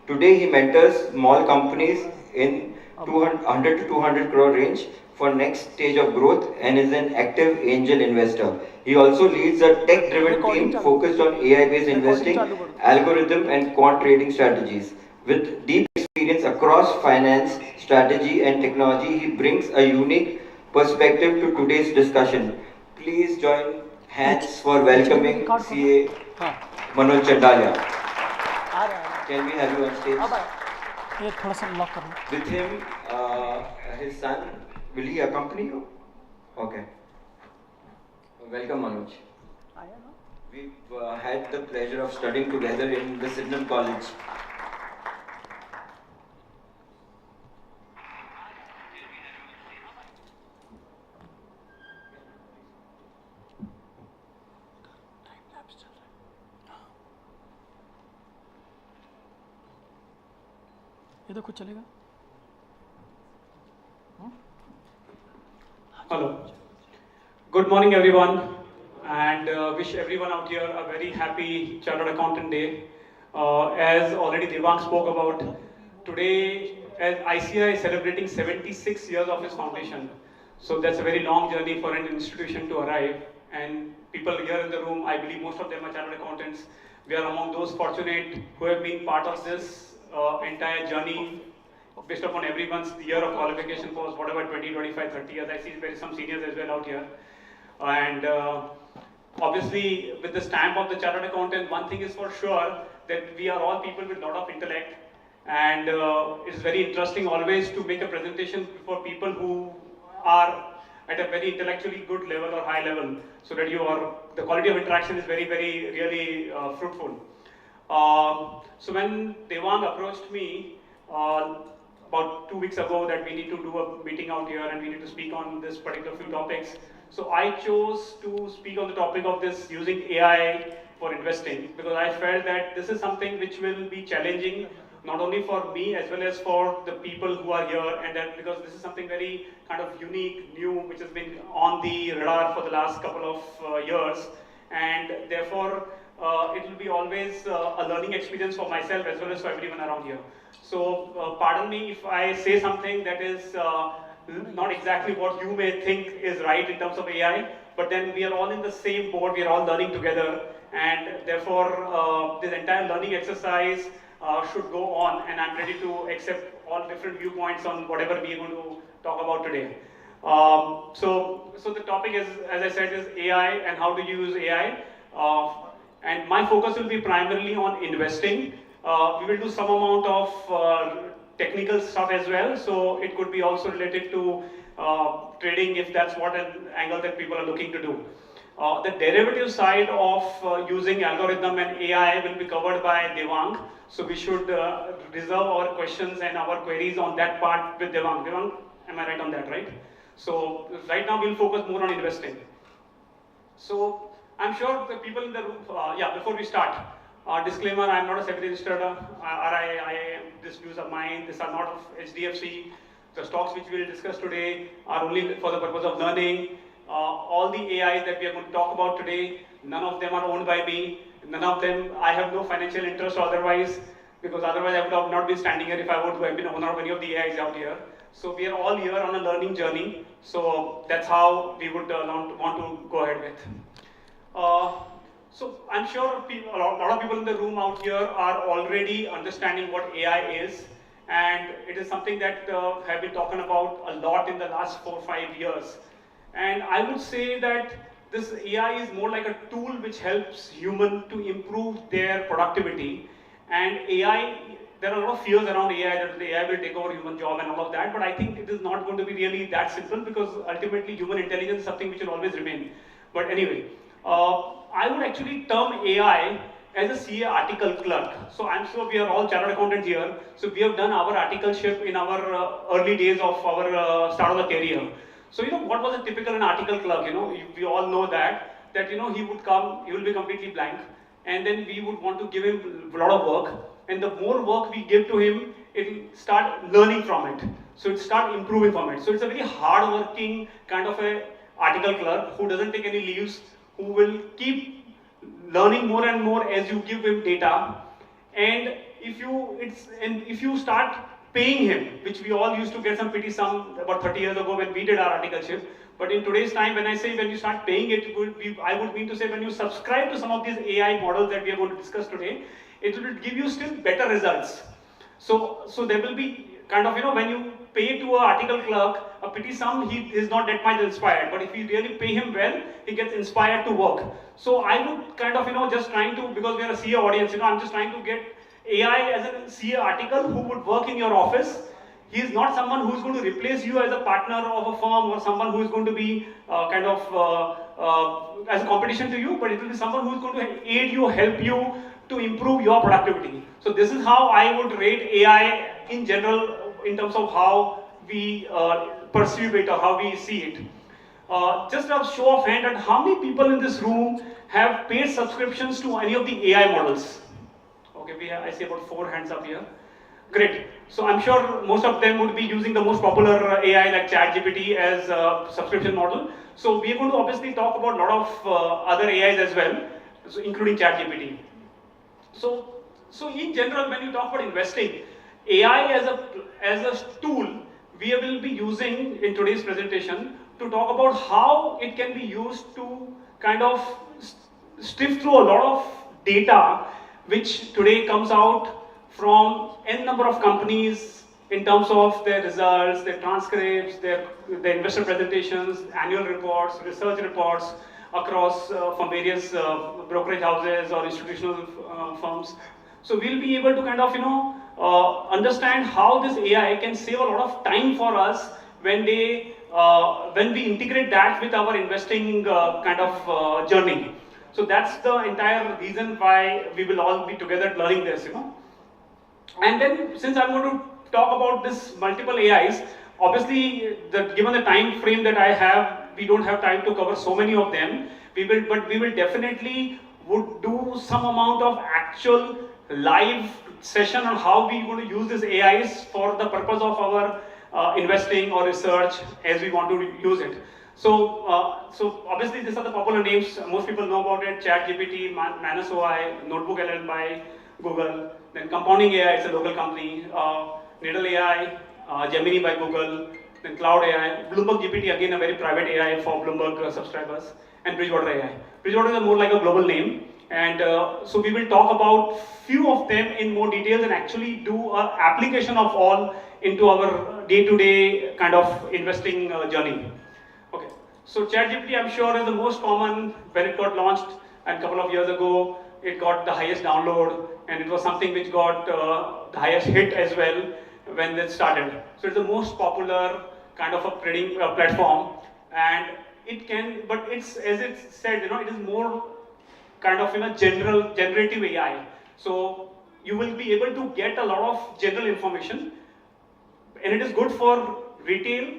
Today he mentors small companies in 100 to 200 crore range for next stage of growth and is an active angel investor. He also leads a tech-driven team focused on AI-based investing, algorithm and quant trading strategies. With deep experience across finance, strategy and technology, he brings a unique perspective to today's discussion. Please join hands for welcoming CA Manoj Chandalia. Can we have you on stage? With him, his son, will he accompany you? Okay. Welcome, Manoj. We've had the pleasure of studying together in the Sydenham College. ये तो कुछ चलेगा. Hello. Good morning, everyone, and wish everyone out here a very happy Chartered Accountant Day. As already Devang spoke about, today as ICI is celebrating 76 years of its foundation. So that's a very long journey for an institution to arrive. And people here in the room, I believe most of them are Chartered Accountants. We are among those fortunate who have been part of this entire journey based upon everyone's year of qualification was whatever 20, 25, 30 years. I see there is some seniors as well out here. And obviously with the stamp of the Chartered Accountant, one thing is for sure that we are all people with a lot of intellect. And it's very interesting always to make a presentation for people who are at a very intellectually good level or high level, so that the quality of interaction is very, very, really fruitful. So when Devang approached me about 2 weeks ago that we need to do a meeting out here and we need to speak on this particular few topics, so I chose to speak on the topic of this using AI for investing, because I felt that this is something which will be challenging not only for me as well as for the people who are here, and that because this is something very kind of unique, new, which has been on the radar for the last couple of years, and therefore it will be always a learning experience for myself as well as for everyone around here. So pardon me if I say something that is not exactly what you may think is right in terms of AI, but then we are all in the same boat, we are all learning together, and therefore this entire learning exercise should go on, and I'm ready to accept all different viewpoints on whatever we are going to talk about today. So the topic is, as I said, is AI and how to use AI. And my focus will be primarily on investing. We will do some amount of technical stuff as well, so it could be also related to trading if that's what an angle that people are looking to do. The derivative side of using algorithm and AI will be covered by Devang, so we should reserve our questions and our queries on that part with Devang. Devang, am I right on that, right? So right now we'll focus more on investing. So I'm sure the people in the room, before we start, disclaimer, I'm not a SEBI registered RI, these views are mine, these are not of HDFC. The stocks which we will discuss today are only for the purpose of learning. All the AIs that we are going to talk about today, none of them are owned by me, none of them, I have no financial interest or otherwise, because otherwise I would have not been standing here if I would have been owner of any of the AIs out here. So we are all here on a learning journey, so that's how we would want to go ahead with. So I'm sure a lot of people in the room out here are already understanding what AI is, and it is something that have been talking about a lot in the last 4 or 5 years. And I would say that this AI is more like a tool which helps human to improve their productivity. And AI, there are a lot of fears around AI, that the AI will take over human job and all of that, but I think it is not going to be really that simple, because ultimately human intelligence is something which will always remain. But anyway, I would actually term AI as a CA article clerk. So I'm sure we are all chartered accountants here. So we have done our articleship in our early days of our start of the career. So what was a typical an article clerk? We all know that he would come, he will be completely blank, and then we would want to give him a lot of work. And the more work we give to him, it will start learning from it. So it start improving from it. So it's a very hard-working kind of a article clerk who doesn't take any leaves, who will keep learning more and more as you give him data. And if you start paying him, which we all used to get some pretty sum about 30 years ago when we did our articleship, but in today's time, when I say when you start paying it, I would mean to say when you subscribe to some of these AI models that we are going to discuss today, it will give you still better results. So there will be kind of, when you pay to an article clerk a pretty sum, he is not that much inspired. But if you really pay him well, he gets inspired to work. So I would kind of, just trying to, because we are a CA audience, I'm just trying to get AI as a CA article who would work in your office. He is not someone who is going to replace you as a partner of a firm or someone who is going to be as a competition to you, but it will be someone who is going to aid you, help you to improve your productivity. So this is how I would rate AI in general in terms of how we perceive it or how we see it. Just a show of hand at how many people in this room have paid subscriptions to any of the AI models? Okay, I see about 4 hands up here. Great. So I'm sure most of them would be using the most popular AI like ChatGPT as a subscription model. So we are going to obviously talk about a lot of other AIs as well, so including ChatGPT. So in general, when you talk about investing, AI as a tool, we will be using in today's presentation to talk about how it can be used to kind of sift through a lot of data which today comes out from n number of companies in terms of their results, their transcripts, their investor presentations, annual reports, research reports across from various brokerage houses or institutional firms. So we'll be able to kind of understand how this AI can save a lot of time for us when we integrate that with our investing kind of journey. So that's the entire reason why we will all be together learning this, And then, since I'm going to talk about this multiple AIs, obviously, given the time frame that I have, we don't have time to cover so many of them. But we will definitely would do some amount of actual live session on how we going to use these AIs for the purpose of our investing or research as we want to use it. So obviously these are the popular names. Most people know about it: ChatGPT, Manus AI, NotebookLM by Google. Then Compounding AI, it's a local company. Needle AI, Gemini by Google. Then Cloud AI, Bloomberg GPT, again a very private AI for Bloomberg subscribers, and Bridgewater AI. Bridgewater is more like a global name, and so we will talk about few of them in more details and actually do an application of all into our day-to-day kind of investing journey. Okay, so ChatGPT, I'm sure, is the most common. When it got launched a couple of years ago, it got the highest download, and it was something which got the highest hit as well when it started. So it's the most popular kind of a trading platform, and it can, but it's, as it's said, it is more kind of generative AI. So you will be able to get a lot of general information, and it is good for retail,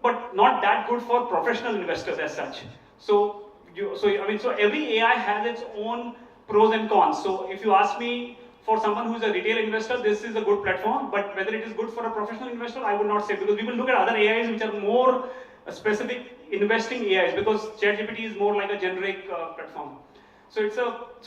but not that good for professional investors as such. So every AI has its own pros and cons. So if you ask me, for someone who is a retail investor, this is a good platform, but whether it is good for a professional investor, I would not say, because we will look at other AIs which are more specific investing AIs, because ChatGPT is more like a generic platform. So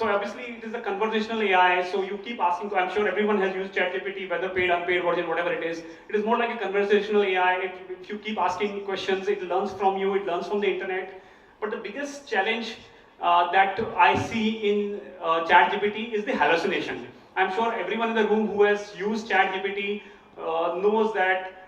obviously it is a conversational AI, so you keep asking, I'm sure everyone has used ChatGPT, whether paid, unpaid version, whatever it is. It is more like a conversational AI. If you keep asking questions, it learns from you, it learns from the internet. But the biggest challenge that I see in ChatGPT is the hallucination. I'm sure everyone in the room who has used ChatGPT knows that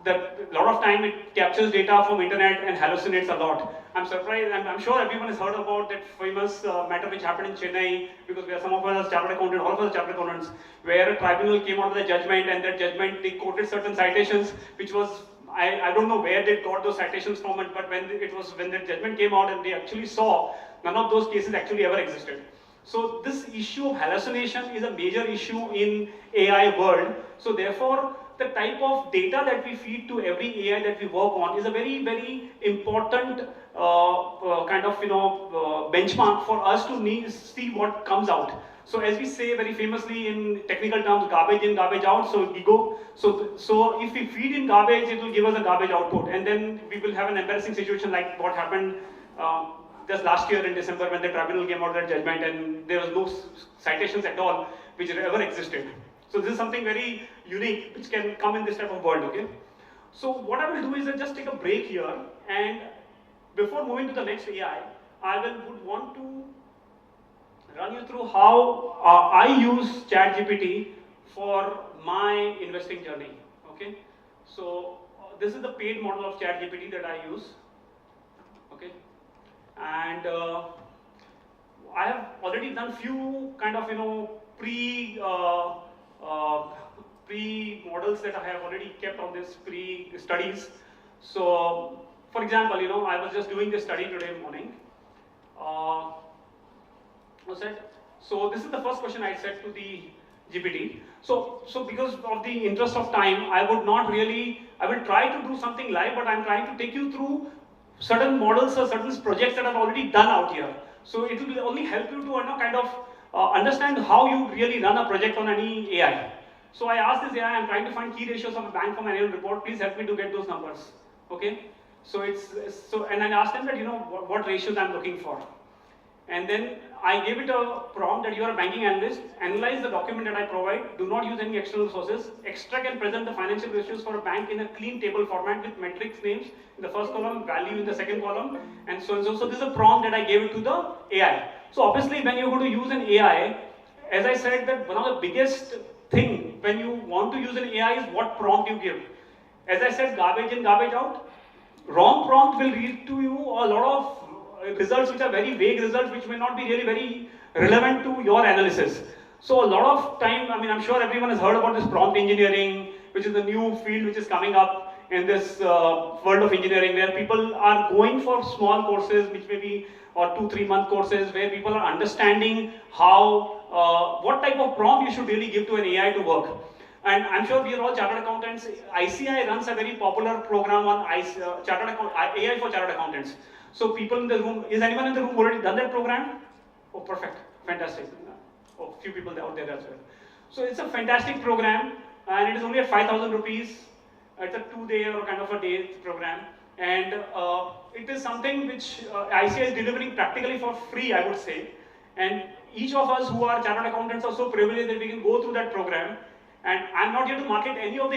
that a lot of time it captures data from internet and hallucinates a lot. I'm surprised, I'm sure everyone has heard about that famous matter which happened in Chennai, because we are some of us are chartered accountants, all of us are chartered accountants, where a tribunal came out with a judgment, and that judgment, they quoted certain citations, which was, I don't know where they got those citations from, but when the judgment came out and they actually saw, none of those cases actually ever existed. So this issue of hallucination is a major issue in AI world. So therefore, the type of data that we feed to every AI that we work on is a very, very important kind of benchmark for us to see what comes out. So as we say very famously in technical terms, garbage in, garbage out, so ego. So if we feed in garbage, it will give us a garbage output, and then we will have an embarrassing situation like what happened just last year in December when the tribunal came out with that judgment and there was no citations at all which ever existed. So this is something very unique which can come in this type of world, okay? So what I will do is I'll just take a break here, and before moving to the next AI, I would want to run you through how I use ChatGPT for my investing journey, okay? So this is the paid model of ChatGPT that I use, okay? And I have already done few kind of, pre-models that I have already kept on this pre-studies. So, for example, I was just doing this study today morning. So this is the first question I said to the GPT. So because of the interest of time, I will try to do something live, but I'm trying to take you through certain models or certain projects that I've already done out here. So it will only help you to kind of understand how you really run a project on any AI. So I asked this AI, I'm trying to find key ratios of a bank from annual report. Please help me to get those numbers. Okay. And I asked them that what ratios I'm looking for. And then I gave it a prompt that you are a banking analyst, analyze the document that I provide, do not use any external sources, extract and present the financial ratios for a bank in a clean table format with metrics names in the first column, value in the second column, and so and so. So this is a prompt that I gave it to the AI. So obviously when you're going to use an AI, as I said, that one of the biggest thing when you want to use an AI is what prompt you give. As I said, garbage in, garbage out. Wrong prompt will lead to you a lot of results which are very vague results which may not be really very relevant to your analysis. So a lot of time, I'm sure everyone has heard about this prompt engineering, which is a new field which is coming up in this world of engineering, where people are going for small courses, which may be 2-3 month courses, where people are understanding how, what type of prompt you should really give to an AI to work. And I'm sure we are all chartered accountants. ICI runs a very popular program on AI for chartered accountants. So people in the room, is anyone in the room already done that program? Oh, perfect, fantastic. Oh, few people out there as well. So it's a fantastic program, and it is only at 5,000 rupees. It's a 2-day or kind of a day program. And it is something which ICI is delivering practically for free, I would say. And each of us who are chartered accountants are so privileged that we can go through that program. And I'm not here to market any of the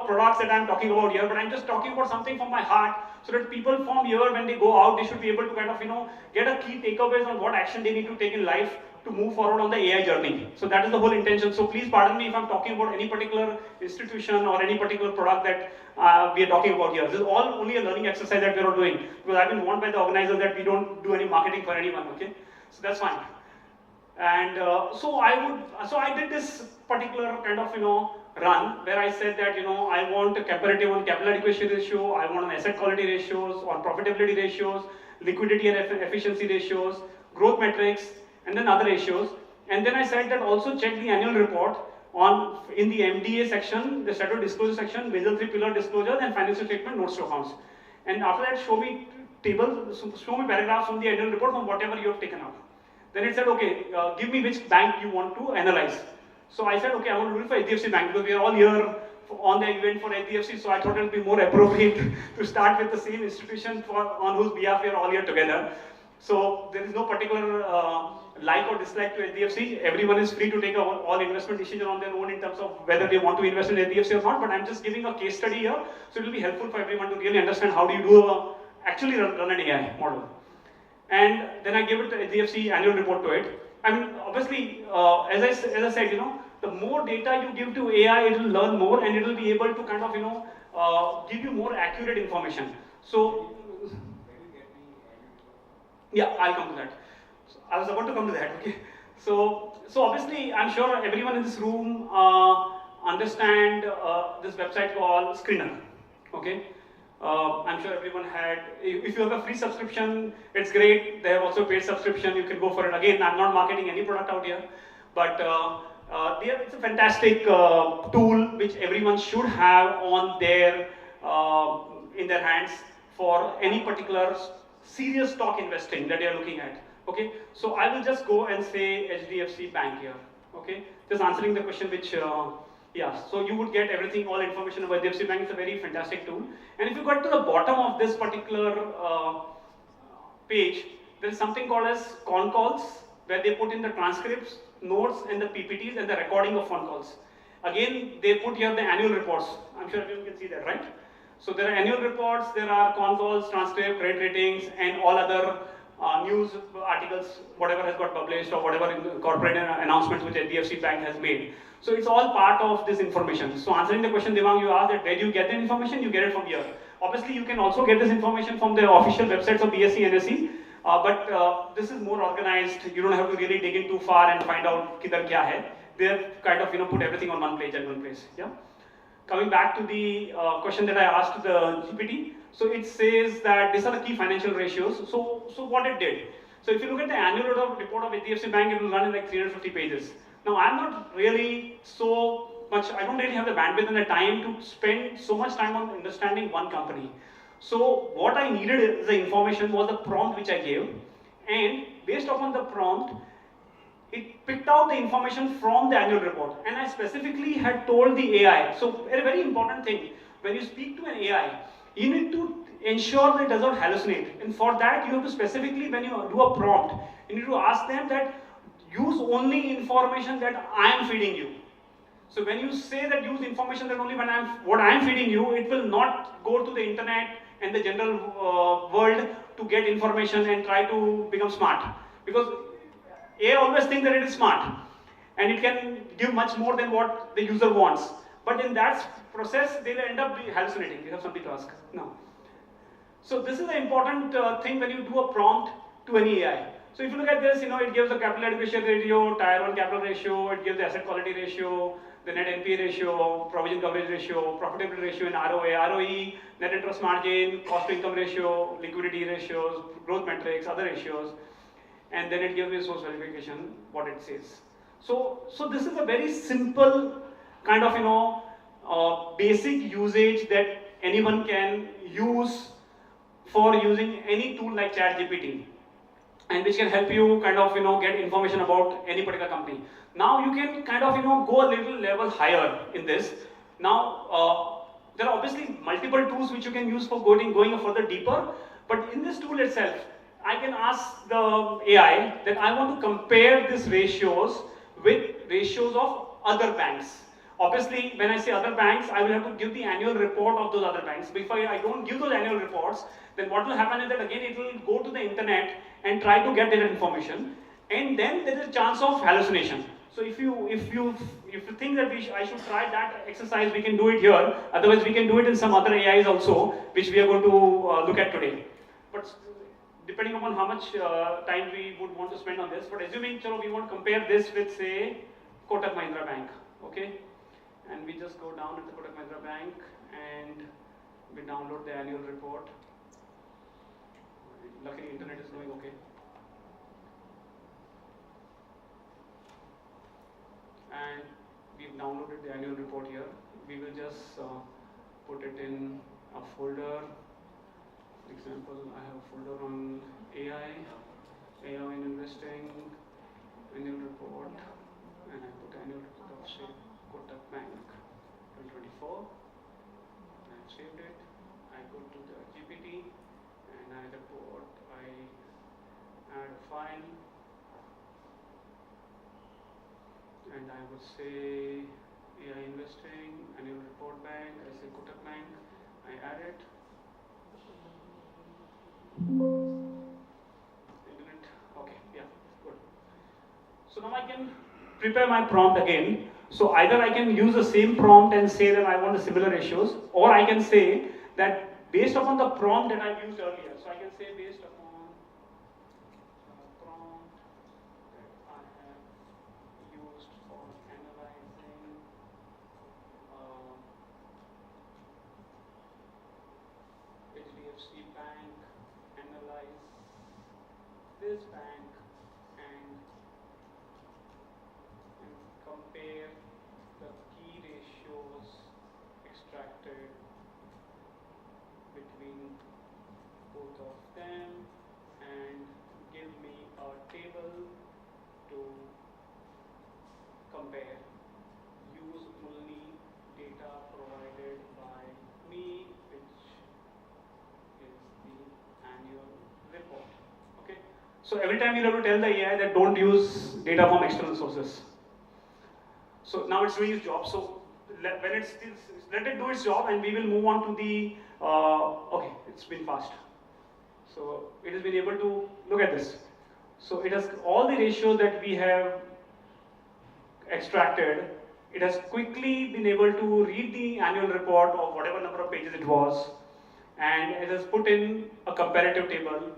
products that I'm talking about here, but I'm just talking about something from my heart, so that people from here, when they go out, they should be able to kind of get a key takeaways on what action they need to take in life to move forward on the AI journey. So that is the whole intention. So please pardon me if I'm talking about any particular institution or any particular product that we are talking about here. This is all only a learning exercise that we are doing, because I've been warned by the organizers that we don't do any marketing for anyone. Okay, so that's fine. And so I did this particular kind of run where I said that I want a comparative on capital adequacy ratio, I want an asset quality ratios, on profitability ratios, liquidity and efficiency ratios, growth metrics, and then other ratios. And then I said that also check the annual report on in the MDA section, the statutory disclosure section, Basel III pillar disclosures and financial statement notes to accounts. And after that, show me paragraphs from the annual report from whatever you have taken out. Then it said, okay, give me which bank you want to analyze. So I said, okay, I want to do it for HDFC Bank, because we are all here on the event for HDFC, so I thought it would be more appropriate to start with the same institution on whose behalf we are all here together. So there is no particular like or dislike to HDFC. Everyone is free to take all investment decision on their own in terms of whether they want to invest in HDFC or not, but I'm just giving a case study here, so it will be helpful for everyone to really understand how do you do actually run an AI model. And then I gave it the HDFC annual report to it. Obviously, as I said, the more data you give to AI, it will learn more and it will be able to kind of, give you more accurate information. So, yeah, I'll come to that. So, I was about to come to that, okay. So obviously, I'm sure everyone in this room understand this website called Screener, okay. I'm sure everyone had, if you have a free subscription, it's great. They have also paid subscription, you can go for it. Again, I'm not marketing any product out here, but it's a fantastic tool which everyone should have on their, in their hands for any particular serious stock investing that they are looking at. Okay, so I will just go and say HDFC Bank here. Okay, just answering the question which, yeah, so you would get everything, all information about HDFC Bank. It's a very fantastic tool. And if you got to the bottom of this particular page, there is something called as con calls, where they put in the transcripts, notes, and the PPTs, and the recording of phone calls. Again, they put here the annual reports. I'm sure everyone can see that, right? So there are annual reports, there are con calls, transcript, credit ratings, and all other news articles, whatever has got published or whatever corporate announcements which HDFC Bank has made. So it's all part of this information. So answering the question, Devang, you asked that where do you get the information? You get it from here. Obviously, you can also get this information from the official websites of BSE, NSE, but this is more organized. You don't have to really dig in too far and find out kidhar kya hai. They've kind of put everything on one page at one place. Yeah. Coming back to the question that I asked the GPT, so it says that these are the key financial ratios. So what it did. So if you look at the annual report of HDFC Bank, it will run in like 350 pages. Now I'm not really so much, I don't really have the bandwidth and the time to spend so much time on understanding one company. So what I needed as the information was the prompt which I gave, and based upon the prompt, it picked out the information from the annual report, and I specifically had told the AI. So a very important thing, when you speak to an AI, you need to ensure that it does not hallucinate. And for that, you have to specifically, when you do a prompt, you need to ask them that use only information that I am feeding you. So when you say that use information that only when what I am feeding you, it will not go to the internet and the general world to get information and try to become smart. Because AI always thinks that it is smart and it can give much more than what the user wants. But in that process, they will end up hallucinating. You have something to ask? No. So this is the important thing when you do a prompt to any AI. So if you look at this, it gives the capital adequacy ratio, tier 1 capital ratio, it gives the asset quality ratio, the net NPA ratio, provision coverage ratio, profitability ratio in ROA, ROE, net interest margin, cost to income ratio, liquidity ratios, growth metrics, other ratios, and then it gives me source verification, what it says. So this is a very simple kind of basic usage that anyone can use for using any tool like ChatGPT, and which can help you kind of get information about any particular company. Now you can kind of go a little level higher in this. Now there are obviously multiple tools which you can use for going further deeper, but in this tool itself, I can ask the AI that I want to compare these ratios with ratios of other banks. Obviously, when I say other banks, I will have to give the annual report of those other banks. But if I don't give those annual reports, then what will happen is that again it will go to the internet and try to get that information, and then there is a chance of hallucination. So if you think that I should try that exercise, we can do it here. Otherwise, we can do it in some other AIs also, which we are going to look at today. But depending upon how much time we would want to spend on this, but assuming we want to compare this with, say, Kotak Mahindra Bank, okay? And we just go down at the Kotak Mahindra Bank and we download the annual report. Luckily, internet is going okay. And we've downloaded the annual report here. We will just put it in a folder. For example, I have a folder on AI in investing, annual report, and I put annual report of, say, Kotak Bank 2024. I've saved it. I go to the GPT and I report, I add a file, and I would say AI investing, annual report bank, I say Kotak Bank, I add it. Internet, okay, yeah, good. So now I can prepare my prompt again. So either I can use the same prompt and say that I want the similar ratios, or I can say that based upon the prompt that I used earlier. So I can say based upon prompt that I have used for analyzing HDFC Bank, analyze this bank and compare the key ratios extracted between both of them and give me a table to compare. Use only data provided by me, which is the annual report. So every time you'll have to tell the AI that don't use data from external sources. So now it's doing its job. So let it do its job, and we will move on to the, okay, it's been fast. So it has been able to, look at this. So it has all the ratios that we have extracted. It has quickly been able to read the annual report of whatever number of pages it was, and it has put in a comparative table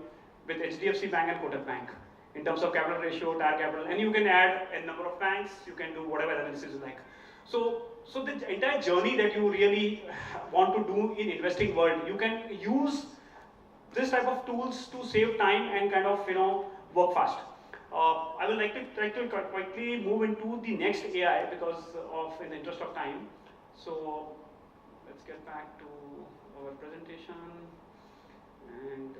with HDFC Bank and Kotak Bank in terms of capital ratio, tag capital, and you can add a number of banks, you can do whatever analysis you like. So the entire journey that you really want to do in investing world, you can use this type of tools to save time and kind of work fast. I would like to try to quickly move into the next AI because of in the interest of time. So let's get back to our presentation, and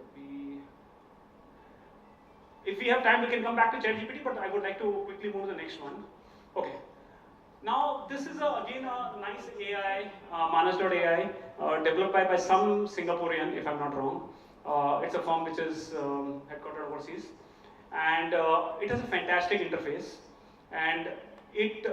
if we have time, we can come back to ChatGPT, but I would like to quickly move to the next one. Okay. Now, this is again a nice AI, Manus.ai, developed by some Singaporean, if I'm not wrong. It's a firm which is headquartered overseas. And it has a fantastic interface. And it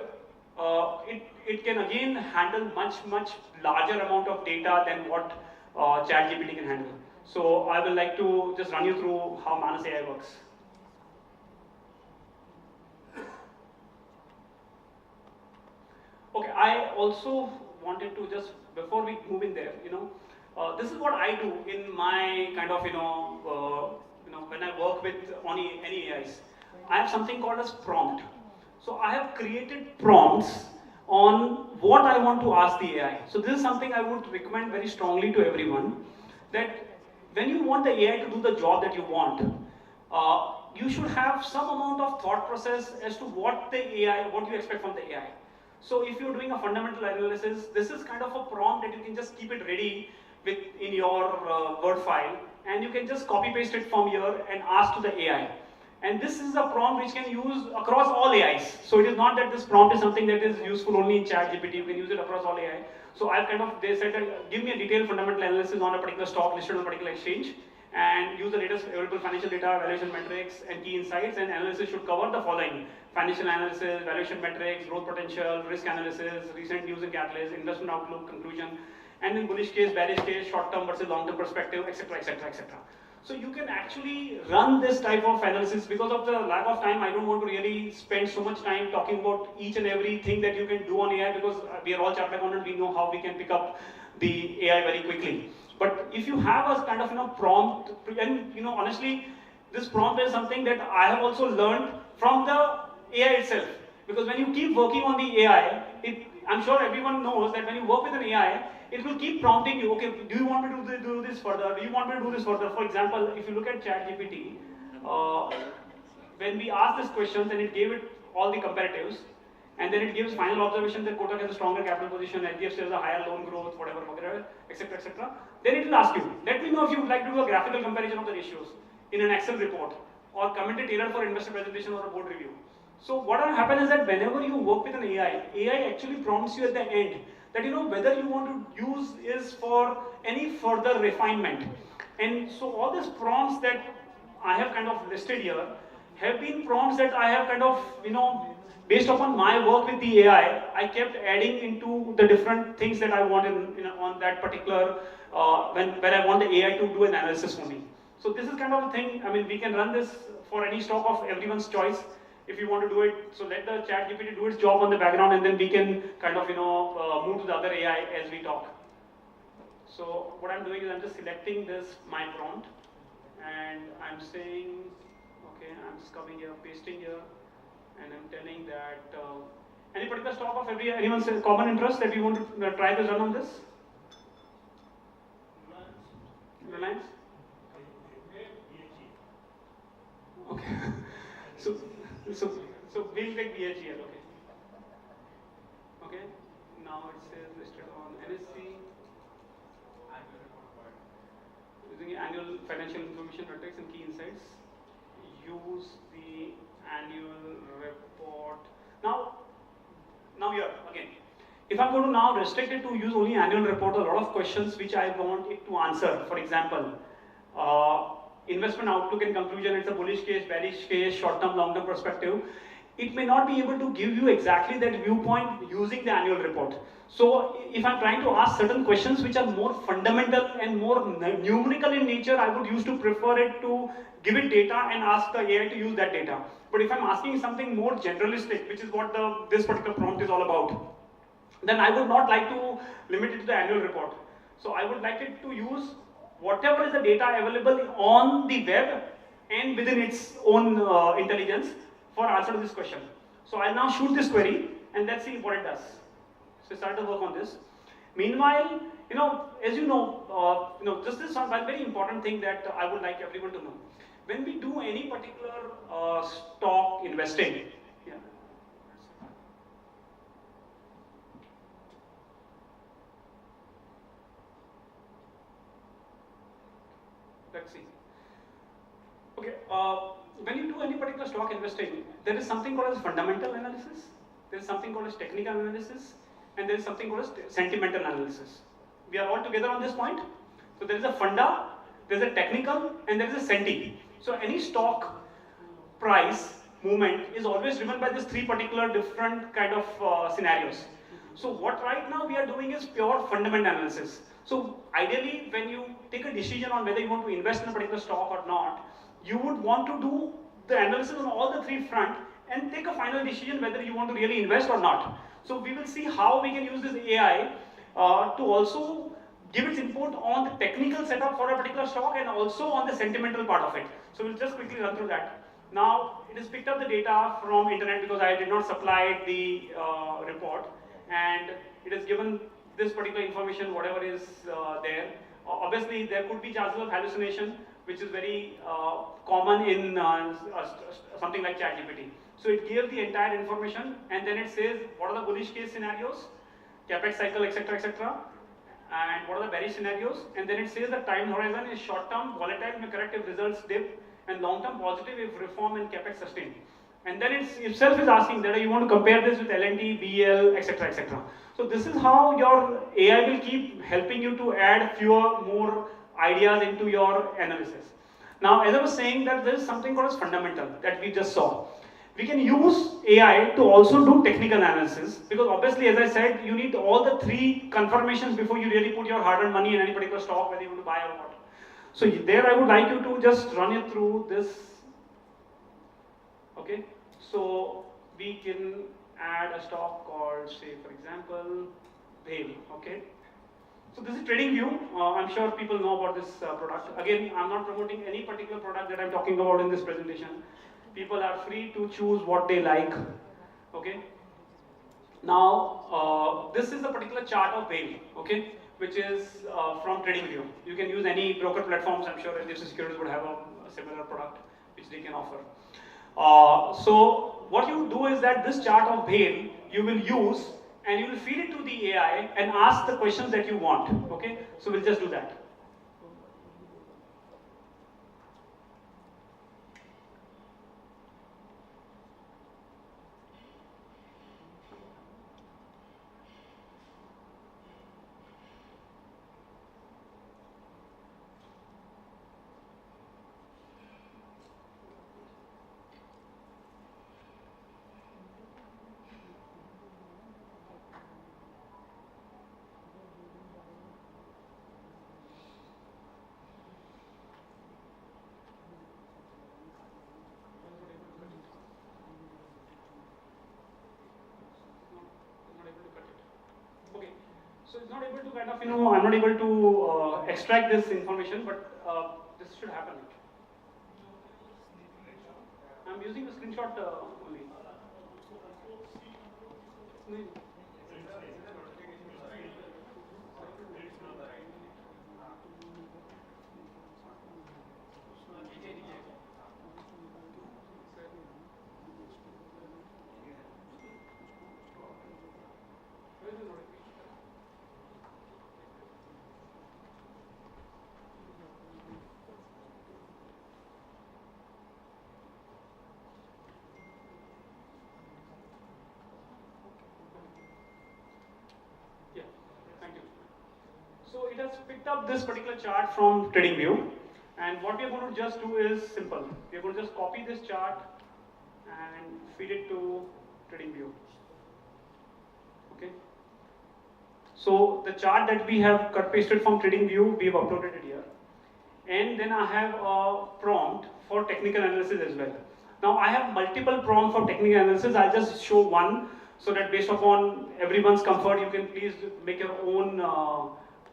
can again handle much larger amount of data than what ChatGPT can handle. So I would like to just run you through how Manus AI works. Okay, I also wanted to just, before we move in there, this is what I do in my kind of, when I work with any AIs. I have something called as prompt. So I have created prompts on what I want to ask the AI. So this is something I would recommend very strongly to everyone, that when you want the AI to do the job that you want, you should have some amount of thought process as to what you expect from the AI. So if you're doing a fundamental analysis, this is kind of a prompt that you can just keep it ready in your Word file, and you can just copy paste it from here and ask to the AI. And this is a prompt which can use across all AIs. So it is not that this prompt is something that is useful only in ChatGPT. You can use it across all AI. So they said that give me a detailed fundamental analysis on a particular stock listed on a particular exchange, and use the latest available financial data, valuation metrics, and key insights. And analysis should cover the following: financial analysis, valuation metrics, growth potential, risk analysis, recent news and catalyst, investment outlook, conclusion, and in bullish case, bearish case, short-term versus long-term perspective, etc., etc., etc. So you can actually run this type of analysis. Because of the lack of time, I don't want to really spend so much time talking about each and everything that you can do on AI, because we are all chartered accountants, we know how we can pick up the AI very quickly. But if you have a kind of prompt, and honestly, this prompt is something that I have also learned from the AI itself. Because when you keep working on the AI, I'm sure everyone knows that when you work with an AI, it will keep prompting you, okay, do you want me to do this further? Do you want me to do this further? For example, if you look at ChatGPT, when we asked this questions and it gave it all the comparatives, and then it gives final observations that Kotak has a stronger capital position, HDFC has a higher loan growth, whatever, etc., etc. Then it will ask you, let me know if you would like to do a graphical comparison of the ratios in an Excel report, or comment it tailored for investor presentation or a board review. So what will happen is that whenever you work with an AI actually prompts you at the end that whether you want to use is for any further refinement. And so all these prompts that I have kind of listed here have been prompts that I have kind of, based upon my work with the AI, I kept adding into the different things that I want on that particular, when I want the AI to do an analysis for me. So this is kind of a thing, we can run this for any stock of everyone's choice if you want to do it. So let the ChatGPT do its job on the background, and then we can kind of, move to the other AI as we talk. So what I'm doing is I'm just selecting my prompt, and I'm saying, okay, I'm just coming here, pasting here, and I'm telling that any particular stock of anyone's common interest that we want to try to run on this? Reliance? Okay. So we'll take BHEL, okay. Okay. Now it says listed on NSC. Using annual financial information metrics and key insights. Use the annual report. Now here again, if I'm going to now restrict it to use only annual report, a lot of questions which I want it to answer. For example, investment outlook and conclusion. It's a bullish case, bearish case, short-term, long-term perspective. It may not be able to give you exactly that viewpoint using the annual report. So if I'm trying to ask certain questions which are more fundamental and more numerical in nature, I would use to prefer it to give it data and ask the AI to use that data. But if I'm asking something more generalistic, which is what this particular prompt is all about, then I would not like to limit it to the annual report. So I would like it to use whatever is the data available on the web and within its own intelligence for answer to this question. So I'll now shoot this query and let's see what it does. So start to work on this. Meanwhile, as this is one very important thing that I would like everyone to know. When we do any particular stock investing, yeah. Let's see. Okay, when you do any particular stock investing, there is something called as fundamental analysis, there is something called as technical analysis, and there is something called as sentimental analysis. We are all together on this point. So there is a funda, there is a technical, and there is a senti. So any stock price movement is always driven by these three particular different kind of scenarios. So what right now we are doing is pure fundamental analysis. So ideally, when you take a decision on whether you want to invest in a particular stock or not, you would want to do the analysis on all the three fronts and take a final decision whether you want to really invest or not. So we will see how we can use this AI to also give its input on the technical setup for a particular stock and also on the sentimental part of it. So we'll just quickly run through that. Now, it has picked up the data from internet because I did not supply the report, and it has given this particular information, whatever is there. Obviously, there could be chances of hallucination, which is very common in something like ChatGPT. So it gave the entire information, and then it says what are the bullish case scenarios, capex cycle, etc., etc., and what are the bearish scenarios, and then it says the time horizon is short-term, volatile, may correct if results dip, and long-term positive if reform and capex sustain. And then it itself is asking that you want to compare this with L&T, BL, etc., etc. So this is how your AI will keep helping you to add fewer more ideas into your analysis. Now, as I was saying, that there is something called as fundamental that we just saw. We can use AI to also do technical analysis because obviously, as I said, you need all the three confirmations before you really put your hard-earned money in any particular stock, whether you want to buy or not. So there I would like you to just run it through this. Okay, so we can add a stock called, say, for example, Bale. Okay, so this is TradingView. I'm sure people know about this product. Again, I'm not promoting any particular product that I'm talking about in this presentation. People are free to choose what they like. Okay. Now, this is a particular chart of Bale. Okay, which is from TradingView. You can use any broker platforms. I'm sure HDFC Securities would have a similar product which they can offer. So what you do is that this chart of Bale you will use and you will feed it to the AI and ask the questions that you want. Okay, so we'll just do that. So it's not able to kind of, I'm not able to extract this information, but this should happen. I'm using the screenshot only. So it has picked up this particular chart from TradingView, And what we are going to just do is simple. We are going to just copy this chart and feed it to TradingView. Okay. So the chart that we have cut pasted from TradingView, we have uploaded it here. And then I have a prompt for technical analysis as well. Now I have multiple prompts for technical analysis. I'll just show one so that based upon everyone's comfort, you can please make your own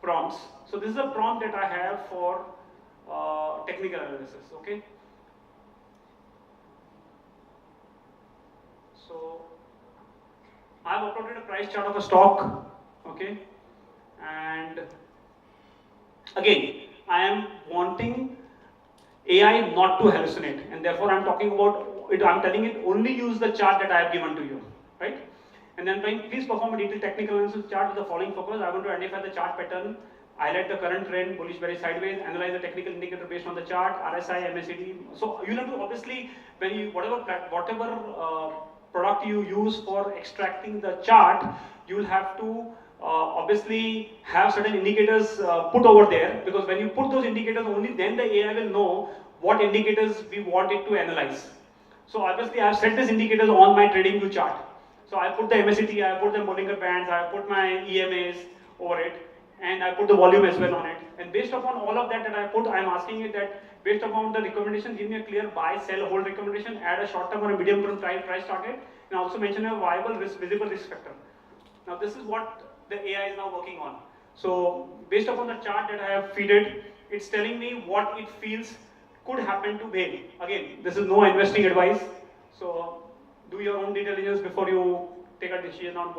prompts. So this is a prompt that I have for technical analysis, okay? So I've uploaded a price chart of a stock, okay? And again, I am wanting AI not to hallucinate, and therefore I'm talking about it. I'm telling it only use the chart that I have given to you, right? And then please perform a detailed technical analysis chart with the following focus. I want to identify the chart pattern, highlight the current trend, bullish, bearish, sideways, analyze the technical indicator based on the chart, RSI, MACD. So you'll have to obviously, when you whatever product you use for extracting the chart, you'll have to obviously have certain indicators put over there, because when you put those indicators, only then the AI will know what indicators we want it to analyze. So obviously I have set these indicators on my TradingView chart. So I put the MACD, I put the Bollinger Bands, I put my EMAs over it, and I put the volume as well on it. And based upon all of that I put, I'm asking it that based upon the recommendation, give me a clear buy, sell, hold recommendation, add a short term or a medium term price target, and also mention a viable risk, visible risk factor. Now this is what the AI is now working on. So based upon the chart that I have feeded, it's telling me what it feels could happen to bail. Again, this is no investing advice. So do your own due diligence before you take a decision on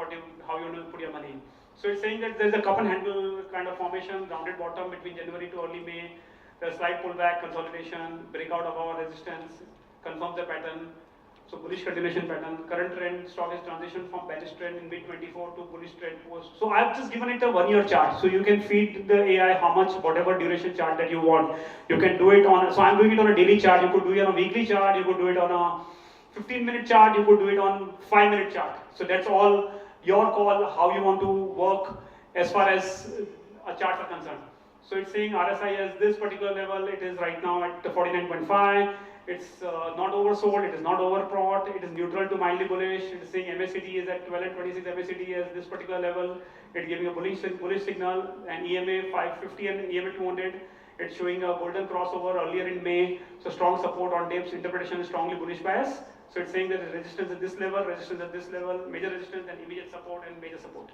how you want to put your money in. So it's saying that there's a cup and handle kind of formation, rounded bottom between January to early May. There's slight pullback, consolidation, breakout of our resistance, confirms the pattern. So bullish continuation pattern. Current trend, stock is transitioned from bearish trend in mid-24 to bullish trend post. So I've just given it a 1-year chart. So you can feed the AI how much, whatever duration chart that you want. You can do it on, so I'm doing it on a daily chart. You could do it on a weekly chart. You could do it on a 15-minute chart. You could do it on 5-minute chart. So that's all your call, how you want to work as far as a chart are concerned. So it's saying RSI as this particular level. It is right now at 49.5. It's not oversold, it is not overbought, it is neutral to mildly bullish. It is saying MACD is at 12 and 26 MACD as this particular level. It's giving a bullish signal, and EMA 550 and EMA 200. It's showing a golden crossover earlier in May. So strong support on dips, interpretation is strongly bullish bias. So it's saying that the resistance at this level, resistance at this level, major resistance and immediate support and major support.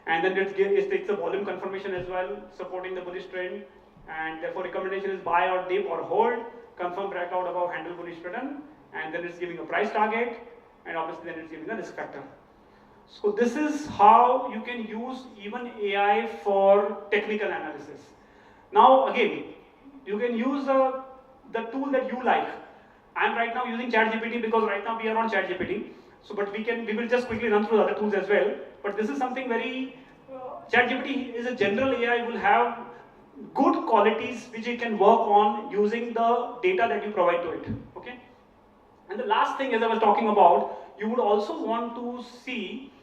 And then it takes a volume confirmation as well, supporting the bullish trend. And therefore recommendation is buy or dip or hold. Confirm breakout above handle bullish pattern, and then it's giving a price target, and obviously then it's giving a risk factor. So this is how you can use even AI for technical analysis. Now again, you can use the tool that you like. I'm right now using ChatGPT because right now we are on ChatGPT. So, but we will just quickly run through other tools as well. But this is something very ChatGPT is a general AI, will have good qualities which it can work on using the data that you provide to it, okay? And the last thing, as I was talking about, you would also want to see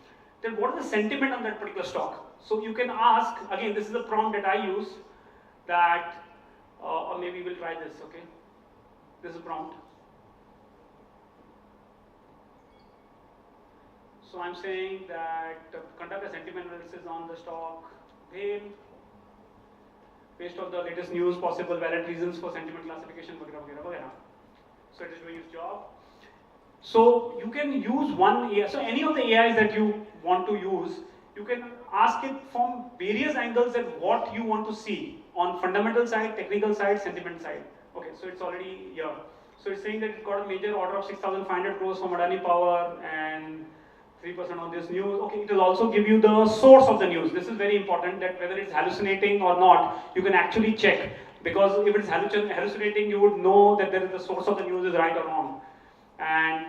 that what is the sentiment on that particular stock. So you can ask, again, this is a prompt that I use, that, or maybe we'll try this, okay? This is a prompt. So I'm saying that conduct a sentiment analysis on the stock, based on the latest news, possible valid reasons for sentiment classification, etc. So it is doing its job. So you can use one AI, so any of the AIs that you want to use, you can ask it from various angles at what you want to see on fundamental side, technical side, sentiment side. Okay, so it's already here. So it's saying that it got a major order of 6,500 crores from Adani Power and 3% on this news. Okay, it will also give you the source of the news. This is very important, that whether it's hallucinating or not, you can actually check. Because if it's hallucinating, you would know that the source of the news is right or wrong. And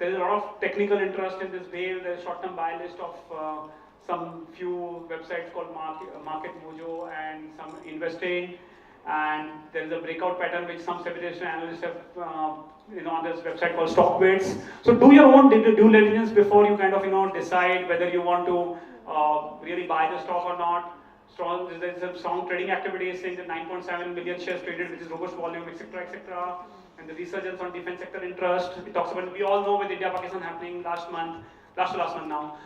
there is a lot of technical interest in this whale. There's short-term buy list of some few websites called Market Mojo and some investing. And there is a breakout pattern which some speculation analysts have on this website called Bytes. So do your own due diligence before you kind of decide whether you want to really buy the stock or not. There's a strong trading activity saying that 9.7 million shares traded, which is robust volume, etc., etc. And the resurgence on defense sector interest. It talks about, we all know with India-Pakistan happening last month now,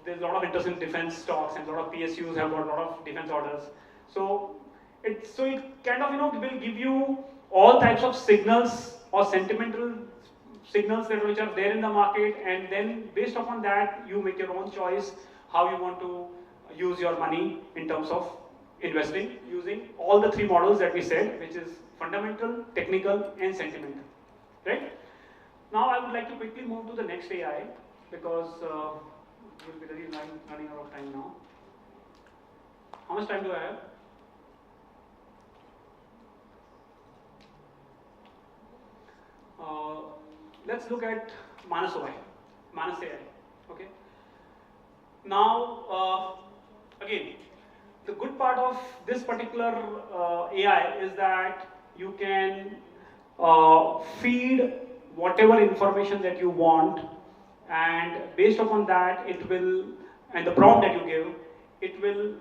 there's a lot of interest in defense stocks, and a lot of PSUs have got a lot of defense orders. So it kind of will give you all types of signals or sentimental signals which are there in the market, and then based upon that you make your own choice how you want to use your money in terms of investing using all the three models that we said, which is fundamental, technical, and sentimental. Right? Now I would like to quickly move to the next AI because we'll be really running out of time now. How much time do I have? Let's look at Manus AI. Okay. Now, again, the good part of this particular AI is that you can feed whatever information that you want, and based upon that, it will, and the prompt that you give, it will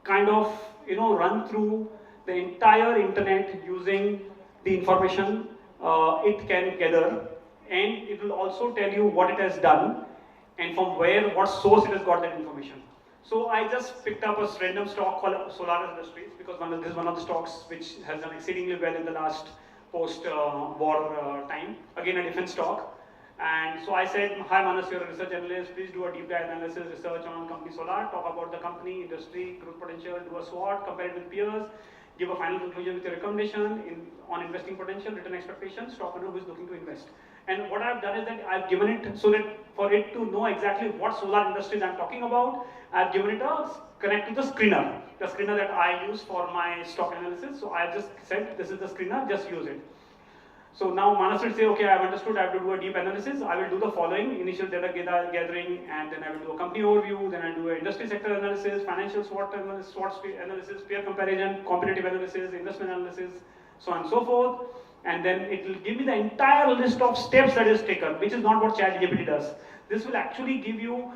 kind of run through the entire internet using the information it can gather, and it will also tell you what it has done and from what source it has got that information. So I just picked up a random stock called Solar Industries because this is one of the stocks which has done exceedingly well in the last post-war time. Again, a defense stock. And so I said, hi Manus, you're a research analyst, please do a deep dive analysis, research on company Solar, talk about the company, industry, growth potential, do a SWOT, compare it with peers, give a final conclusion with your recommendation on investing potential, return expectations, stock owner who is looking to invest. And what I've done is that I've given it so that for it to know exactly what Solar Industries I'm talking about, I've given it a connect to the screener that I use for my stock analysis. So I've just said, this is the screener, just use it. So now Manus will say, okay, I've understood, I have to do a deep analysis. I will do the following: initial data gathering, and then I will do a company overview, then I do an industry sector analysis, financial SWOT analysis, peer comparison, competitive analysis, investment analysis, so on and so forth. And then it will give me the entire list of steps that is taken, which is not what ChatGPT does. This will actually give you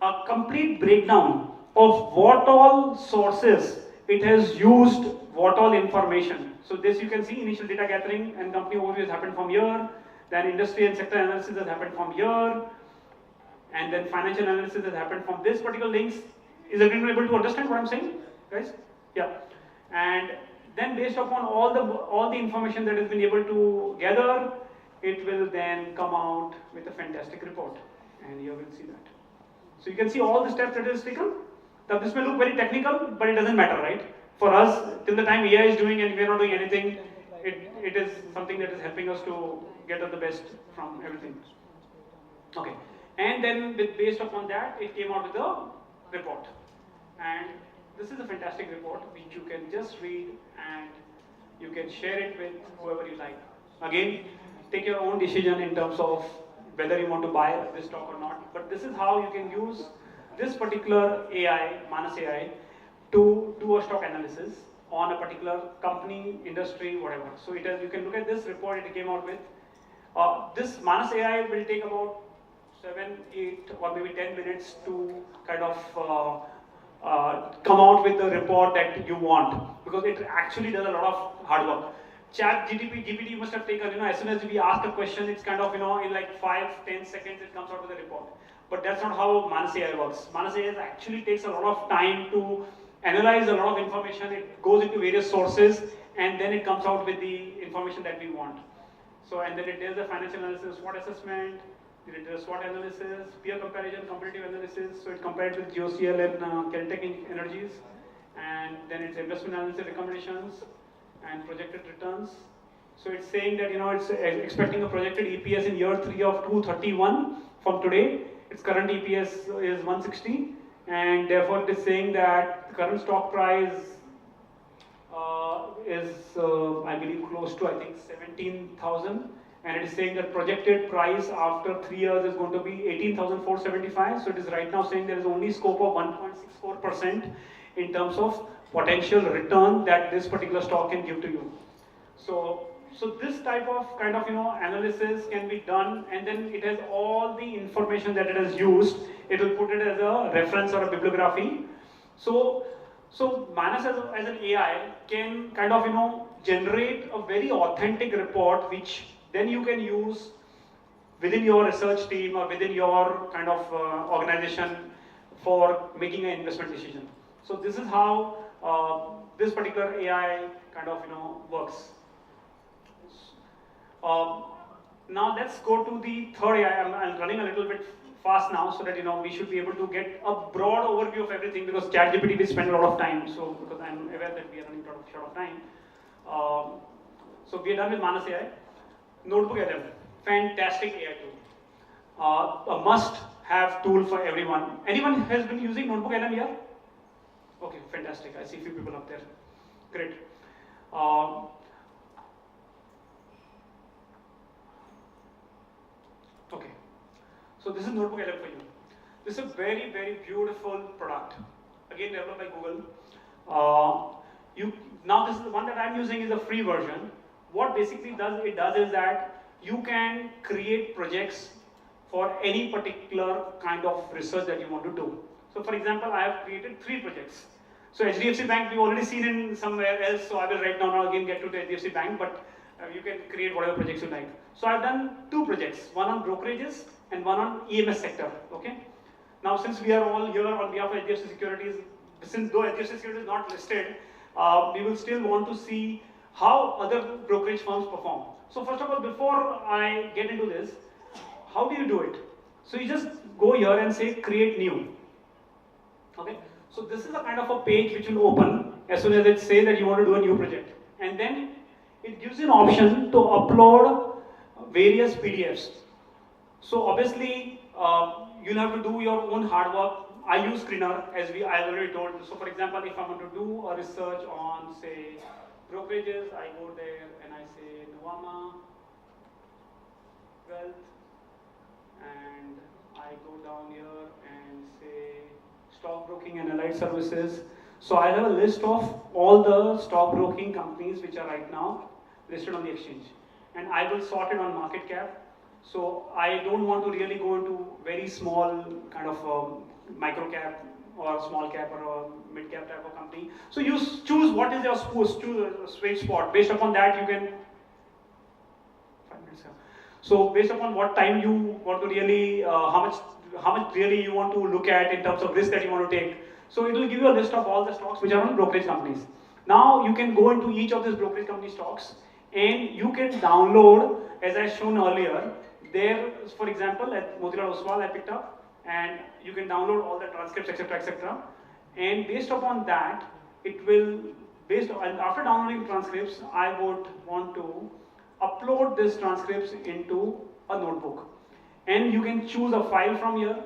a complete breakdown of what all sources it has used, what all information. So this you can see, initial data gathering and company overview has happened from here, then industry and sector analysis has happened from here, and then financial analysis has happened from this particular links. Is everyone able to understand what I'm saying, guys? Yeah. And then based upon all the information that has been able to gather, it will then come out with a fantastic report, and you will see that. So you can see all the steps that is taken. Now this may look very technical, but it doesn't matter, right? For us, till the time AI is doing and we are not doing anything, it is something that is helping us to get the best from everything. Okay, and then based upon that, it came out with a report. And this is a fantastic report which you can just read and you can share it with whoever you like. Again, take your own decision in terms of whether you want to buy this stock or not. But this is how you can use this particular AI, Manus AI, to do a stock analysis on a particular company, industry, whatever. So you can look at this report it came out with. This Manus AI will take about 7, 8, or maybe 10 minutes to kind of come out with the report that you want, because it actually does a lot of hard work. GPT must have taken, as soon as we ask a question, it's kind of, in like 5-10 seconds, it comes out with a report. But that's not how Manus AI works. Manus AI actually takes a lot of time to analyze a lot of information. It goes into various sources, and then it comes out with the information that we want. So, and then it does the financial analysis, SWOT assessment, it does SWOT analysis, peer comparison, competitive analysis. So it compared with GeoCL and Caltech Energies, and then it's investment analysis recommendations and projected returns. So it's saying that it's expecting a projected EPS in year 3 of 231 from today. Its current EPS is 160, and therefore it is saying that the current stock price is, I believe, close to 17,000, and it is saying that projected price after 3 years is going to be 18,475. So it is right now saying there is only scope of 1.64% in terms of potential return that this particular stock can give to you. So this type of analysis can be done, and then it has all the information that it has used. It will put it as a reference or a bibliography. So Manus as an AI can kind of generate a very authentic report, which then you can use within your research team or within your kind of organization for making an investment decision. So this is how this particular AI kind of works. Now let's go to the third AI. I'm running a little bit fast now, so that we should be able to get a broad overview of everything, because ChatGPT we spend a lot of time. So because I'm aware that we are running short of time. So we are done with Manus AI. NotebookLM, fantastic AI tool. A must-have tool for everyone. Anyone has been using NotebookLM here? Okay, fantastic. I see a few people up there. Great. Okay, so this is NotebookLM for you. This is a very, very beautiful product. Again, developed by Google. Now this is the one that I'm using is a free version. What basically it does is that you can create projects for any particular kind of research that you want to do. So for example, I have created 3 projects. So HDFC Bank, we've already seen in somewhere else, so I will right now again get to the HDFC Bank, but you can create whatever projects you like. So I've done 2 projects, one on brokerages and one on EMS sector, okay? Now since we are all here on behalf of HDFC Securities, since though HDFC Securities is not listed, we will still want to see how other brokerage firms perform. So first of all, before I get into this, how do you do it? So you just go here and say create new, okay? So this is a kind of a page which will open as soon as it says that you want to do a new project. And then it gives you an option to upload various PDFs. So obviously, you'll have to do your own hard work. I use Screener, as I already told. So for example, if I want to do a research on, say, brokerages, I go there and I say Nuvama, Wealth, and I go down here and say stockbroking and allied services. So I have a list of all the stockbroking companies which are right now listed on the exchange. And I will sort it on market cap. So I don't want to really go into very small kind of micro cap or small cap or a mid cap type of company. So you choose what is your sweet spot. Based upon that, you can 5 minutes. So based upon what time you want to really, how much really you want to look at in terms of risk that you want to take. So it will give you a list of all the stocks which are on brokerage companies. Now you can go into each of these brokerage company stocks and you can download, as I shown earlier, there, for example, at Motilal Oswal I picked up, and you can download all the transcripts, etc. And based upon that, it will, and after downloading transcripts, I would want to upload these transcripts into a notebook. And you can choose a file from here.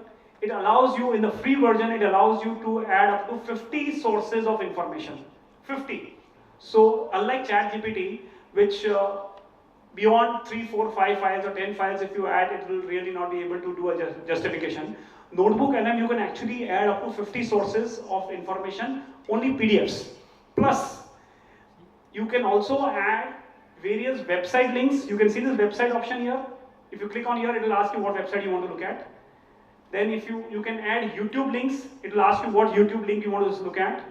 It allows you, in the free version, it allows you to add up to 50 sources of information. 50. So unlike ChatGPT, which beyond 3, 4, 5 files or 10 files, if you add, it will really not be able to do a justification. NotebookLM, you can actually add up to 50 sources of information, only PDFs. Plus, you can also add various website links. You can see this website option here. If you click on here, it will ask you what website you want to look at. Then if you can add YouTube links, it will ask you what YouTube link you want to look at.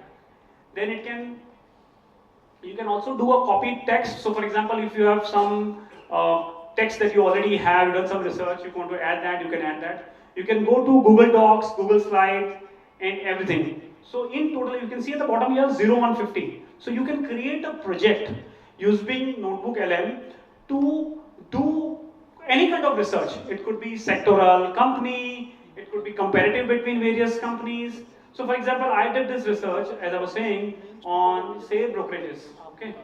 Then you can also do a copied text. So for example, if you have some text that you already have, done some research, you want to add that, you can add that. You can go to Google Docs, Google Slides, and everything. So in total, you can see at the bottom here, 0150. So you can create a project using NotebookLM to do any kind of research. It could be sectoral, company, it could be comparative between various companies. So for example, I did this research, as I was saying, on, say, brokerages, okay?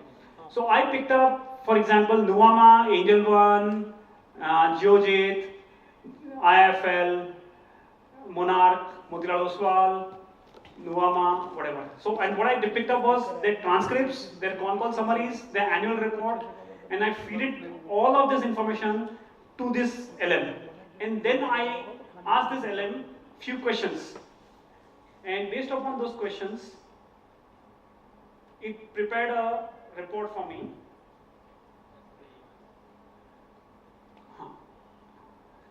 So I picked up, for example, Nuvama, Angel One, Geojit, IFL, Monarch, Motilal Oswal, Nuvama, whatever. So, and what I picked up was their transcripts, their con call summaries, their annual report, and I feed it all of this information to this LM. And then I asked this LM few questions. And based upon those questions, it prepared a report for me.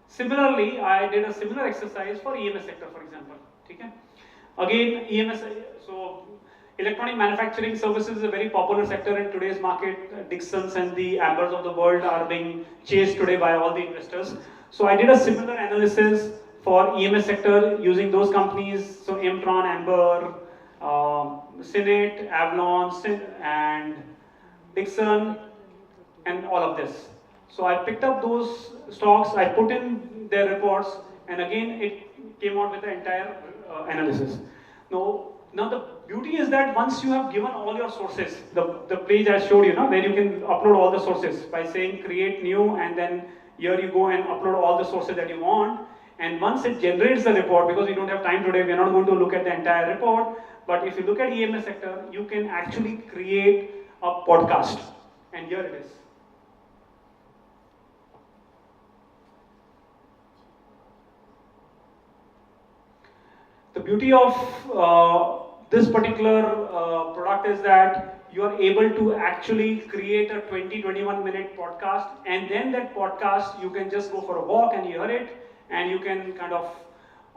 Similarly, I did a similar exercise for EMS sector, for example. Okay? Again, EMS, so electronic manufacturing services is a very popular sector in today's market. Dixons and the Ambers of the world are being chased today by all the investors. So I did a similar analysis for EMS sector using those companies. So Mtron, Amber, Synate, Avalon, and Dixon, and all of this. So I picked up those stocks, I put in their reports, and again it came out with the entire analysis. Now the beauty is that once you have given all your sources, the page I showed you, where you can upload all the sources by saying create new, and then here you go and upload all the sources that you want. And once it generates the report, because we don't have time today, we're not going to look at the entire report, but if you look at EMS sector, you can actually create a podcast. And here it is. The beauty of this particular product is that you are able to actually create a 20-21 minute podcast, and then that podcast you can just go for a walk and hear it, and you can kind of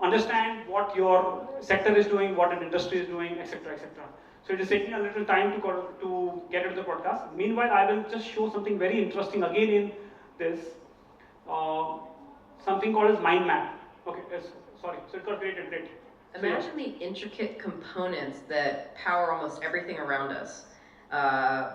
understand what your sector is doing, what an industry is doing, etc., etc. So it is taking a little time to get into the podcast. Meanwhile, I will just show something very interesting again in this, something called as mind map. Okay, sorry, so it got created, great. Imagine the intricate components that power almost everything around us,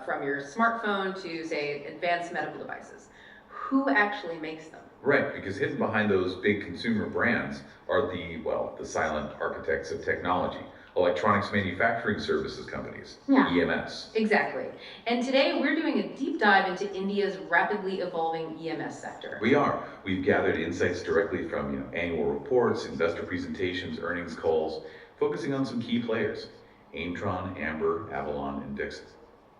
from your smartphone to, say, advanced medical devices. Who actually makes them? Right, because hidden behind those big consumer brands are the silent architects of technology. Electronics manufacturing services companies, Yeah. EMS. Exactly. And today we're doing a deep dive into India's rapidly evolving EMS sector. We are. We've gathered insights directly from annual reports, investor presentations, earnings calls, focusing on some key players: Aimtron, Amber, Avalon, and Dixon.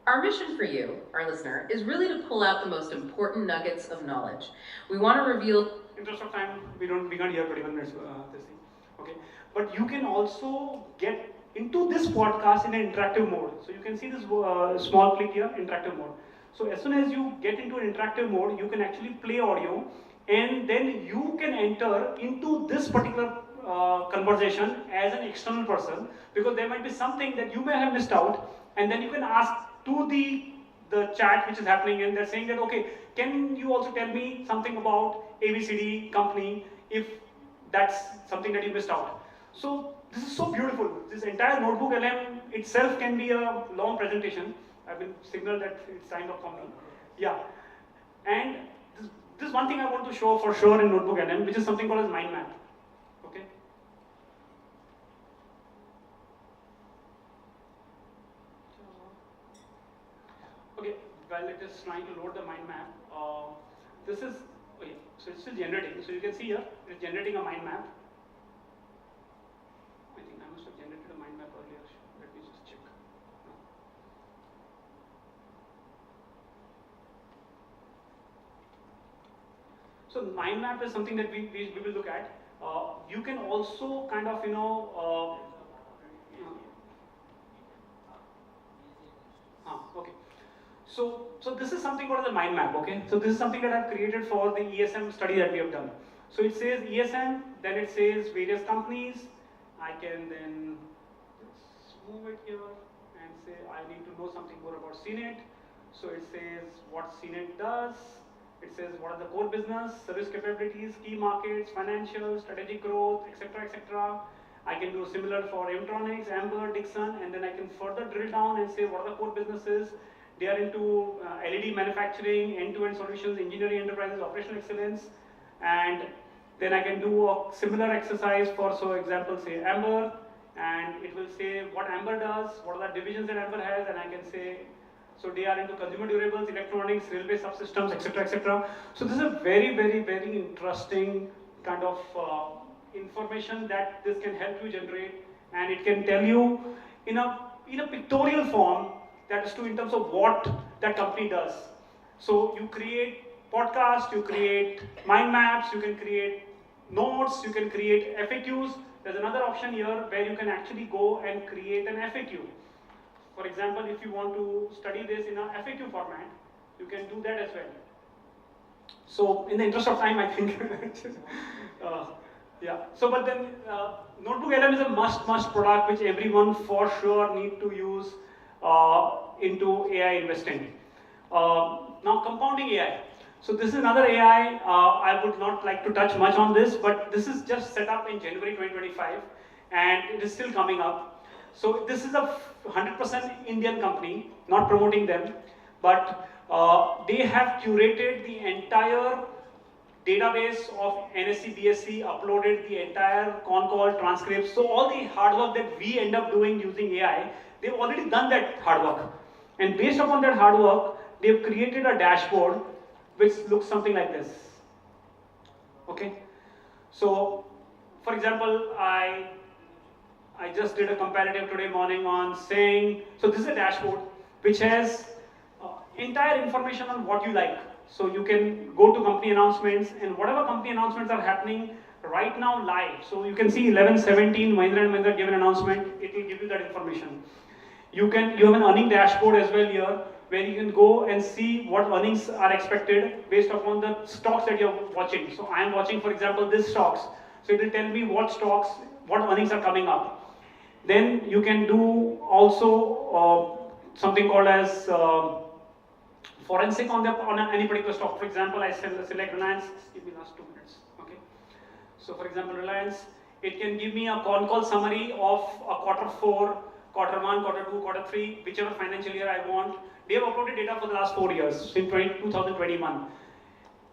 Our mission for you, our listener, is really to pull out the most important nuggets of knowledge. We want to reveal... Interest of time, we can't hear 21 minutes this thing. Okay, but you can also get into this podcast in an interactive mode. So you can see this small click here, interactive mode. So as soon as you get into an interactive mode, you can actually play audio, and then you can enter into this particular conversation as an external person, because there might be something that you may have missed out, and then you can ask to the chat which is happening, and they're saying that, okay, can you also tell me something about ABCD company, if that's something that you missed out. So this is so beautiful. This entire NotebookLM itself can be a long presentation. I've been signaled that it's signed off for me. Yeah. And this one thing I want to show for sure in NotebookLM, which is something called as mind map. Okay. Okay, while it is trying to load the mind map, this is, okay, so it's still generating. So you can see here, it's generating a mind map. I think I must have generated a mind map earlier. Let me just check. No. So mind map is something that we will look at. You can also kind of, okay. So this is something called the mind map, okay? So this is something that I've created for the ESM study that we have done. So it says ESM, then it says various companies. I can then just move it here and say I need to know something more about CNET. So it says what CNET does. It says what are the core business, service capabilities, key markets, financial, strategic growth, etc., etc. I can do similar for Mtronics, Amber, Dixon, and then I can further drill down and say what are the core businesses. They are into LED manufacturing, end-to-end solutions, engineering enterprises, operational excellence, and then I can do a similar exercise for, so example, say Amber, and it will say what Amber does, what are the divisions that Amber has, and I can say, so they are into consumer durables, electronics, railway subsystems, etc., etc. So this is a very, very, very interesting kind of information that this can help you generate, and it can tell you in a pictorial form, that is true in terms of what that company does. So you create podcasts, you create mind maps, you can create notes, you can create FAQs. There's another option here where you can actually go and create an FAQ. For example, if you want to study this in a FAQ format, you can do that as well. So in the interest of time, I think Yeah. So, but then NotebookLM is a must product which everyone for sure need to use into AI investing. Now, compounding AI. So this is another AI. I would not like to touch much on this, but this is just set up in January 2025, and it is still coming up. So this is a 100% Indian company, not promoting them, but they have curated the entire database of NSC, BSc, uploaded the entire con call transcripts. So all the hard work that we end up doing using AI, they've already done that hard work. And based upon that hard work, they've created a dashboard which looks something like this. Okay? So, for example, I just did a comparative today morning on saying, so this is a dashboard which has entire information on what you like. So you can go to company announcements, and whatever company announcements are happening right now live. So you can see 11/17 Mahindra & Mahindra gave an announcement, it will give you that information. You have an earning dashboard as well here, where you can go and see what earnings are expected based upon the stocks that you're watching. So I am watching, for example, this stocks. So it will tell me what stocks, what earnings are coming up. Then you can do also something called as forensic on any particular stock. For example, I select Reliance. Give me last 2 minutes. Okay. So for example, Reliance, it can give me a con call summary of a Q4, Q1, Q2, Q3, whichever financial year I want. They have uploaded data for the last 4 years, since 2021.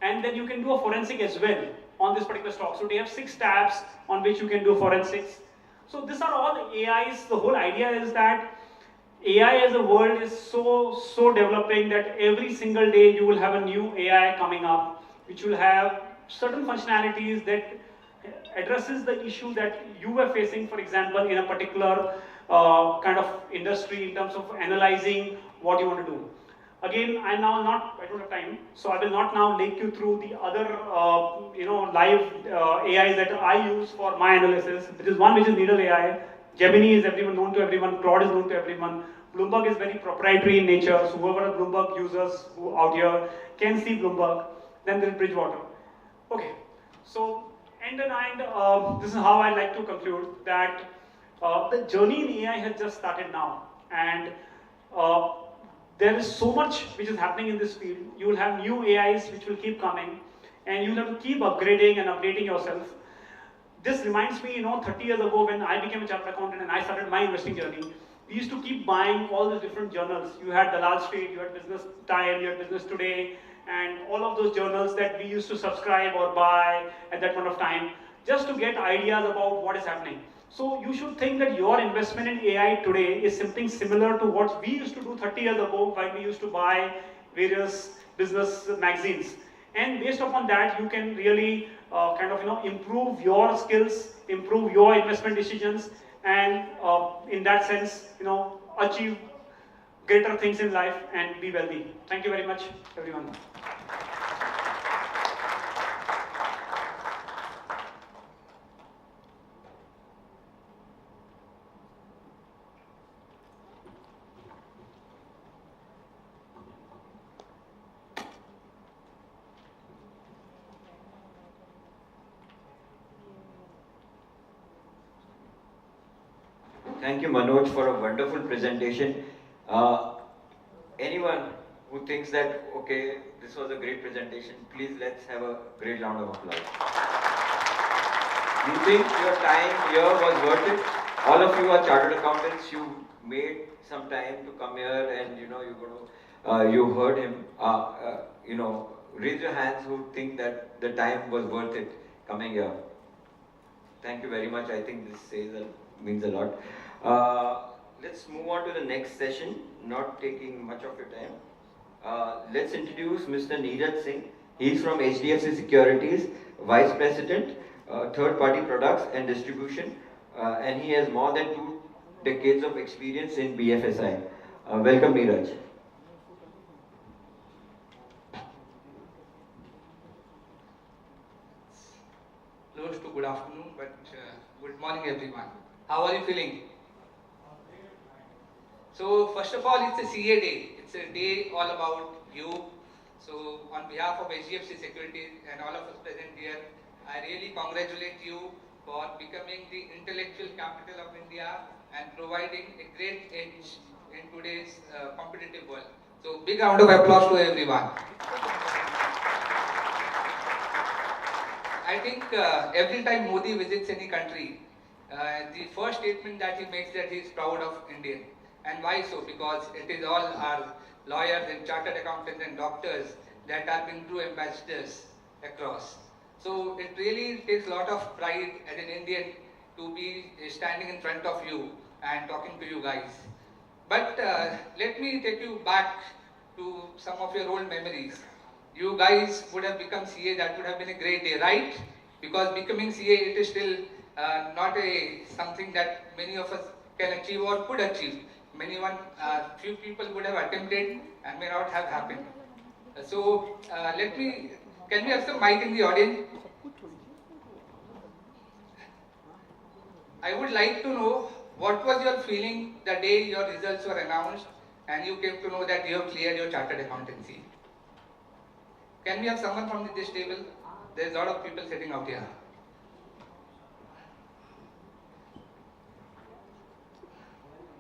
And then you can do a forensic as well on this particular stock. So they have 6 tabs on which you can do forensics. So these are all AIs. The whole idea is that AI as a world is so developing that every single day you will have a new AI coming up, which will have certain functionalities that addresses the issue that you were facing, for example, in a particular kind of industry in terms of analyzing what you want to do. Again, I don't have time, so I will not now take you through the other, live AIs that I use for my analysis. There is one which is Needle AI. Gemini is known to everyone. Claude is known to everyone. Bloomberg is very proprietary in nature. So whoever are Bloomberg users who out here can see Bloomberg. Then there is Bridgewater. Okay. So end in end, this is how I like to conclude that the journey in AI has just started now, and there is so much which is happening in this field. You will have new AIs which will keep coming, and you'll have to keep upgrading and updating yourself. This reminds me, 30 years ago when I became a chartered accountant and I started my investing journey, we used to keep buying all the different journals. You had Dalal Street, you had Business Time, you had Business Today, and all of those journals that we used to subscribe or buy at that point of time, just to get ideas about what is happening. So you should think that your investment in AI today is something similar to what we used to do 30 years ago when we used to buy various business magazines. And based upon that, you can really improve your skills, improve your investment decisions, and in that sense, achieve greater things in life and be wealthy. Thank you very much, everyone. Thank you, Manoj, for a wonderful presentation. Anyone who thinks that, okay, this was a great presentation, please let's have a great round of applause. You think your time here was worth it? All of you are chartered accountants. You made some time to come here, and you heard him. Raise your hands who think that the time was worth it coming here. Thank you very much. I think this means a lot. Let's move on to the next session, not taking much of your time. Let's introduce Mr. Neeraj Singh. He's from HDFC Securities, Vice President, Third-Party Products and Distribution, and he has more than 2 decades of experience in BFSI. Welcome, Neeraj. Close to good afternoon, but good morning, everyone. How are you feeling? So first of all, it's a CA day. It's a day all about you. So on behalf of HDFC Securities and all of us present here, I really congratulate you for becoming the intellectual capital of India and providing a great edge in today's competitive world. So big round of applause to everyone. I think every time Modi visits any country, the first statement that he makes that he is proud of Indian. And why so? Because it is all our lawyers and chartered accountants and doctors that are being true ambassadors across. So it really takes a lot of pride as an Indian to be standing in front of you and talking to you guys. But let me take you back to some of your old memories. You guys would have become CA, that would have been a great day, right? Because becoming CA, it is still not something that many of us can achieve or could achieve. Few people would have attempted and may not have happened. Can we have some mic in the audience? I would like to know what was your feeling the day your results were announced and you came to know that you have cleared your chartered accountancy. Can we have someone from this table? There's a lot of people sitting out here.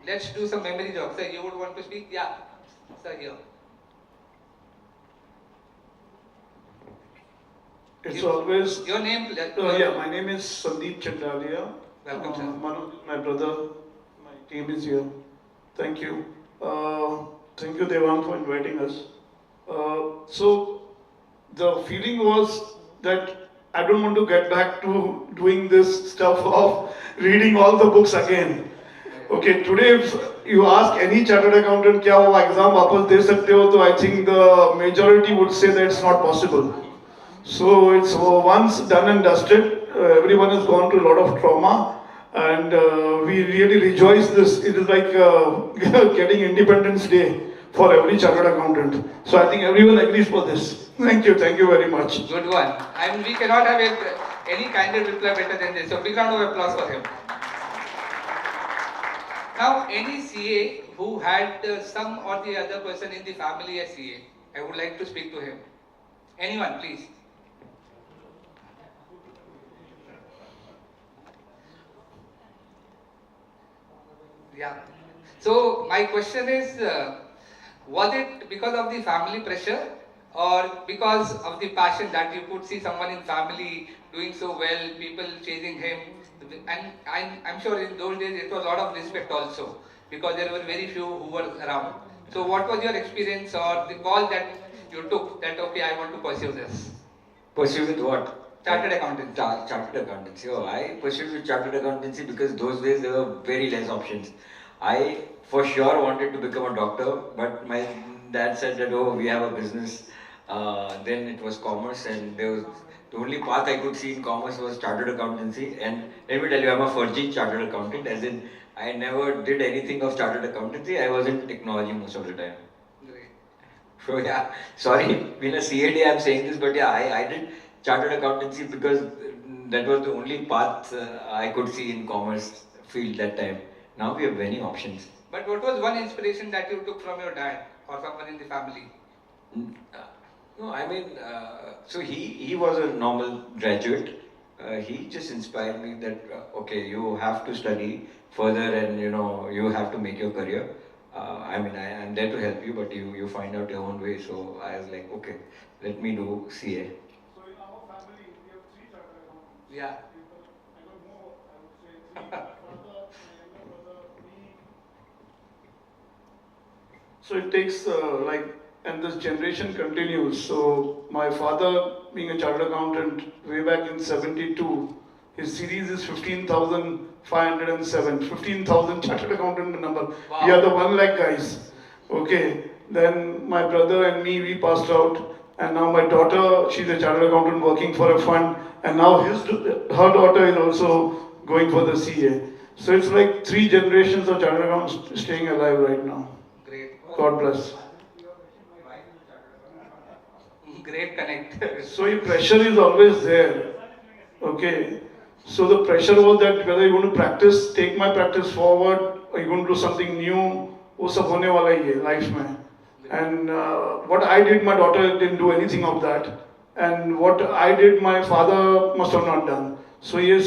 Let's do some memory jog. Sir, you would want to speak? Yeah. Sir, here. It's always... Your name? Yeah, my name is Sandeep Chandalia. Welcome, sir. Manus, my brother, my team is here. Thank you. Thank you, Devang, for inviting us. So, the feeling was that I don't want to get back to doing this stuff of reading all the books again. Okay, today if you ask any chartered accountant क्या वो exam वापस दे सकते हो, तो I think the majority would say that it's not possible. So it's once done and dusted. Everyone has gone through a lot of trauma, and we really rejoice this. It is like getting Independence Day for every chartered accountant. So I think everyone agrees for this. Thank you very much. Good one. I mean, we cannot have any kind of reply better than this. So big round of applause for him. Now, any CA who had some or the other person in the family as CA, I would like to speak to him. Anyone, please. Yeah. So my question is, was it because of the family pressure or because of the passion that you could see someone in family doing so well, people chasing him? And I'm sure in those days it was a lot of respect also, because there were very few who were around. So what was your experience or the call that you took that, okay, I want to pursue this? Pursue with what? Chartered accountancy. Chartered accountancy. Oh, I pursued with chartered accountancy because those days there were very less options. I for sure wanted to become a doctor, but my dad said that, oh, we have a business. Then it was commerce, and there was, the only path I could see in commerce was chartered accountancy. And let me tell you, I'm a first-gen chartered accountant, as in I never did anything of chartered accountancy. I was in technology most of the time. Great. So yeah, sorry, being a CAD I'm saying this, but yeah, I did chartered accountancy because that was the only path I could see in commerce field that time. Now we have many options. But what was one inspiration that you took from your dad or someone in the family? No, I mean, so he was a normal graduate. He just inspired me that, okay, you have to study further and, you know, you have to make your career. I mean, I'm there to help you, but you find out your own way. So I was like, okay, let me do CA. So in our family, we have 3 chartered accountants. Yeah. I don't know, I would say 3. My father, my younger brother, me. So it takes and this generation continues. So my father, being a chartered accountant way back in 72, his series is 15,507. 15,000 chartered accountant number. Wow. We are the 1 lakh guys. Okay. Then my brother and me, we passed out. And now my daughter, she's a chartered accountant working for a fund. And now her daughter is also going for the CA. So it's like 3 generations of chartered accountants staying alive right now. Great. God bless. Great connect. So the pressure is always there. Okay. So the pressure was that whether you're going to practice, take my practice forward, or you're going to do something new, वो सब होने वाला ही है life में. And what I did, my daughter didn't do anything of that. and what I did, my father must have not done. So yes,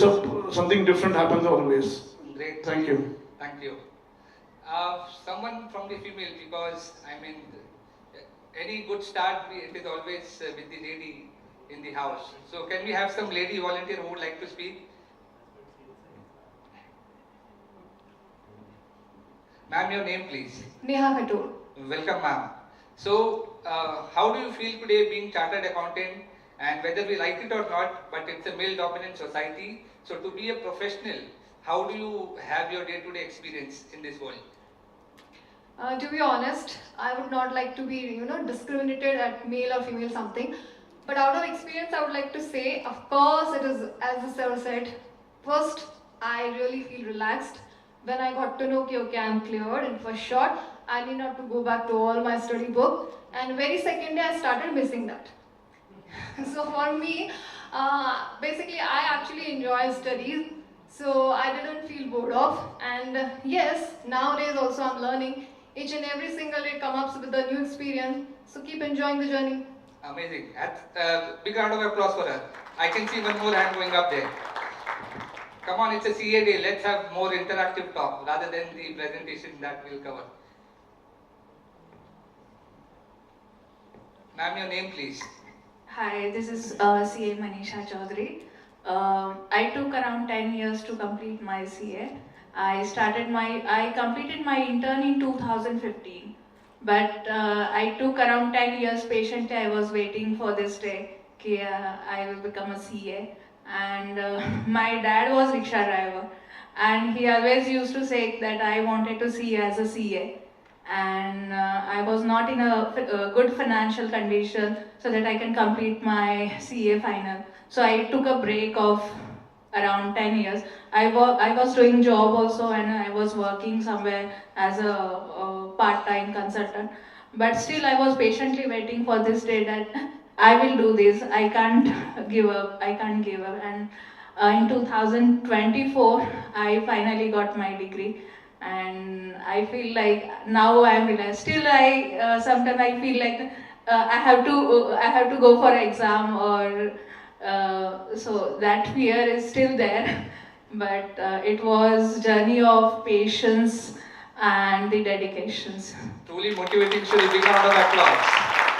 something different happens always. Great. Thank you. Thank you. Someone from the female, because I mean, any good start, it is always with the lady in the house. So can we have some lady volunteer who would like to speak? Ma'am, your name please. Neha Khator. Welcome ma'am. So how do you feel today being chartered accountant, and whether we like it or not, but it's a male dominant society. So to be a professional, how do you have your day-to-day experience in this world? To be honest, I would not like to be, discriminated at male or female something. But out of experience, I would like to say, of course, it is, as the sir said, first, I really feel relaxed when I got to know, okay, I'm cleared, and for sure, I need not to go back to all my study book. And very second day, I started missing that. So for me, basically, I actually enjoy studies. So I didn't feel bored of. And yes, nowadays also I'm learning. Each and every single day come up with a new experience. So keep enjoying the journey. Amazing. Big round of applause for her. I can see one more hand going up there. Come on, it's a CA day. Let's have more interactive talk rather than the presentation that we'll cover. Ma'am, your name please. Hi, this is CA Manisha Chaudhary. I took around 10 years to complete my CA. I completed my intern in 2015, but I took around 10 years patiently. I was waiting for this day that I will become a CA. And my dad was rickshaw driver, and he always used to say that I wanted to see as a CA. And I was not in a good financial condition so that I can complete my CA final. So I took a break of around 10 years. I was doing job also, and I was working somewhere as a part-time consultant. But still I was patiently waiting for this day that I will do this. I can't give up. And in 2024, I finally got my degree. And I feel like now I am relaxed. Still, sometimes I feel like I have to go for exam, or so that fear is still there. But it was journey of patience and the dedications. Truly motivating story. Big round of applause.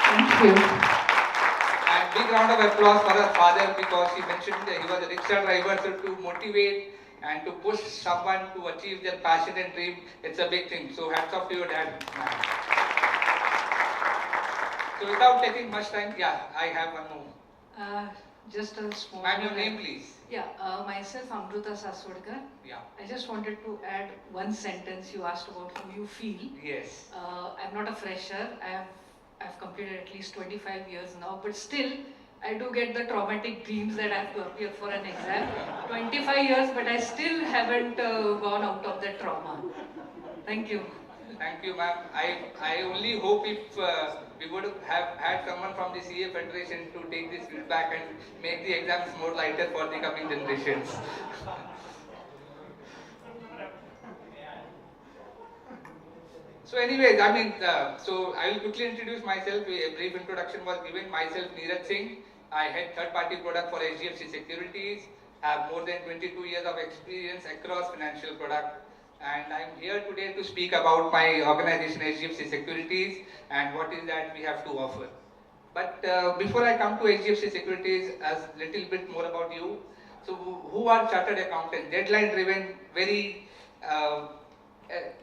Thank you. And big round of applause for her father, because he mentioned that he was a rickshaw driver. So to motivate and to push someone to achieve their passion and dream, it's a big thing. So hats off to your dad, man. So without taking much time, yeah, I have one more. Just a small. Ma'am, your name please. Yeah, myself Amruta Saswadkar. Yeah. I just wanted to add one sentence. You asked about how you feel. Yes. I'm not a fresher. I've completed at least 25 years now, but still I do get the traumatic dreams that I have to appear for an exam. 25 years, but I still haven't gone out of that trauma. Thank you. Thank you, ma'am. I only hope if we would have had someone from the CA Federation to take this feedback and make the exams more lighter for the coming generations. So anyways, I mean, so I will quickly introduce myself. A brief introduction was given. Myself, Neeraj Singh. I head third-party product for HDFC Securities. Have more than 22 years of experience across financial product. And I'm here today to speak about my organization HDFC Securities and what is that we have to offer. But before I come to HDFC Securities, as little bit more about you. So who are chartered accountants? Deadline driven, very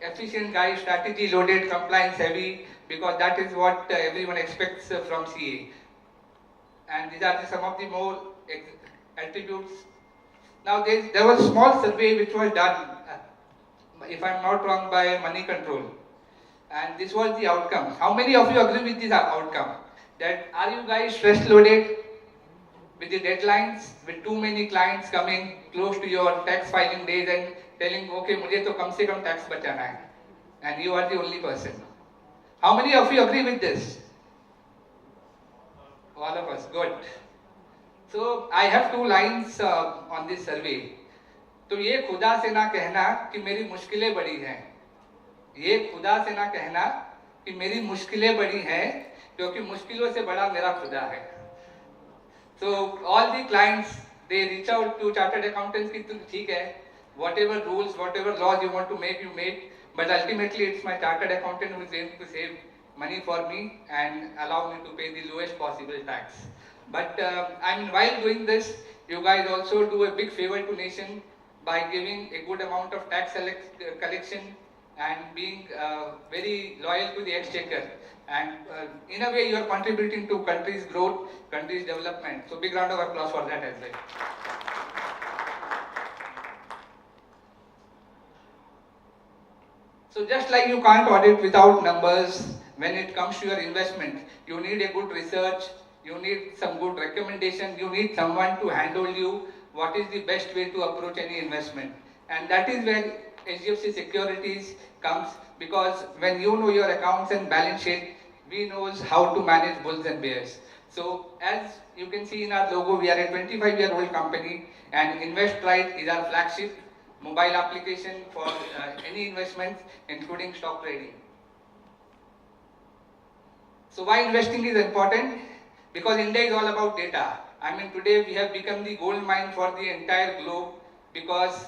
efficient guys, strategy loaded, compliance heavy, because that is what everyone expects from CA. And these are some of the more attributes. Now there was a small survey which was done, if I'm not wrong, by Money Control. And this was the outcome. How many of you agree with this outcome? That are you guys stress loaded with the deadlines, with too many clients coming close to your tax filing days and telling, okay, मुझे तो कम से कम tax बचाना है, and you are the only person. How many of you agree with this? All of us, good. So I have two lines on this survey. तो ये खुदा से ना कहना कि मेरी मुश्किलें बड़ी हैं. ये खुदा से ना कहना कि मेरी मुश्किलें बड़ी हैं, क्योंकि मुश्किलों से बड़ा मेरा खुदा है. So all the clients, they reach out to chartered accountants ki theek hai, whatever rules, whatever laws you want to make, you make. But ultimately, it's my chartered accountant who is able to save money for me and allow me to pay the lowest possible tax. But I mean, while doing this, you guys also do a big favor to nation by giving a good amount of tax collection and being very loyal to the exchequer. And in a way, you are contributing to country's growth, country's development. So big round of applause for that as well. So just like you can't audit without numbers, when it comes to your investment, you need a good research, you need some good recommendation, you need someone to handle you what is the best way to approach any investment. And that is where HDFC Securities comes, because when you know your accounts and balance sheet, we knows how to manage bulls and bears. So as you can see in our logo, we are a 25-year-old company, and InvestRight is our flagship mobile application for any investments, including stock trading. So why investing is important? Because India is all about data. I mean, today we have become the gold mine for the entire globe, because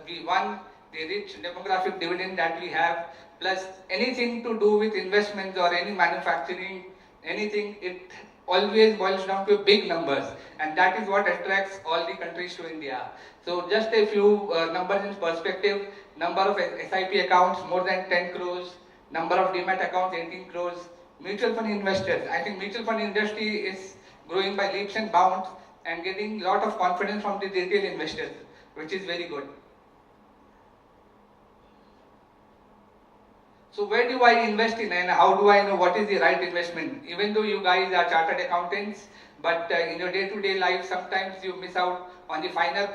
we won the rich demographic dividend that we have, plus anything to do with investments or any manufacturing, anything, it always boils down to big numbers, and that is what attracts all the countries to India. So just a few numbers in perspective: number of SIP accounts more than 10 crores, number of Demat accounts 18 crores, mutual fund investors. I think mutual fund industry is growing by leaps and bounds and getting a lot of confidence from the retail investors, which is very good. So where do I invest in, and how do I know what is the right investment? Even though you guys are chartered accountants, but in your day-to-day life, sometimes you miss out on the finer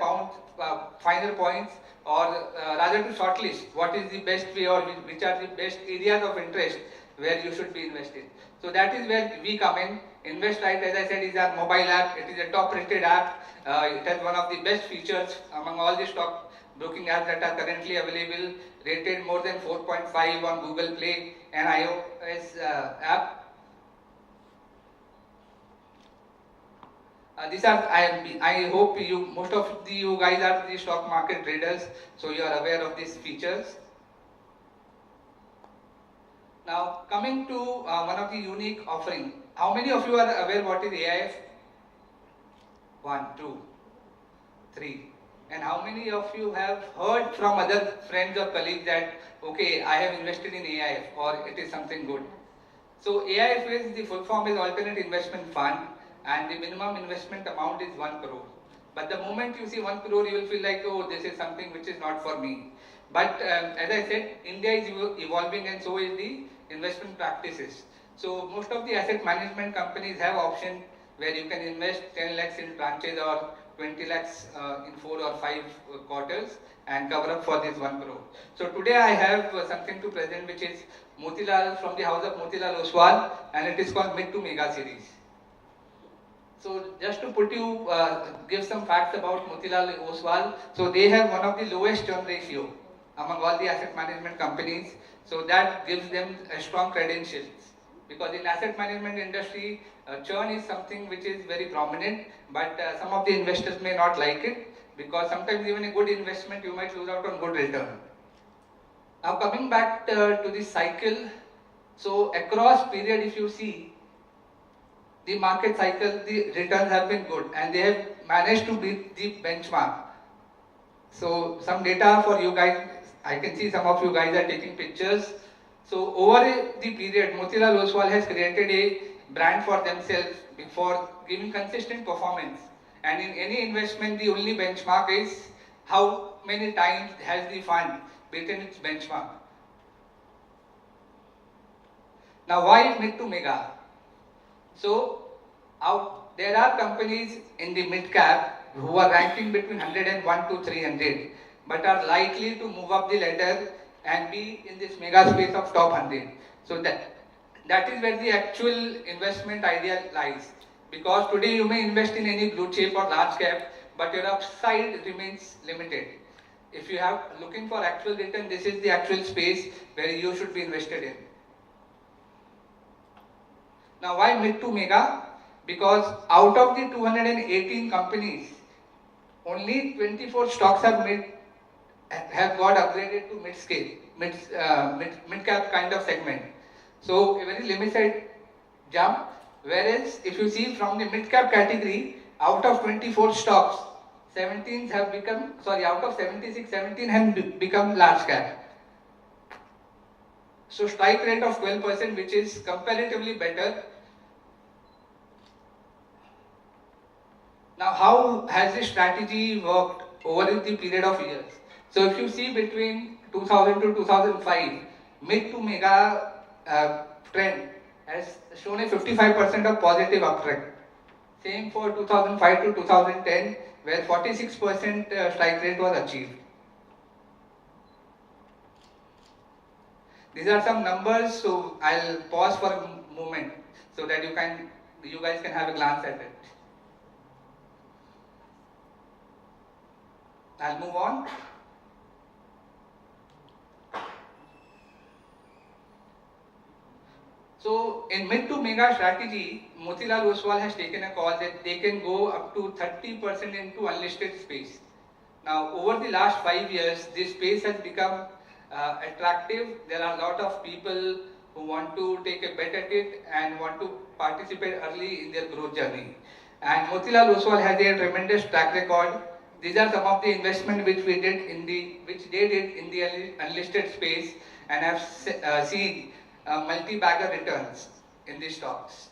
points, or rather to shortlist what is the best way, or which are the best areas of interest where you should be invested. So that is where we come in. InvestRight, as I said, is our mobile app. It is a top-rated app. It has one of the best features among all the stock broking apps that are currently available, rated more than 4.5 on Google Play and iOS app. These are, I hope most of you guys are the stock market traders, so you are aware of these features. Now, coming to one of the unique offering. How many of you are aware what is AIF? 1, 2, 3. And how many of you have heard from other friends or colleagues that, okay, I have invested in AIF, or it is something good? So AIF is, the full form is Alternate Investment Fund, and the minimum investment amount is 1 crore. But the moment you see 1 crore, you will feel like, oh, this is something which is not for me. But as I said, India is evolving, and so is the investment practices. So most of the asset management companies have option where you can invest 10 lakhs in tranches or 20 lakhs in 4 or 5 quarters and cover up for this 1 crore. So today I have something to present, which is Motilal, from the house of Motilal Oswal, and it is called Mid to Mega series. So just to put you, give some facts about Motilal Oswal. So they have one of the lowest churn ratio among all the asset management companies. So that gives them a strong credentials. Because in asset management industry, churn is something which is very prominent, but some of the investors may not like it, because sometimes even a good investment you might lose out on good return. Now coming back to this cycle, so across period, if you see the market cycle, the returns have been good, and they have managed to beat the benchmark. So some data for you guys, I can see some of you guys are taking pictures. So over the period, Motilal Oswal has created a brand for themselves for giving consistent performance. And in any investment, the only benchmark is how many times has the fund beaten its benchmark. Now why mid to mega? So there are companies in the mid cap who are ranking between 101 to 300, but are likely to move up the ladder and be in this mega space of top 100. So that is where the actual investment idea lies. Because today you may invest in any blue chip or large cap, but your upside remains limited. If you are looking for actual return, this is the actual space where you should be invested in. Now why mid to mega? because out of the 218 companies, only 24 stocks have got upgraded to mid-scale, mid-cap kind of segment. So a very limited jump. Whereas if you see from the mid-cap category, out of 24 stocks, 17 have become, sorry, out of 76, 17 have become large cap. So strike rate of 12%, which is comparatively better. Now, how has this strategy worked over the period of years? So if you see between 2000 to 2005, mid to mega trend has shown a 55% of positive uptrend. Same for 2005 to 2010, where 46% strike rate was achieved. These are some numbers, so I'll pause for a moment so that you guys can have a glance at it. I'll move on. So in mid to mega strategy, Motilal Oswal has taken a call that they can go up to 30% into unlisted space. Now over the last 5 years, this space has become attractive. There are a lot of people who want to take a bet at it and want to participate early in their growth journey. And Motilal Oswal has a tremendous track record. These are some of the investment which they did in the unlisted space and have seen multi-bagger returns in these stocks.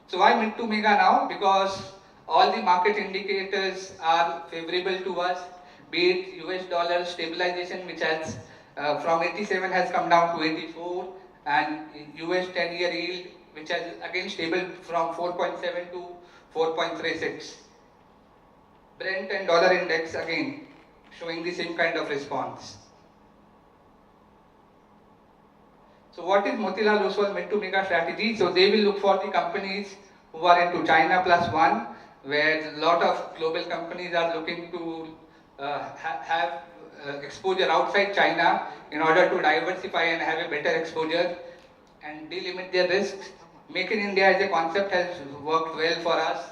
So why mid to mega now? Because all the market indicators are favorable to us, be it US dollar stabilization, which has from 87 has come down to 84, and US 10-year yield, which has again stable from 4.7 to 4.36. Brent and dollar index again showing the same kind of response. So what is Motilal Oswal mid to mega strategy? So they will look for the companies who are into China plus one, where a lot of global companies are looking to have exposure outside China in order to diversify and have a better exposure and delimit their risks. Make in India as a concept has worked well for us.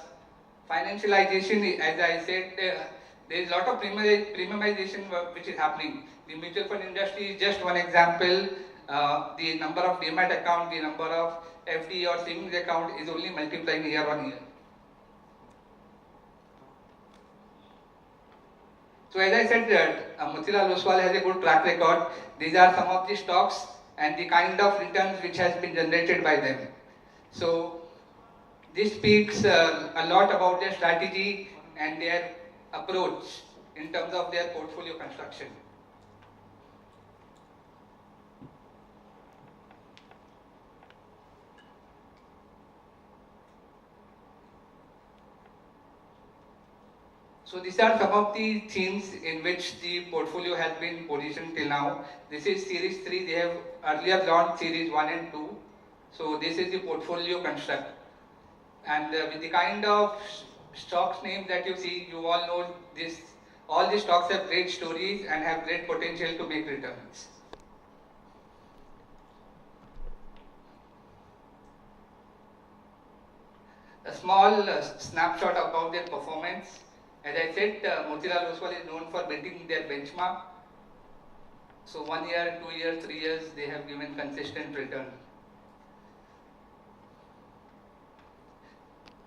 Financialization, as I said, there is a lot of premiumization which is happening. The mutual fund industry is just one example. The number of demat account, the number of FD or savings account is only multiplying year on year. So as I said that Motilal Oswal has a good track record. These are some of the stocks and the kind of returns which has been generated by them. So this speaks a lot about their strategy and their approach in terms of their portfolio construction. So these are some of the themes in which the portfolio has been positioned till now. This is series 3. They have earlier launched series 1 and 2. So this is the portfolio construct. And with the kind of stocks names that you see, you all know this. All these stocks have great stories and have great potential to make returns. A small snapshot about their performance. As I said, Motilal Oswal is known for beating their benchmark. So 1 year, 2 years, 3 years, they have given consistent return.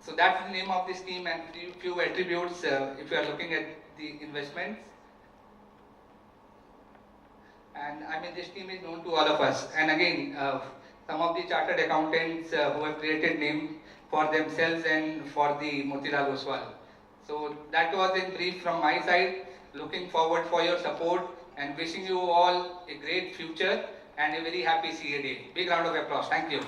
So that's the name of this team and few attributes if you are looking at the investments. And I mean, this team is known to all of us. And again, some of the chartered accountants who have created name for themselves and for the Motilal Oswal. So that was in brief from my side. Looking forward for your support and wishing you all a great future and a very happy CA day. Big round of applause. Thank you.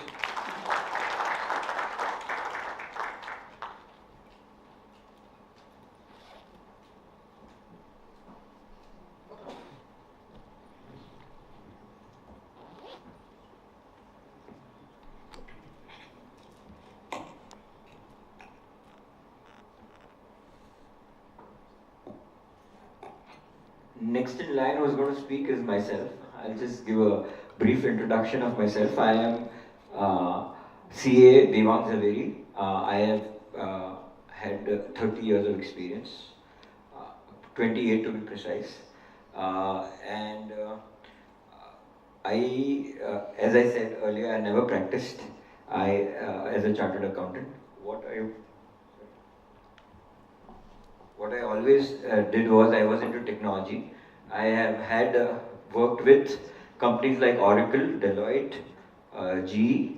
Next in line who's going to speak is myself. I'll just give a brief introduction of myself. I am CA Devang Zaveri. I have had 30 years of experience, 28 to be precise. And as I said earlier, I never practiced. As a chartered accountant, what I always did was I was into technology. I have had worked with companies like Oracle, Deloitte, GE.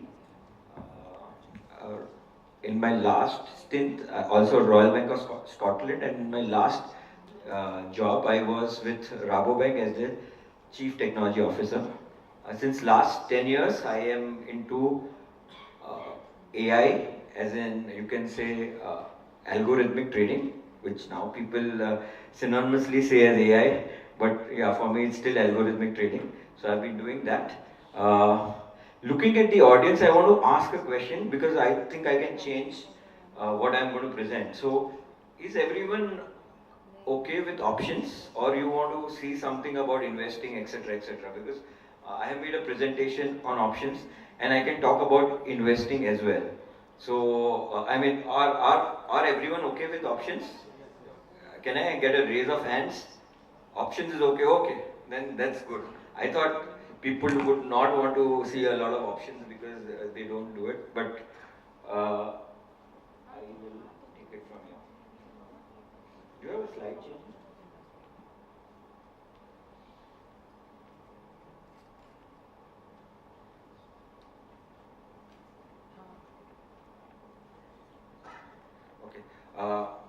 In my last stint, also Royal Bank of Scotland, and in my last job, I was with Rabobank as the Chief Technology Officer. Since last 10 years, I am into AI, as in you can say algorithmic trading, which now people synonymously say as AI, but yeah, for me it's still algorithmic trading. So I've been doing that. Looking at the audience, I want to ask a question because I think I can change what I'm going to present. So, is everyone okay with options, or you want to see something about investing, etc., etc.? Because I have made a presentation on options, and I can talk about investing as well. So, I mean, are everyone okay with options? Can I get a raise of hands? Options is okay, okay, then that's good. I thought people would not want to see a lot of options because they don't do it, but I will take it from here. Do you have a slide change? Okay,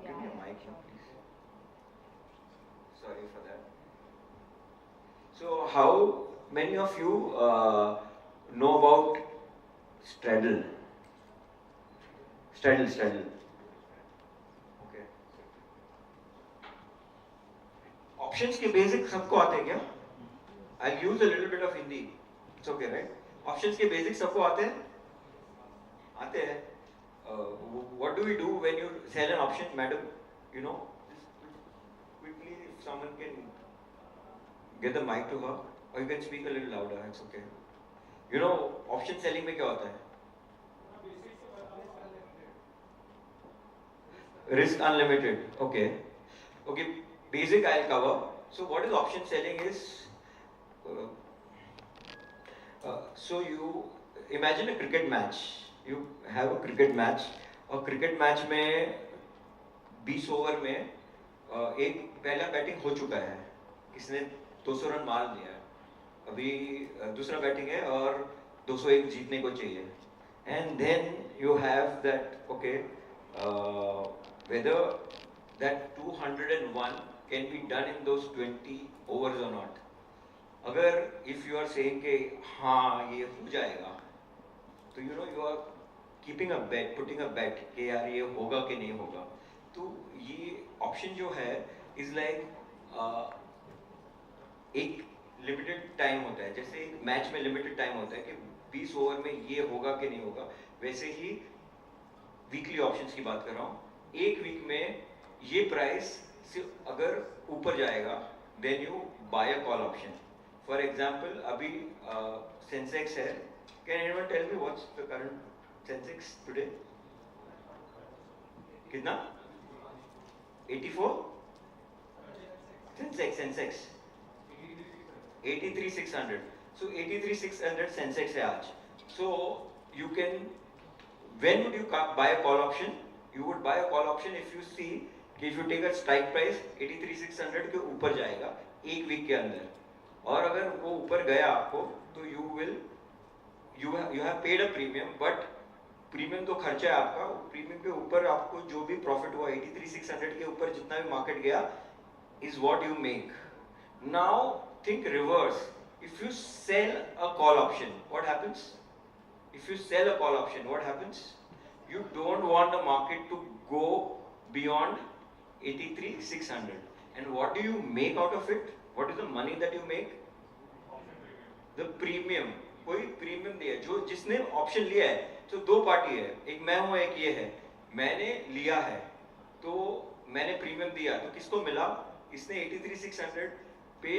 give me a mic here, please. Sorry for that. So, how many of you know about straddle? Straddle. Okay. Options के basic सबको आते हैं क्या? I'll use a little bit of Hindi. It's okay, right? Options के basic सबको आते हैं? आते हैं. What do we do when you sell an option, madam? You know, just quickly, if someone can get the mic to her, or you can speak a little louder. It's okay. You know, option selling में क्या होता है? Risk unlimited. Okay. Okay. Basic I'll cover. So what is option selling is, so you imagine a cricket match. You have a cricket match. और cricket match में 20 over में एक पहला batting हो चुका है. इसने 200 रन मार दिया है. अभी दूसरा बैटिंग है और 201 जीतने को चाहिए. And then you have that, okay, whether that 201 can be done in those 20 overs or not. अगर if you are saying कि हाँ ये हो जाएगा, तो you know you are keeping a bet, putting a bet कि यार ये होगा कि नहीं होगा. तो ये option जो है is like एक लिमिटेड टाइम होता है. जैसे एक मैच में लिमिटेड टाइम होता है कि 20 ओवर में ये होगा कि नहीं होगा, वैसे ही वीकली ऑप्शंस की बात कर रहा हूँ. एक वीक में ये प्राइस से अगर ऊपर जाएगा, then you buy a call option. For example अभी सेंसेक्स है. Can anyone tell me what's the current Sensex today? कितना? 84? सेंसेक्स 83,600. So 83,600 Sensex है आज. So you can, when would you buy a call option? You would buy a call option if you see कि if you take a strike price 83,600 के ऊपर जाएगा एक week के अंदर, और अगर वो ऊपर गया आपको तो you have paid a premium, but premium तो खर्चा है आपका. प्रीमियम के ऊपर आपको जो भी प्रॉफिट हुआ 83,600 के ऊपर जितना भी मार्केट गया is what you make. Now think reverse. If you sell a call option, what happens? If you sell a call option, what happens? You don't want the market to go beyond 83,600. And what do you make out of it? What is the money that you make? The premium. कोई premium दिया, जो जिसने option लिया है. तो दो party है, एक मैं हूँ एक ये है. मैंने लिया है तो मैंने प्रीमियम दिया, तो किसको मिला? इसने 83,600 पे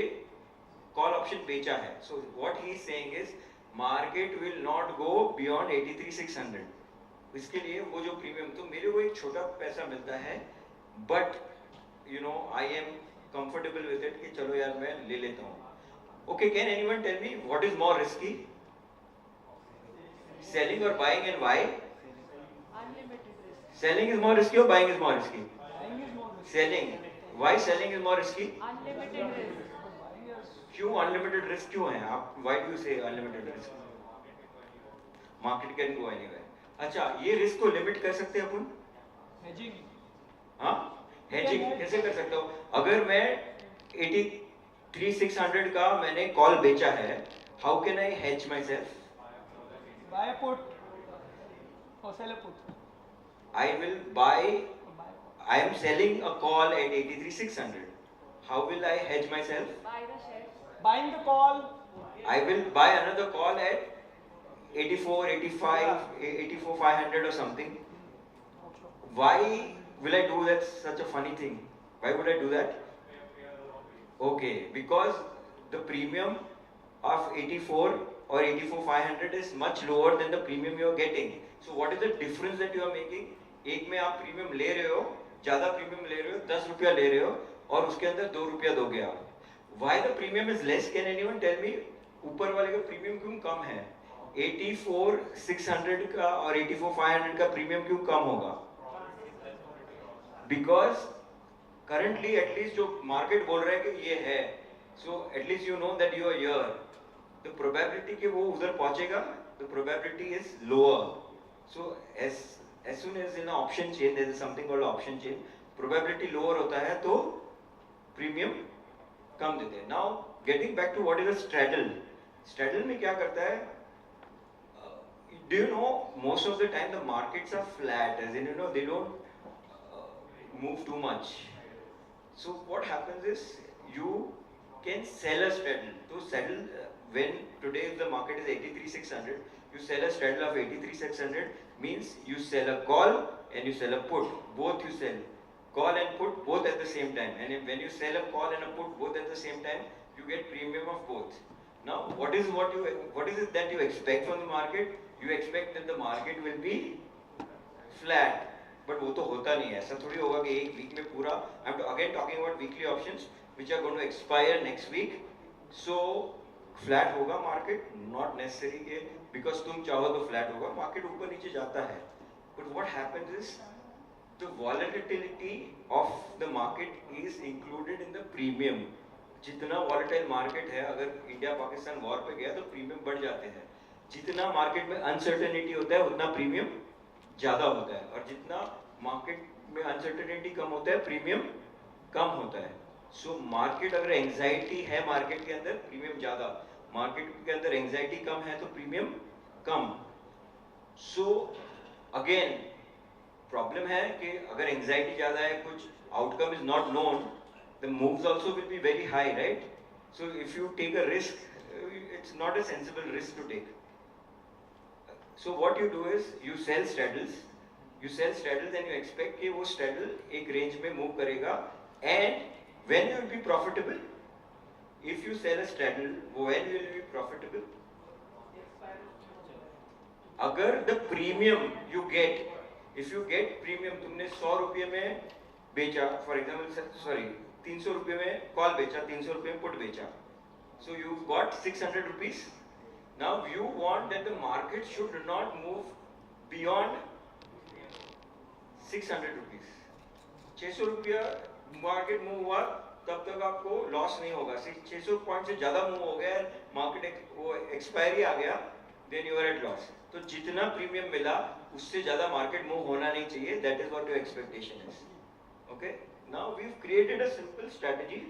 कॉल ऑप्शन बेचा है. So what he is saying is market will not go beyond 83,600. इसके लिए वो जो प्रीमियम, तो मेरे को एक छोटा पैसा मिलता है, but you know I am comfortable with it कि चलो यार मैं ले लेता हूँ. Okay, can anyone tell me what is more risky, selling or buying, and why? Selling is more risky or buying is more risky? Selling. Why selling is more risky? Unlimited risk. क्यों unlimited risk क्यों है आप? Why do you say unlimited risk? Market can go anywhere. अच्छा, ये risk को limit कर सकते हैं अपन? Hedging. हाँ, hedging कैसे कर सकता हूँ? अगर मैं 83,600 का मैंने कॉल बेचा है, how can I hedge myself? Buy a put or sell a put. I will buy. I am selling a call at 83,600. How will I hedge myself? Buy the shares. Buying the call. I will buy another call at 84, 85, 84,500 or something. Why will I do that? Such a funny thing. Why would I do that? Okay, because the premium of 84 or 84,500 is much lower than the premium you are getting. So what is the difference that you are making? एक में आप premium ले रहे हो, ज्यादा premium ले रहे हो, 10 रुपया ले रहे हो, और उसके अंदर 2 रुपया दोगे आप. Why the premium is less? Can anyone tell me? ऊपर वाले का प्रीमियम क्यों कम है? 84,600 का और 84,500 का प्रीमियम क्यों कम होगा? Because currently at least जो मार्केट बोल रहा है कि ये है, so at least you know that you are here. The probability कि वो उधर पहुंचेगा, the probability is lower. So as soon as in an option chain there is something called option chain, probability lower होता है तो premium कम देते हैं. Now getting back to what is a straddle. Straddle में क्या करता है? Do you know most of the time the markets are flat, as in they don't move too much. So what happens is you can sell a straddle. So straddle when today the market is 83,600, you sell a straddle of 83,600 means you sell a call and you sell a put. Both you sell, call and put both at the same time. And when you sell a call and a put both at the same time, you get premium of both. Now what is it that you expect from the market? You expect that the market will be flat, but वो तो होता नहीं है. ऐसा थोड़ी होगा कि एक वीक में पूरा. I'm again talking about weekly options which are going to expire next week. So flat होगा मार्केट, नॉट नेसेसरी के बिकॉज तुम चाहो तो फ्लैट होगा. मार्केट ऊपर नीचे जाता है, but what happens is the volatility of the market is included in the premium. जितना वॉलेटाइल मार्केट है, अगर इंडिया पाकिस्तान वॉर पे गया तो प्रीमियम बढ़ जाते हैं. जितना मार्केट में अनसर्टेनिटी होता है उतना प्रीमियम ज्यादा होता है, और जितना मार्केट में अनसर्टेनिटी कम होता है प्रीमियम कम होता है. सो मार्केट अगर एंजाइटी है मार्केट के अंदर, प्रीमियम ज्यादा. मार्केट के अंदर एंजाइटी कम है तो प्रीमियम कम. सो अगेन प्रॉब्लम है कि अगर एंजाइटी ज्यादा है, कुछ outcome is not known, the moves also will be very high, right? So if you take a risk, it's not a sensible risk to take. So what you do is you sell straddles and you expect कि वो straddle एक range में move करेगा. And when you will be profitable? If you sell a straddle, when you will be profitable? अगर the premium you get, if you get premium, तुमने 100 रुपये में बेचा, for example, sorry, 300 रुपये में कॉल बेचा, 300 रुपये में पुट बेचा, so you got 600 rupees. Now you want that the market should not move beyond 600 rupees. 600 रुपया मार्केट मूव हुआ तब तक आपको लॉस नहीं होगा. 600 पॉइंट से ज्यादा मूव हो गया, मार्केट वो एक्सपायरी आ गया, then you are at loss. तो जितना प्रीमियम मिला उससे ज्यादा मार्केट मूव होना नहीं चाहिए. That is what your expectation is. Okay, now we have created a simple strategy,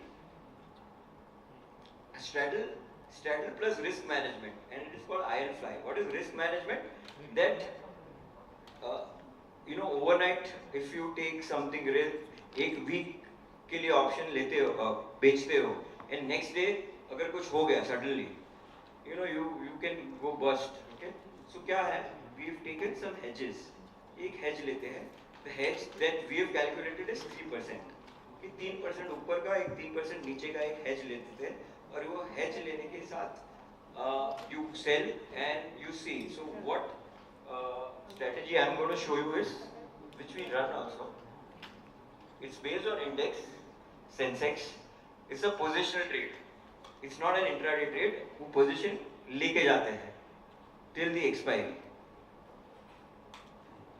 straddle plus risk management, and it is called iron fly. What is risk management? That overnight if you take something risk, एक week के लिए option लेते हो, बेचते हो, and next day अगर कुछ हो गया suddenly, you can go bust. Okay, so क्या है, we have taken some hedges. एक hedge लेते हैं. The hedge that we have calculated is 3%. कि 3% ऊपर का, एक 3% नीचे का एक hedge लेते थे, और वो hedge लेने के साथ you sell and you see. So what strategy I'm going to show you is, which we run also. It's based on index, Sensex. It's a positional trade. It's not an intraday trade. वो position लेके जाते हैं till the expiry.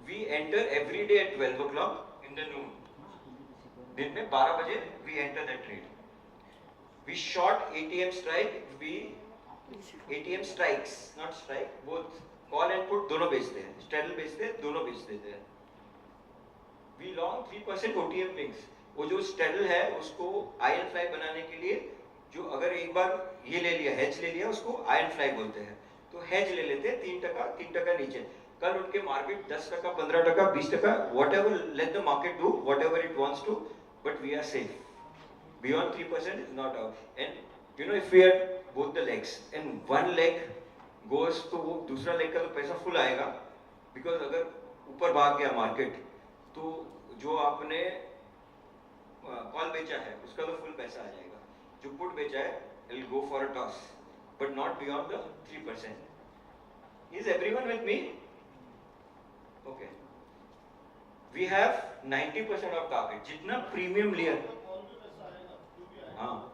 We enter every day at 12 o'clock in the noon. दिन में 12 बजे we enter that trade. We short ATM strike. We ATM strikes, not strike. Both call and put दोनों बेचते हैं. Straddle बेचते हैं, दोनों बेच देते हैं. We long 3% OTM links. वो जो straddle है उसको iron flag बनाने के लिए, जो अगर एक बार ये ले लिया, hedge ले लिया, उसको iron flag बोलते हैं. तो hedge ले लेते हैं 3% नीचे. कल उनके market 10%, 15%, 20%, whatever, let the market do whatever it wants to, but we are safe. Beyond 3% is not out. And you know, if we are both the legs and one leg goes, तो वो दूसरा leg का तो पैसा full आएगा, because अगर ऊपर भाग गया मार्केट, तो जो आपने कॉल बेचा है उसका तो फुल पैसा आ जाएगा. जो पुट बेचा है it'll go for a toss, but not beyond the 3%. Is everyone with me? Okay. We have 90% of target. जितना प्रीमियम लिया, हाँ,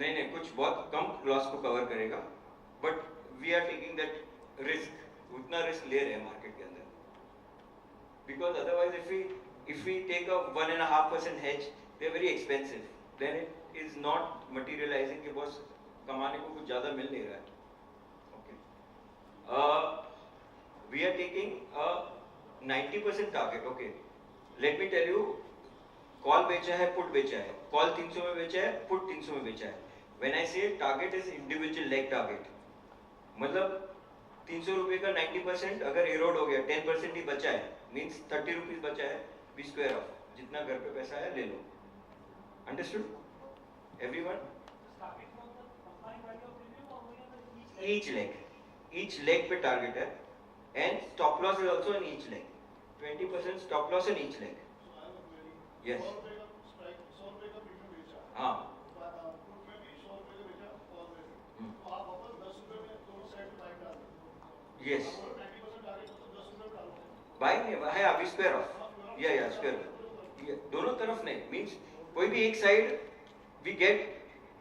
नहीं, कुछ बहुत कम लॉस को कवर करेगा, but we are taking that risk. उतना रिस्क ले रहे हैं मार्केट के अंदर, because otherwise if we take a 1.5% hedge, they are very expensive. Then it is not materializing कि बस कमाने को कुछ ज़्यादा मिल नहीं रहा है. Okay. We are taking a 90% target. Okay. Let me tell you, call बेचा है, पुट बेचा है, कॉल 300 में बेचा है, पुट 300 में बेचा है. When I say target is individual leg target, मतलब 300 रुपये का 90% अगर एरोड हो गया, 10% ही बचा है, मीन्स 30 रुपीज बचा है, बी स्क्वायर ऑफ, जितना घर पे पैसा है ले लो. Understood everyone? ईच लेग पे टारगेट है, and stop loss is also in each leg. 20% stop loss in each leg. Yes, हाँ, yes. बाइंग है अभी स्क्वायर ऑफ, या स्क्वायर ऑफ, दोनों तरफ नहीं, मींस कोई भी एक side we get,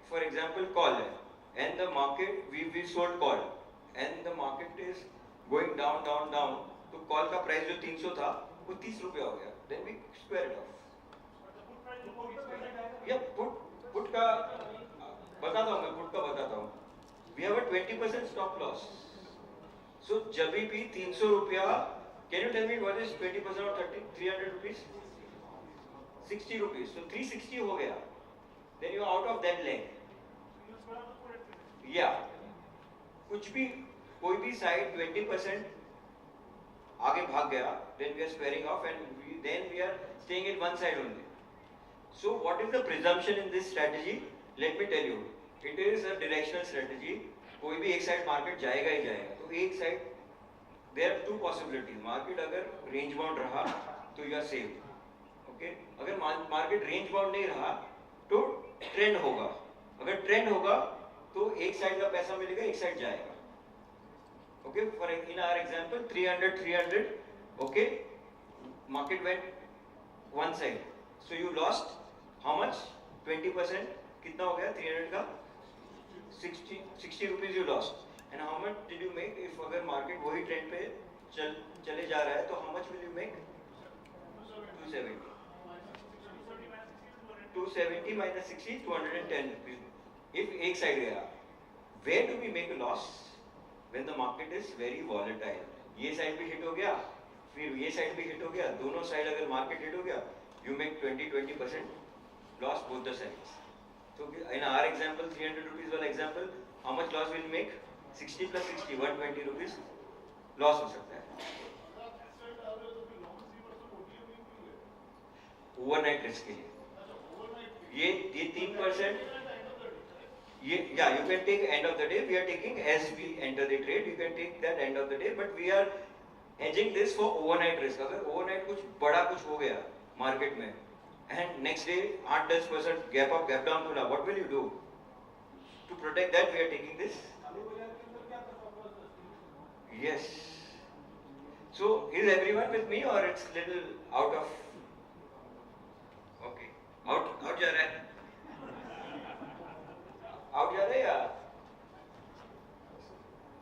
for example call है and the market we sold call and the market is going down down down, तो कॉल का प्राइस जो 300 था वो 30 रुपया हो गया, then we square it off. या पुट का बताता हूँ, मैं पुट का बताता हूँ. We have a 20% stop loss. So जब भी 300 रुपया, can you tell me what is 20% of 300 rupees? 60 rupees. So 360 हो गया. Then you are out of that leg. Yeah. कुछ भी, कोई भी साइड 20% आगे भाग गया, then we are squaring off and then we are staying in one side only. So what is the presumption in this strategy? Let me tell you. It is a directional strategy. कोई भी एक side market जाएगा ही जाएगा, तो एक side there are two possibilities. Market अगर range bound रहा तो यू आर सेफ. ओके, अगर मार्केट रेंज बाउंड नहीं रहा तो ट्रेंड होगा. अगर ट्रेंड होगा तो एक साइड का पैसा मिलेगा, एक साइड जाएगा. Okay, for in our example 300. Okay, market went one side, so you lost how much? 20%. कितना हो गया 300 का? 60 rupees you lost. And how much did you make if अगर मार्केट वही ट्रेंड पे चले जा रहा है, तो how much will you make? 270. 270 minus 60, 210 rupees. If एक साइड गया, where do we make a loss? When the market is very volatile. ये साइड भी हिट हो गया, फिर ये साइड भी हिट हो गया, दोनों साइड अगर मार्केट हिट हो गया, you make 20% loss both the sides. So in our example, 300 rupees वाला example, how much loss will make? 60 plus 60, 120 rupees loss हो सकता है. Overnight risk के लिए ये 3%, ये yeah, you can take end of the day. We are taking as we enter the trade. You can take that end of the day, but we are hedging this for overnight risk. अगर overnight कुछ बड़ा कुछ हो गया market में and next day 8-10% gap up, gap down खुला, what will you do? to protect that, we are taking this. Yes. So, is everyone with me or it's little out of? Okay. Out जा रहा है? Out जा रहा है या?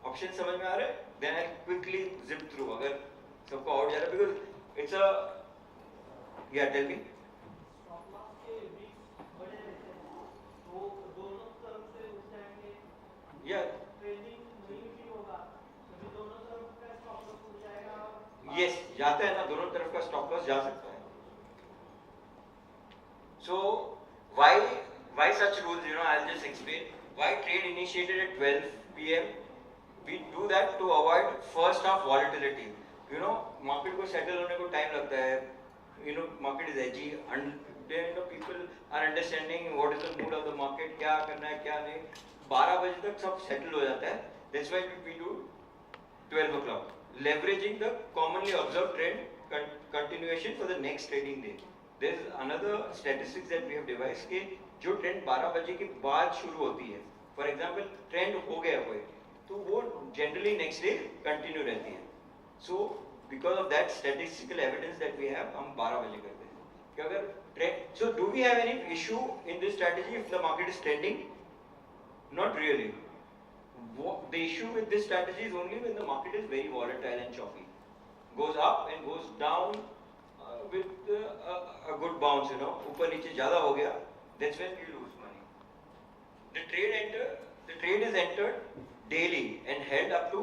Option समझ में आ रहा है? Then I'll quickly zip through. अगर सबको out जा रहा है, because it's a, yeah, tell me. Yeah. Yes, जाता है ना, दोनों तरफ का stop loss जा सकता है. So why such rules? You know, I'll just explain. Why trade initiated at 12 p.m. We do that to avoid first half volatility. You know, market को settle होने को time लगता है. You know, market is edgy, and then you know people are understanding what is the mood of the market, क्या करना है क्या नहीं. 12 बजे तक सब settle हो जाता है. That's why we do 12 o'clock. Leveraging the commonly observed trend continuation for the next trading day. There is another statistics that we have devised कि जो trend 12 बजे के बाद शुरू होती है, for example trend हो गया कोई, तो वो generally next day continue रहती है. So because of that statistical evidence that we have, हम 12 बजे करते हैं. कि अगर trend, so do we have any issue in this strategy if the market is trending? Not really. The issue with this strategy is only when the market is very volatile and choppy, goes up and goes down with a good bounce. You know, ऊपर नीचे ज़्यादा हो गया, that's when you lose money. The trade is entered daily and held up to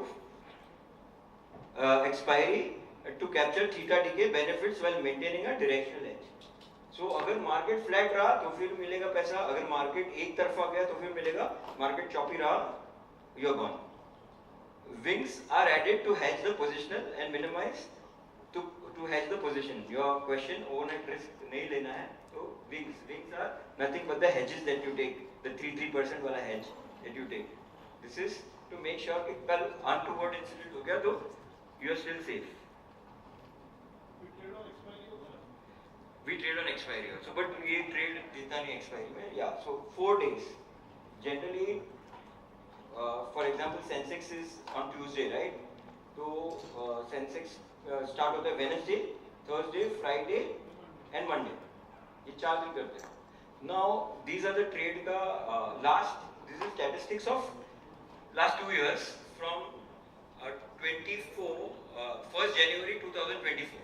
expiry to capture theta decay benefits while maintaining a directional edge. So अगर market flat रहा तो फिर मिलेगा पैसा, अगर market एक तरफा गया तो फिर मिलेगा, market choppy रहा, you're gone. Wings are added to hedge the positional and minimize to hedge the position. Your question, overnight risk नहीं लेना है, तो wings are nothing but the hedges that you take, the 3% वाला hedge that you take. This is to make sure कि कल untoward incident हो गया तो you are still safe. We trade on expiry also, but ये trade जितना नहीं expiry में, yeah. So 4 days. Generally, for example, Sensex is on Tuesday, right? So Sensex start होता है Wednesday, Thursday, Friday, and Monday. ये 4 दिन करते हैं. Now these are the trade का this is statistics of last 2 years from 1st January 2024.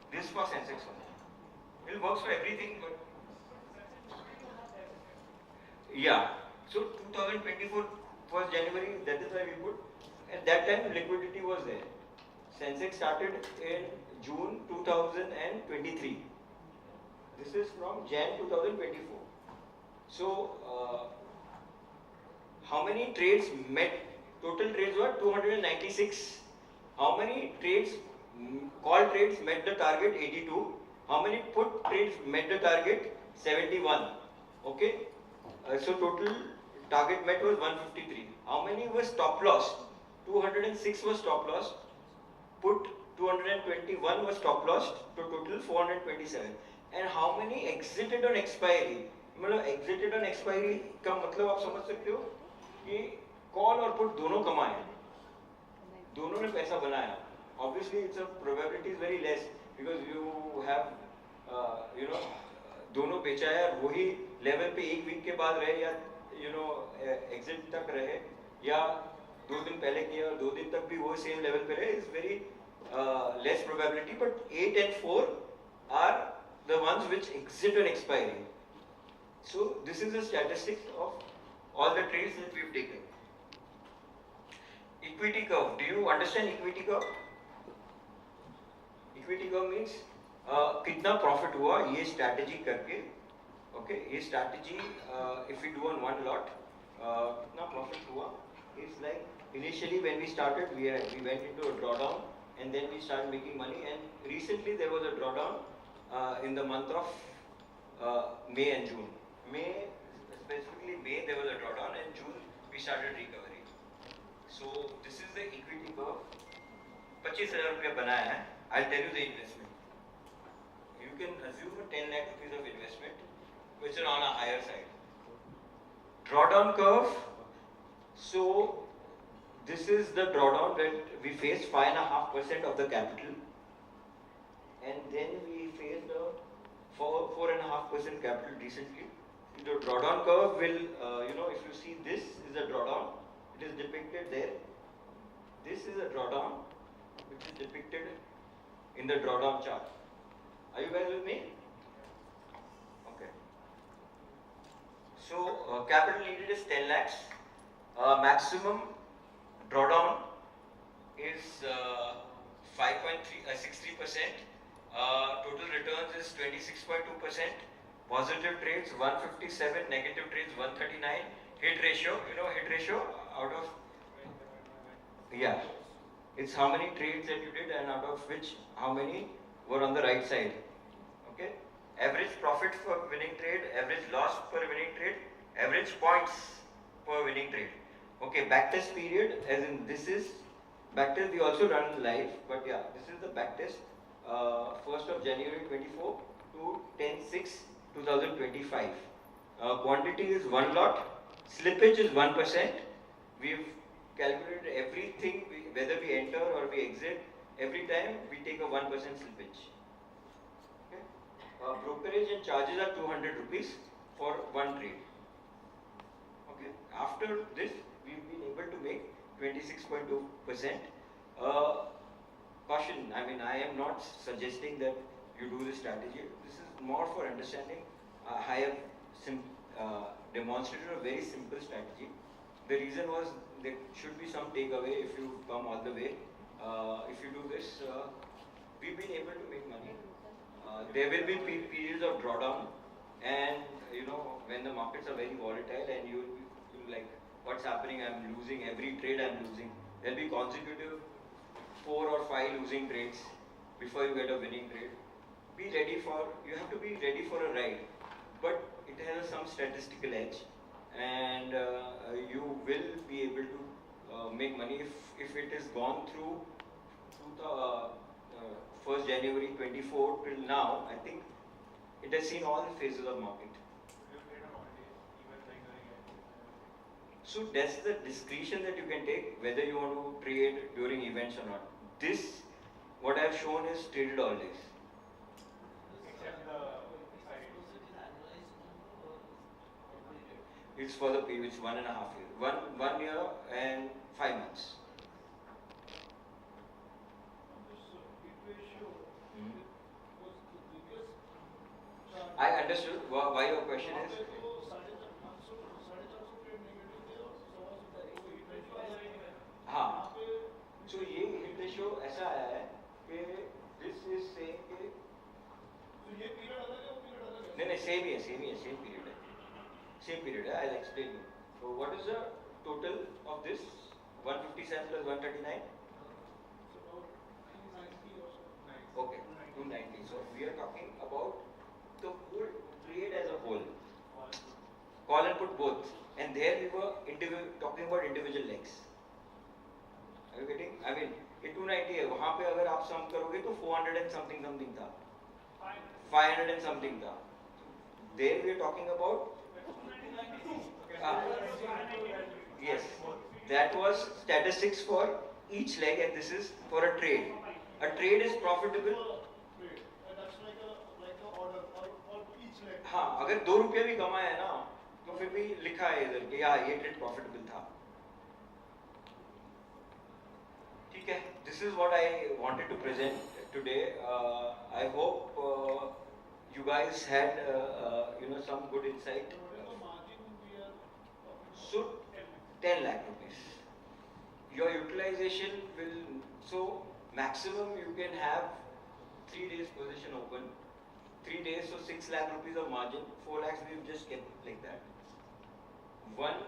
This is for Sensex only. It works for everything, but yeah. So 2024 1st January, that is why we put. At that time, liquidity was there. Sensex started in June 2023. This is from Jan 2024. So how many trades met? Total trades were 296. How many trades? Call trades met the target 82. How many put trades met the target 71? Okay. So total target met was 153. How many was stop loss? 206 was stop loss. Put 221 was stop loss. So total 427. And how many exited on expiry? मतलब exited on expiry का मतलब आप समझ सकते हो कि call और put दोनों कमाए, दोनों ने पैसा बनाया. Obviously, it's a probability is very less because you have, दोनों बेचा है और वही लेवल पे एक वीक के बाद रहे या एग्जिट तक रहे या 2 दिन पहले किया और 2 दिन तक भी वो सेम लेवल पे रहे, is very less probability. But 8 and 4 are the ones which exit on expiry. So this is the statistics of all the trades that we've taken. Equity curve. Do you understand equity curve? Equity curve means कितना profit हुआ ये strategy करके. Okay, ये strategy if we do on one lot कितना profit हुआ. It's like initially when we started we went into a drawdown and then we started making money, and recently there was a drawdown in the month of May and June. Specifically May there was a drawdown and June we started recovery. So this is the equity curve. 25,000 रुपया बनाया है. I'll tell you the investment. You can assume a 10 lakh rupees of investment, which is on a higher side. Drawdown curve. So this is the drawdown that we faced 5.5% of the capital, and then we faced a 4.5% capital recently. The drawdown curve will, if you see, this is a drawdown. It is depicted there. This is a drawdown, which is depicted in the drawdown chart. Are you guys with me? Okay. So capital needed is 10 lakhs. Maximum drawdown is 63%. Total returns is 26.2%. Positive trades 157, negative trades 139. Hit ratio, hit ratio out of, yeah, it's how many trades that you did and out of which how many were on the right side. Okay. Average profit per winning trade, average loss per winning trade, average points per winning trade. Okay, backtest period, as in this is backtest, we also run live, but yeah, this is the backtest. 1st of January 24 to 10/6/2025. Quantity is 1 lot, slippage is 1%. We've calculated everything, whether we enter or we exit, every time we take a 1% slippage. Okay. Brokerage and charges are 200 rupees for one trade. Okay. After this, we've been able to make 26.2%. Caution, I mean, I am not suggesting that you do this strategy. This is more for understanding. I have demonstrated a very simple strategy. The reason was there should be some takeaway if you come all the way. If you do this, we've been able to make money. There will be periods of drawdown, and when the markets are very volatile and you like, what's happening? I'm losing every trade. I'm losing. There'll be consecutive 4 or 5 losing trades before you get a winning trade. You have to be ready for a ride, but it has some statistical edge, and you will be able to make money if it is gone through the 1st January 24 till now. I think it has seen all the phases of market. So that's the discretion that you can take, whether you want to trade during events or not. This, what I have shown, is traded all days. It's for the period, it's 1.5 years. 1 year and 5 months. I understood why your question is. हाँ, so ये hit ratio ऐसा आया है कि this is saying कि नहीं same period है. I'll explain you. So what is the total of this? 157 plus 139. Okay, 290. So we are talking about the whole trade as a whole. Call and put both, and there we were talking about individual legs. Are you getting? I mean, ये 290 है. वहाँ पे अगर आप sum करोगे तो 400 and something था. 500 and something था. There we are talking about. Yes, that was statistics for each leg, and this is for a trade. A trade is profitable. हाँ, अगर 2 रुपये भी कमाया है ना, तो फिर भी लिखा है इधर कि यार ये ट्रेड प्रॉफिटेबल था. ठीक है, this is what I wanted to present today. I hope you guys had some good insight. So 10 lakh rupees. Your utilization will, so maximum you can have 3 days position open. 3 days, so 6 lakh rupees of margin. 4 lakhs we've just kept like that. One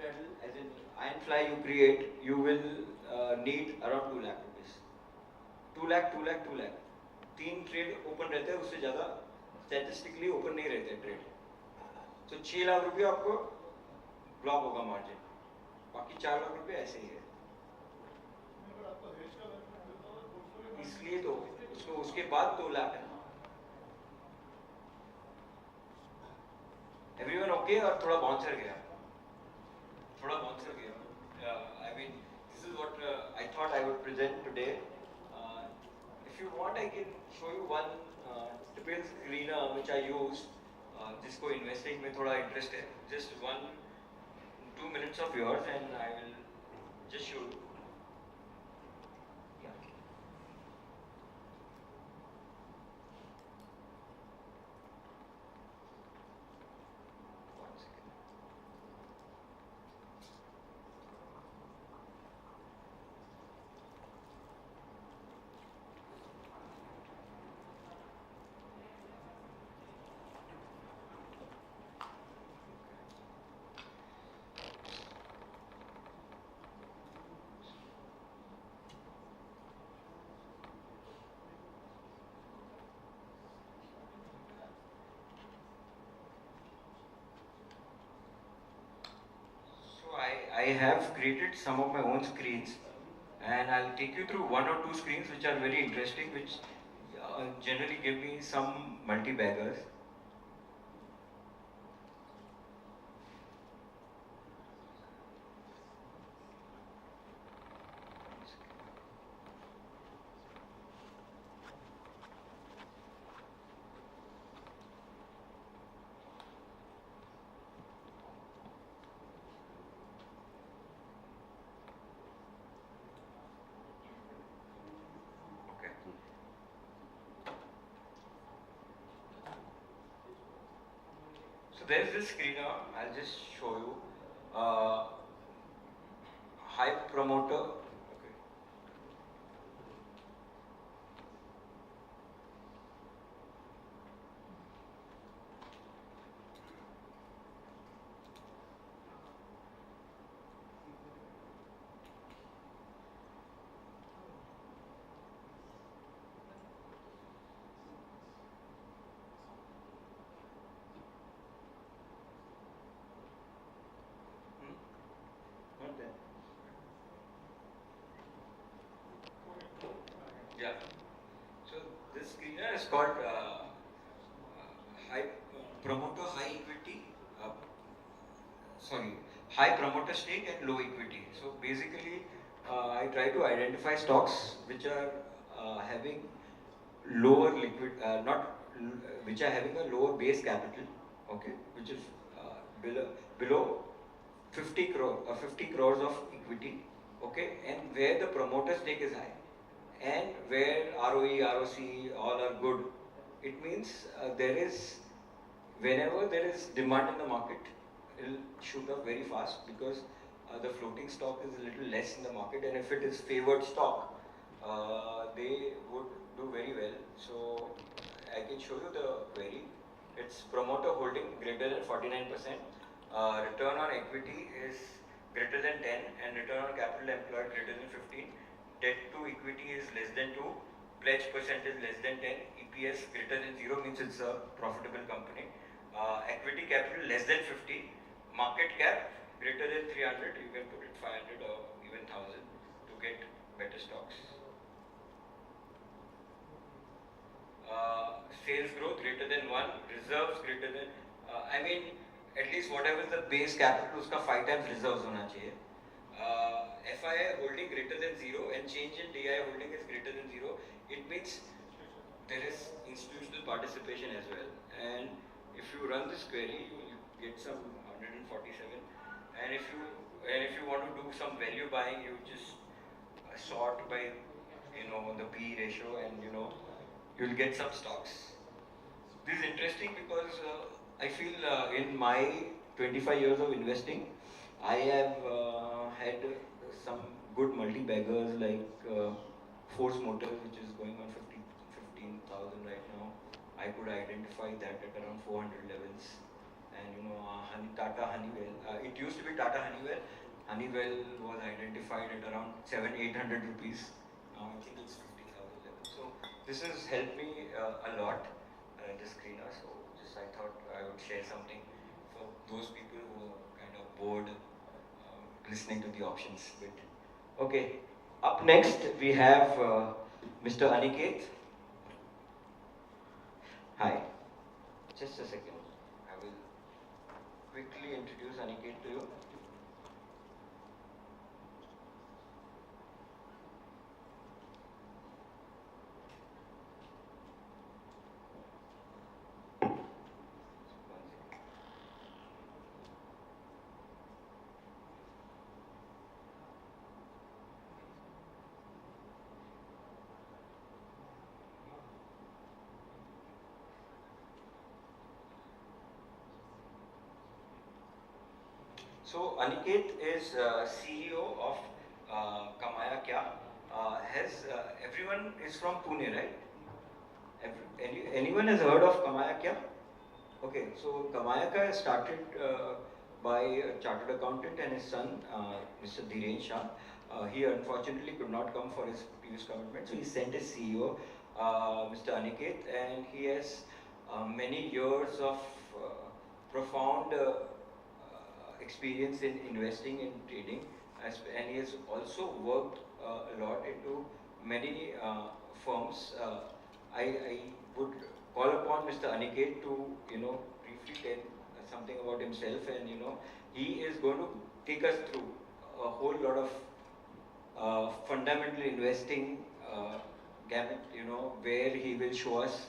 pedal, as in iron fly you create, you will need around 2 lakh rupees. 2 lakh, 2 lakh, 2 lakh. 3 trade open रहते हैं, उससे ज़्यादा statistically open नहीं रहते trade. तो 6 लाख रुपये आपको block होगा मार्जिन, बाकी 4 लाख रुपये ऐसे ही है. इसलिए तो उसके बाद 2 लाख है. Everyone okay or thoda bouncer gaya? Thoda bouncer gaya. I mean, this is what I thought I would present today. If you want, I can show you one typical screener which I use. जिसको investing में थोड़ा interest है. Just 2 minutes of yours and I will just show you. Yeah. One second. I have created some of my own screens and I'll take you through 1 or 2 screens which are very interesting, which generally give me some multi-baggers. So there's this screener, I'll just show you. High promoter. Okay. Not there. Yeah. So this screener is called high promoter high equity. High promoter stake and low equity. So basically, I try to identify stocks which are having lower liquid, which are having a lower base capital, okay, which is below 50 crores of equity, okay, and where the promoter stake is high, and where ROE, ROC all are good. It means whenever there is demand in the market, it will shoot up very fast because the floating stock is a little less in the market, and if it is favored stock, they would do very well. So I can show you the query. It's promoter holding greater than 49%, return on equity is greater than 10, and return on capital employed greater than 15. Debt to equity is less than 2, pledge percentage less than 10, EPS greater than 0 means it's a profitable company. Equity capital less than 50, market cap greater than 300, you can put it 500 or even 1000 to get better stocks. Sales growth greater than 1, reserves greater than, at least whatever is the base capital, uska 5 times reserves hona chahiye. FII holding greater than 0 and change in DI holding is greater than 0. It means there is institutional participation as well. And if you run this query, you will get some 147. And if you want to do some value buying, you just sort by the P ratio, and you'll get some stocks. This is interesting because I feel in my 25 years of investing, I have had some good multi-baggers like Force Motors, which is going on 15,000 right now. I could identify that at around 400 levels. And Tata Honeywell, it used to be Tata Honeywell. Honeywell was identified at around 700-800 rupees. Now I think it's 50,000 levels. So this has helped me a lot, this screener. So just I thought I would share something for those people who are kind of bored listening to the options bit. Okay, up next we have Mr. Aniket. Hi. Just a second. I will quickly introduce Aniket to you. So Aniket is CEO of Kamaya Kya. Everyone is from Pune, right? Anyone has heard of Kamaya Kya? Okay, so Kamaya Kya is started by a chartered accountant and his son, Mr. Dhiren Shah. He unfortunately could not come for his previous commitment, so he sent his CEO, Mr. Aniket, and he has many years of profound experience in investing and trading, and he has also worked a lot into many firms. I would call upon Mr. Aniket to briefly tell something about himself, and he is going to take us through a whole lot of fundamental investing gamut, where he will show us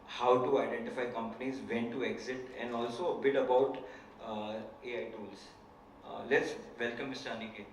how to identify companies, when to exit, and also a bit about AI tools. Let's welcome Mr. Aniket.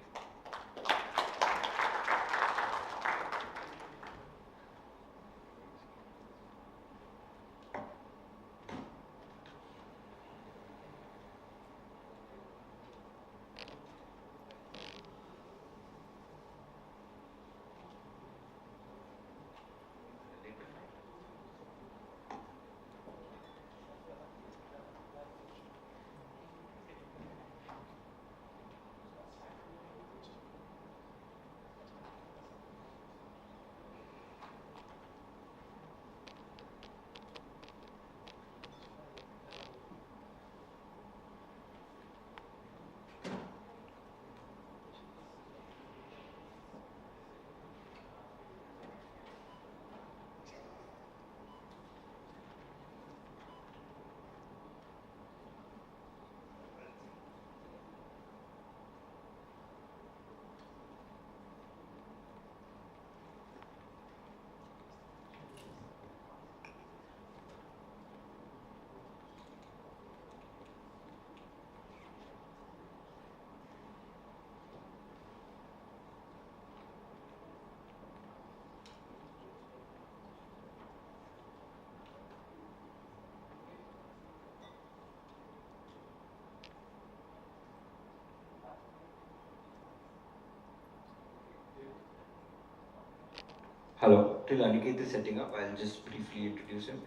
Hello, till Aniket is setting up, I'll just briefly introduce him.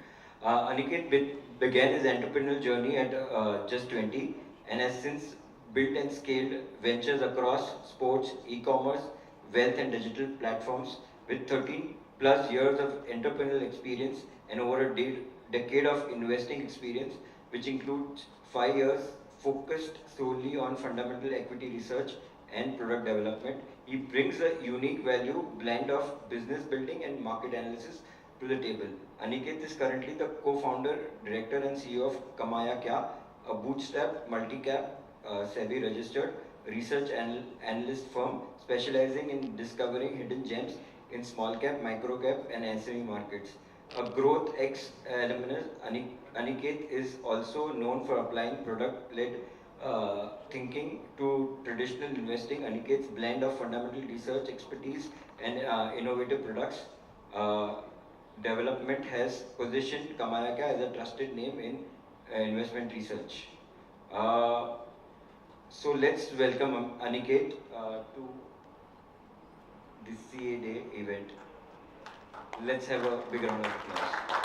Aniket began his entrepreneurial journey at just 20 and has since built and scaled ventures across sports, e-commerce, wealth and digital platforms with 13 plus years of entrepreneurial experience and over a decade of investing experience, which includes 5 years focused solely on fundamental equity research and product development. He brings a unique value blend of business building and market analysis to the table. Aniket is currently the co-founder, director and CEO of Kamaya Kya, a bootstrap multi-cap SEBI registered research analyst firm specializing in discovering hidden gems in small cap, micro cap and SME markets. A growth ex-alumnus, Aniket is also known for applying product-led thinking to traditional investing. Aniket's blend of fundamental research expertise and innovative products development has positioned Kamaya Kya as a trusted name in investment research. So let's welcome Aniket to the CA Day event. Let's have a big round of applause.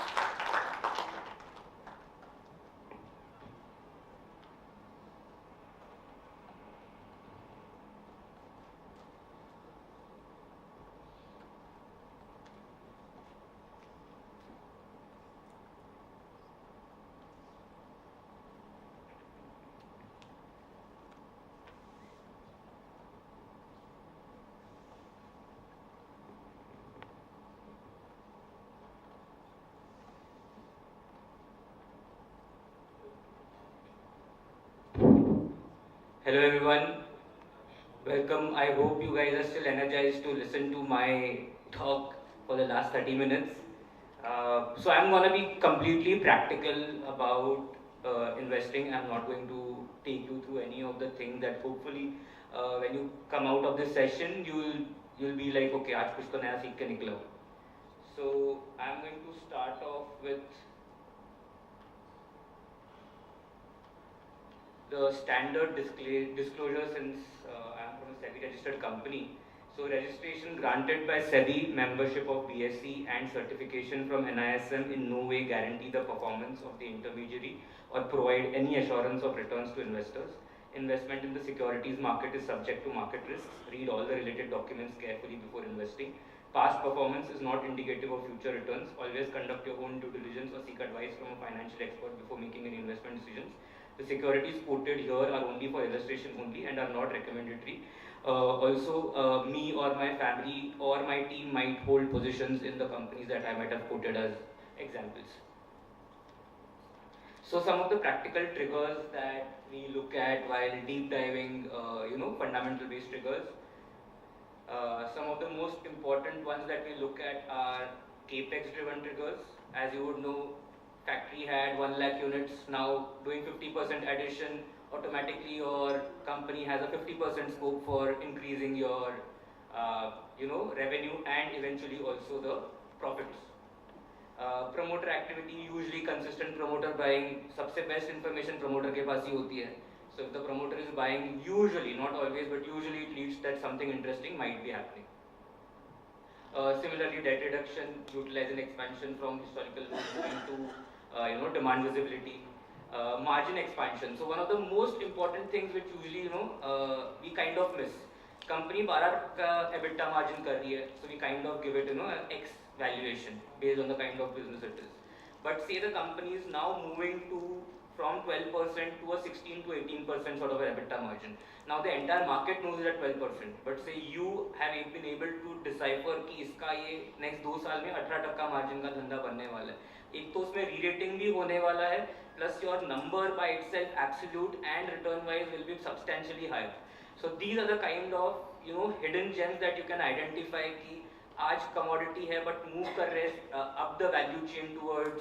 Hello everyone, welcome. I hope you guys are still energized to listen to my talk for the last 30 minutes. So I'm gonna be completely practical about investing. I'm not going to take you through any of the things that hopefully when you come out of this session, you'll be like, okay, आज कुछ तो नया सीख के निकला हूँ. So I'm going to start off with the standard disclosure since I am from a SEBI registered company. So registration granted by SEBI, membership of BSE and certification from NISM in no way guarantee the performance of the intermediary or provide any assurance of returns to investors. Investment in the securities market is subject to market risks. Read all the related documents carefully before investing. Past performance is not indicative of future returns. Always conduct your own due diligence or seek advice from a financial expert before making any investment decisions. The securities quoted here are only for illustration only and are not recommendatory. Also, me or my family or my team might hold positions in the companies that I might have quoted as examples. So some of the practical triggers that we look at while deep diving, fundamental based triggers. Some of the most important ones that we look at are capex driven triggers. As you would know, factory had 1 lakh units, now doing 50% addition, automatically your company has a 50% scope for increasing your revenue and eventually also the profits. Promoter activity, usually consistent promoter buying, सबसे best information promoter के पास ही होती है. So if the promoter is buying, usually, not always, but usually it leads that something interesting might be happening. Similarly, debt reduction, utilizing expansion from historical lows to demand visibility. Margin expansion. So one of the most important things which usually we kind of miss. Company 12 का EBITDA margin कर रही है, so we kind of give it an X valuation based on the kind of business it is. But say the company is now moving to from 12% to a 16 to 18% sort of an EBITDA margin. Now the entire market knows it at 12%, but say you have been able to decipher कि इसका ये next 2 साल में 18% margin का धंधा बनने वाला है. एक तो उसमें re-rating भी होने वाला है, plus your number by itself absolute and return wise will be substantially higher. So these are the kind of hidden gems that you can identify कि आज commodity है but move कर रहे up the value chain towards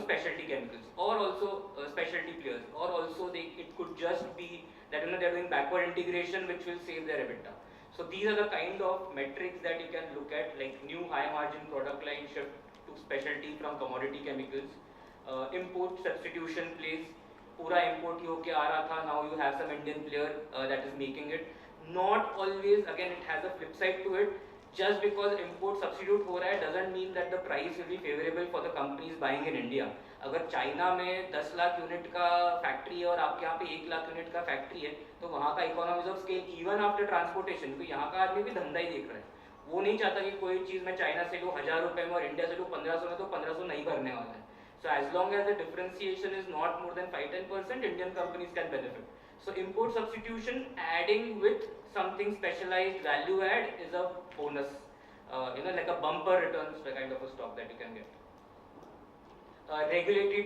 specialty chemicals or also specialty players, or also it could just be that they're doing backward integration which will save their EBITDA. So these are the kind of metrics that you can look at, like new high margin product line shift to specialty from commodity chemicals, import substitution plays, पूरा import ही होके आ रहा था, now you have some Indian player that is making it. Not always, again it has a flip side to it. Just because import substitute हो रहा है doesn't mean that the price will be favorable for the companies buying in India. अगर China में 10 lakh unit का factory है और आपके यहाँ पे 1 लाख यूनिट का फैक्ट्री है, तो वहाँ का economies of scale even after transportation, तो यहाँ का आदमी भी धंधा ही देख रहा है. वो नहीं चाहता कि कोई चीज़ मैं चाइना से लूँ 1000 रुपये में और इंडिया से लूँ 1500 में, तो 1500 नहीं करने वाला है. So as long as the differentiation is not more than 5-10%, Indian companies can benefit. So import substitution adding with something specialized value add is a bonus, like a bumper returns, the kind of a stock that you can get. Regulatory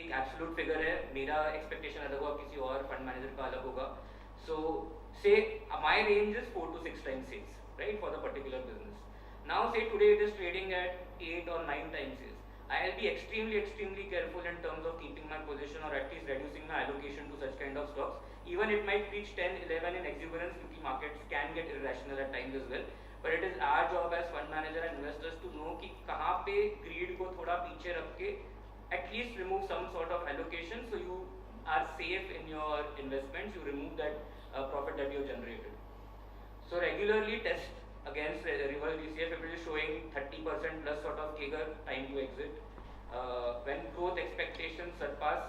एक absolute figure है, मेरा expectation अलग होगा, किसी और fund manager का अलग होगा. So say my range is 4 to 6 times sales, right, for the particular business. Now say today it is trading at 8 or 9 times sales. I'll be extremely careful in terms of keeping my position or at least reducing my allocation to such kind of stocks. Even it might reach 10, 11 in exuberance because markets can get irrational at times as well. But it is our job as fund manager and investors to know कि कहाँ पे greed को थोड़ा पीछे रख के at least remove some sort of allocation so you are safe in your investments, you remove that profit that you have generated. So regularly test against reverse DCF if it is showing 30% plus sort of CAGR, time to exit. When growth expectations surpass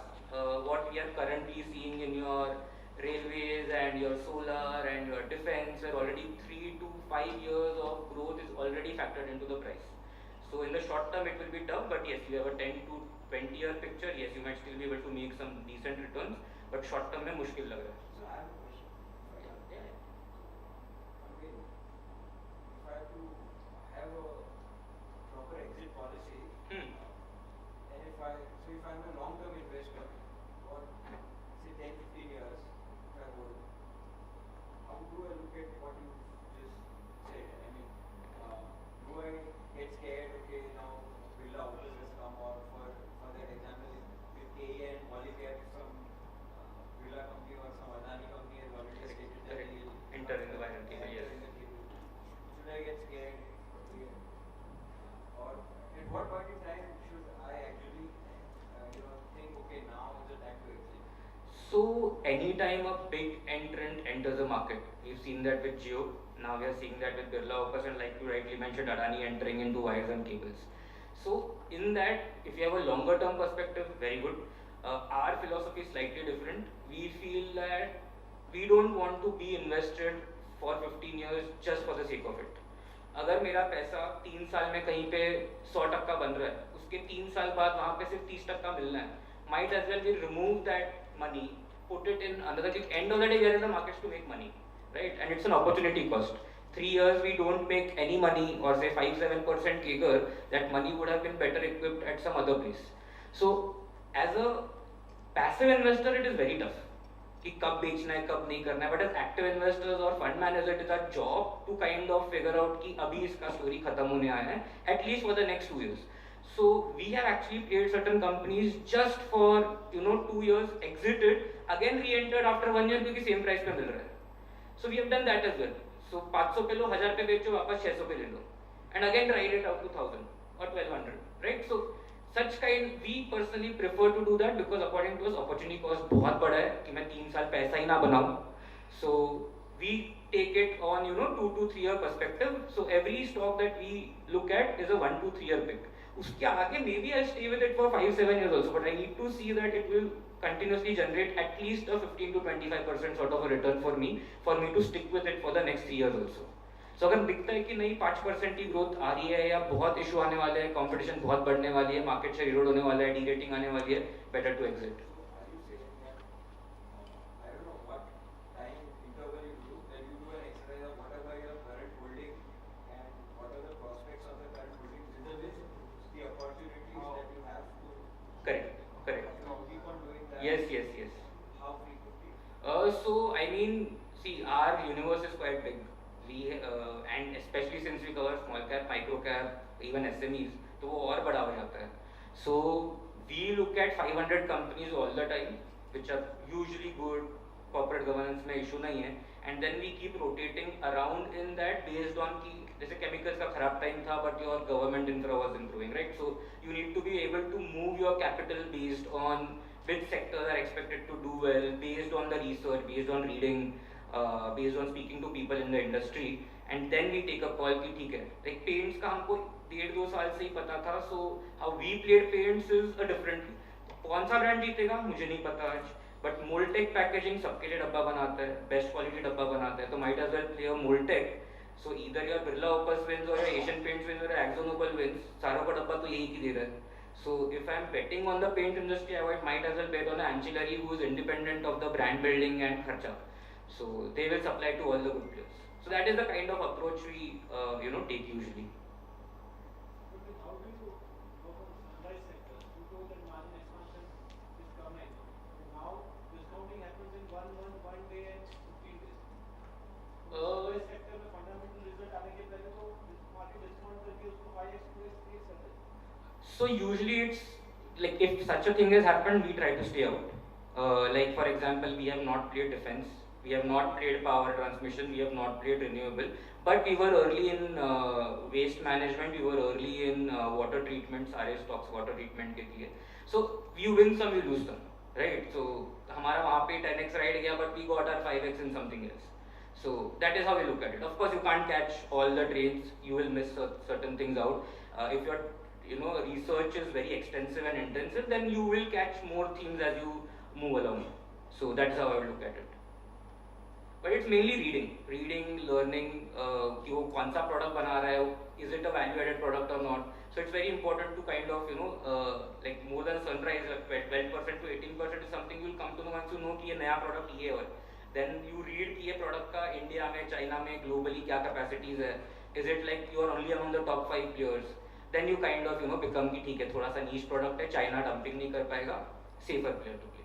what we are currently seeing in your railways and your solar and your defense, where already 3 to 5 years of growth is already factored into the price. So in the short term it will be tough, but yes, you have a 10 to 20 year picture, yes, you might still be able to make some decent returns, but short term में मुश्किल लग रहा है. So I have a question. Again, if I have to have a proper exit policy, and if I'm a long-term investor, or say 10, 15 years, if I hold, how do I look at what you just said? I mean, do I get scared? Okay, now Birla Opus has come, or for that example, with KE and Polycab, some Birla company or some Adani company has already stated that they will enter in the viral cable, yes. Should I get scared? Or at what point in time should I actually think, okay, now is the time to exit? So anytime a big entrant enters the market, we've seen that with Jio, now we are seeing that with Birla Opus, and like you rightly mentioned, Adani entering into wires and cables. So in that, if you have a longer term perspective, very good. Our philosophy is slightly different. We feel that we don't want to be invested for 15 years just for the sake of it. अगर मेरा पैसा 3 साल में कहीं पे 100% बन रहा है, उसके 3 साल बाद वहाँ पे सिर्फ 30% मिलना है, might as well we remove that money, put it in another thing. End of the day, we are in the markets to make money, right? And it's an opportunity cost. 3 years we don't make any money, or say 5-7% CAGR, that money would have been better equipped at some other place. So as a passive investor, it is very tough कि कब बेचना है, कब नहीं करना है. But as active investors और fund manager, it is our job to kind of figure out कि अभी इसका स्टोरी खत्म होने आया है, at least for the next 2 years. So we have actually played certain companies just for 2 years, exited, again re-entered after 1 year क्योंकि same price पे मिल रहा है. So we have done that as well. So 500 पे लो, 1000 पे बेचो, वापस 600 पे ले लो, and again ride it out to 1000 or 1200, right? So such kind, we personally prefer to do that because according to us opportunity cost बहुत बड़ा है कि मैं 3 साल पैसा ही ना बनाऊं. So we take it on 2 to 3 year perspective. So every stock that we look at is a 1 to 3 year pick. उसके आगे maybe I'll stay with it for 5-7 years also, but I need to see that it will continuously generate at least a 15 to 25% sort of a return for me to stick with it for the next 3 years also. So अगर दिखता है कि नहीं 5% की growth आ रही है या बहुत इशू आने वाले हैं, कंपटीशन बहुत बढ़ने वाली है, मार्केट शेयर इरोड होने वाला है, डी-रेटिंग आने वाली है, better to exit. Correct. Yes. How frequently? So I mean, see, our universe is quite big. And especially since we cover small cap, micro cap, even SMEs, तो वो और बड़ा हो जाता है. So we look at 500 companies all the time, which are usually good, corporate governance में issue नहीं है, and then we keep rotating around in that based on कि जैसे chemicals का खराब time था, but your government infra was improving, right? So you need to be able to move your capital based on which sectors are expected to do well, based on the research, based on reading, based on speaking to people in the industry, and then we take a call कि ठीक है, like paints का हमको 1.5-2 साल से ही पता था. So how we played paints is a differently. कौन सा ब्रांड जीतेगा मुझे नहीं पता आज, बट मोल्टेक पैकेजिंग सबके लिए डब्बा बनाता है, बेस्ट क्वालिटी डब्बा बनाता है, तो might as well play a Moldtek. So either your Birla Opus wins or your Asian Paints wins or your Akzo Nobel wins, सारों का डब्बा तो यही की दे रहा है. So if I'm betting on the paint industry, I might as well bet on an ancillary who is independent of the brand building and kharcha. So they will supply to all the good players. So that is the kind of approach we take usually. How do you go for the sunrise sector? You told that margin expansion one day and 15 days. Sector में fundamental result आने के पहले तो market discount करके उसको 5x 2x 3x कर देते. So usually it's like if such a thing has happened, we try to stay out. Like for example, we have not played defense, we have not played power transmission, we have not played renewable, but we were early in waste management, we were early in water treatment, सारे stocks water treatment के लिए. So you win some, you lose some, right? So हमारा वहाँ पे 10x ride गया, but we got our 5x in something else. So that is how we look at it. Of course, you can't catch all the trades, you will miss certain things out. If your research is very extensive and intensive, then you will catch more themes as you move along. So that's how I would look at it. But it's mainly reading, learning, कि वो कौन सा product बना रहा है, is it a value-added product or not. So it's very important to kind of like more than sunrise, 12% to 18% is something you will come to know once you know कि ये नया product ये है. Then you read कि ये product का India में, China में, globally क्या capacities है. Is it like you are only among the top 5 players? Then you kind of become कि ठीक है थोड़ा सा niche product है, China dumping नहीं कर पाएगा, safer player to play.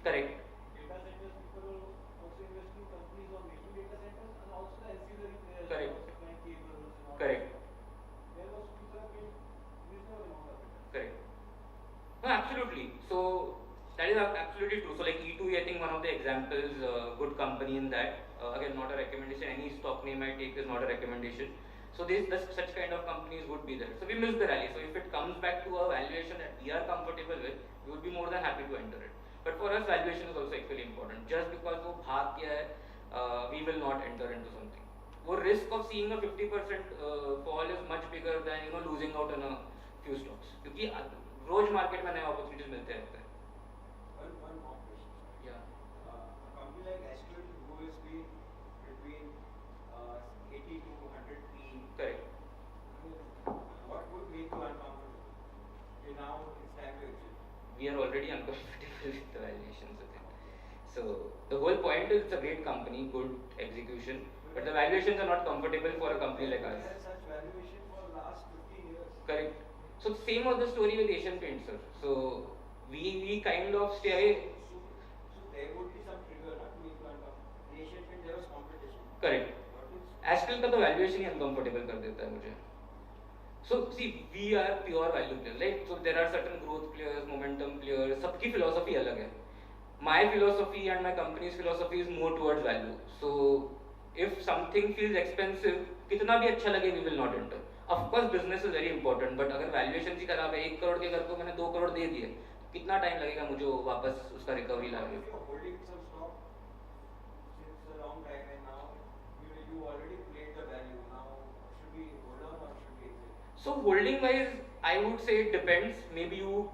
Correct. Data centers, people also invest in companies on making data centers and also the ancillary players. Correct. Supplying cables and all. Correct. There also people have made reasonable amount of it. Correct. No, absolutely. So that is absolutely true. So like E2E, I think one of the examples, good company in that. Again, not a recommendation. Any stock name I take is not a recommendation. So such kind of companies would be there. So we missed the rally. So if it comes back to a valuation that we are comfortable with, we would be more than happy to enter it. But for us, valuation is also equally important. Just because वो भाग गया है, we will not enter into something. वो risk of seeing a 50% fall is much bigger than losing out on a few stocks. क्योंकि रोज market में नए opportunities मिलते रहते हैं. One more question. Yeah. A company like Astral, who has been between 80 to 100 P. Correct. What would make you uncomfortable? Okay, now it's time to exit. We are already uncomfortable with the valuations with it. So the whole point is it's a great company, good execution, but the valuations are not comfortable for a company like us. We had such valuation for last 15 years. Correct. So same was the story with Asian Paints, sir. So we kind of stay away. So there would be some trigger to make you uncomfortable. In Asian Paint there was competition. Correct. Astral का तो valuation ही uncomfortable कर देता है मुझे. So see, we are pure value players, right? So there are certain growth players, momentum players. सबकी philosophy अलग है. My philosophy and my company's philosophy is more towards value. So if something feels expensive, कितना भी अच्छा लगे, we will not enter. Of course, business is very important, but अगर valuation ही खराब है, 1 करोड़ के घर को मैंने 2 करोड़ दे दिए, कितना टाइम लगेगा मुझे वापस उसका recovery लाने में? If you are holding some stock since a long time and now you already played the value. Now should we hold on or should we exit? So holding wise, I would say it depends. Maybe you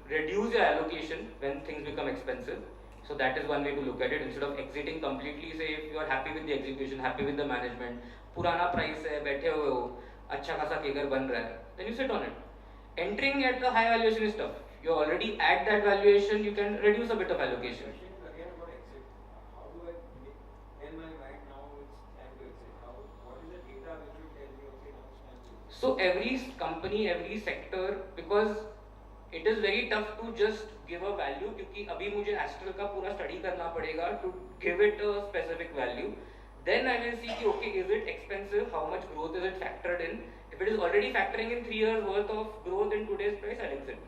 reduce your allocation when things become expensive. So that is one way to look at it. Instead of exiting completely, say if you are happy with the execution, happy with the management, पुराना price है, बैठे हुए हो, अच्छा खासा केगर बन रहा है, then you sit on it. Entering at a high valuation is tough. You're already at that valuation, you can reduce a bit of allocation. Again about exit. How do I tell my mind now it's time to exit? What is the data which will tell me okay now it's time to exit? So every company, every sector, because it is very tough to just give a value क्योंकि अभी मुझे Astral का पूरा study करना पड़ेगा to give it a specific value. Then I will see कि okay, is it expensive? How much growth is it factored in? If it is already factoring in 3 years worth of growth in today's price, I'll exit.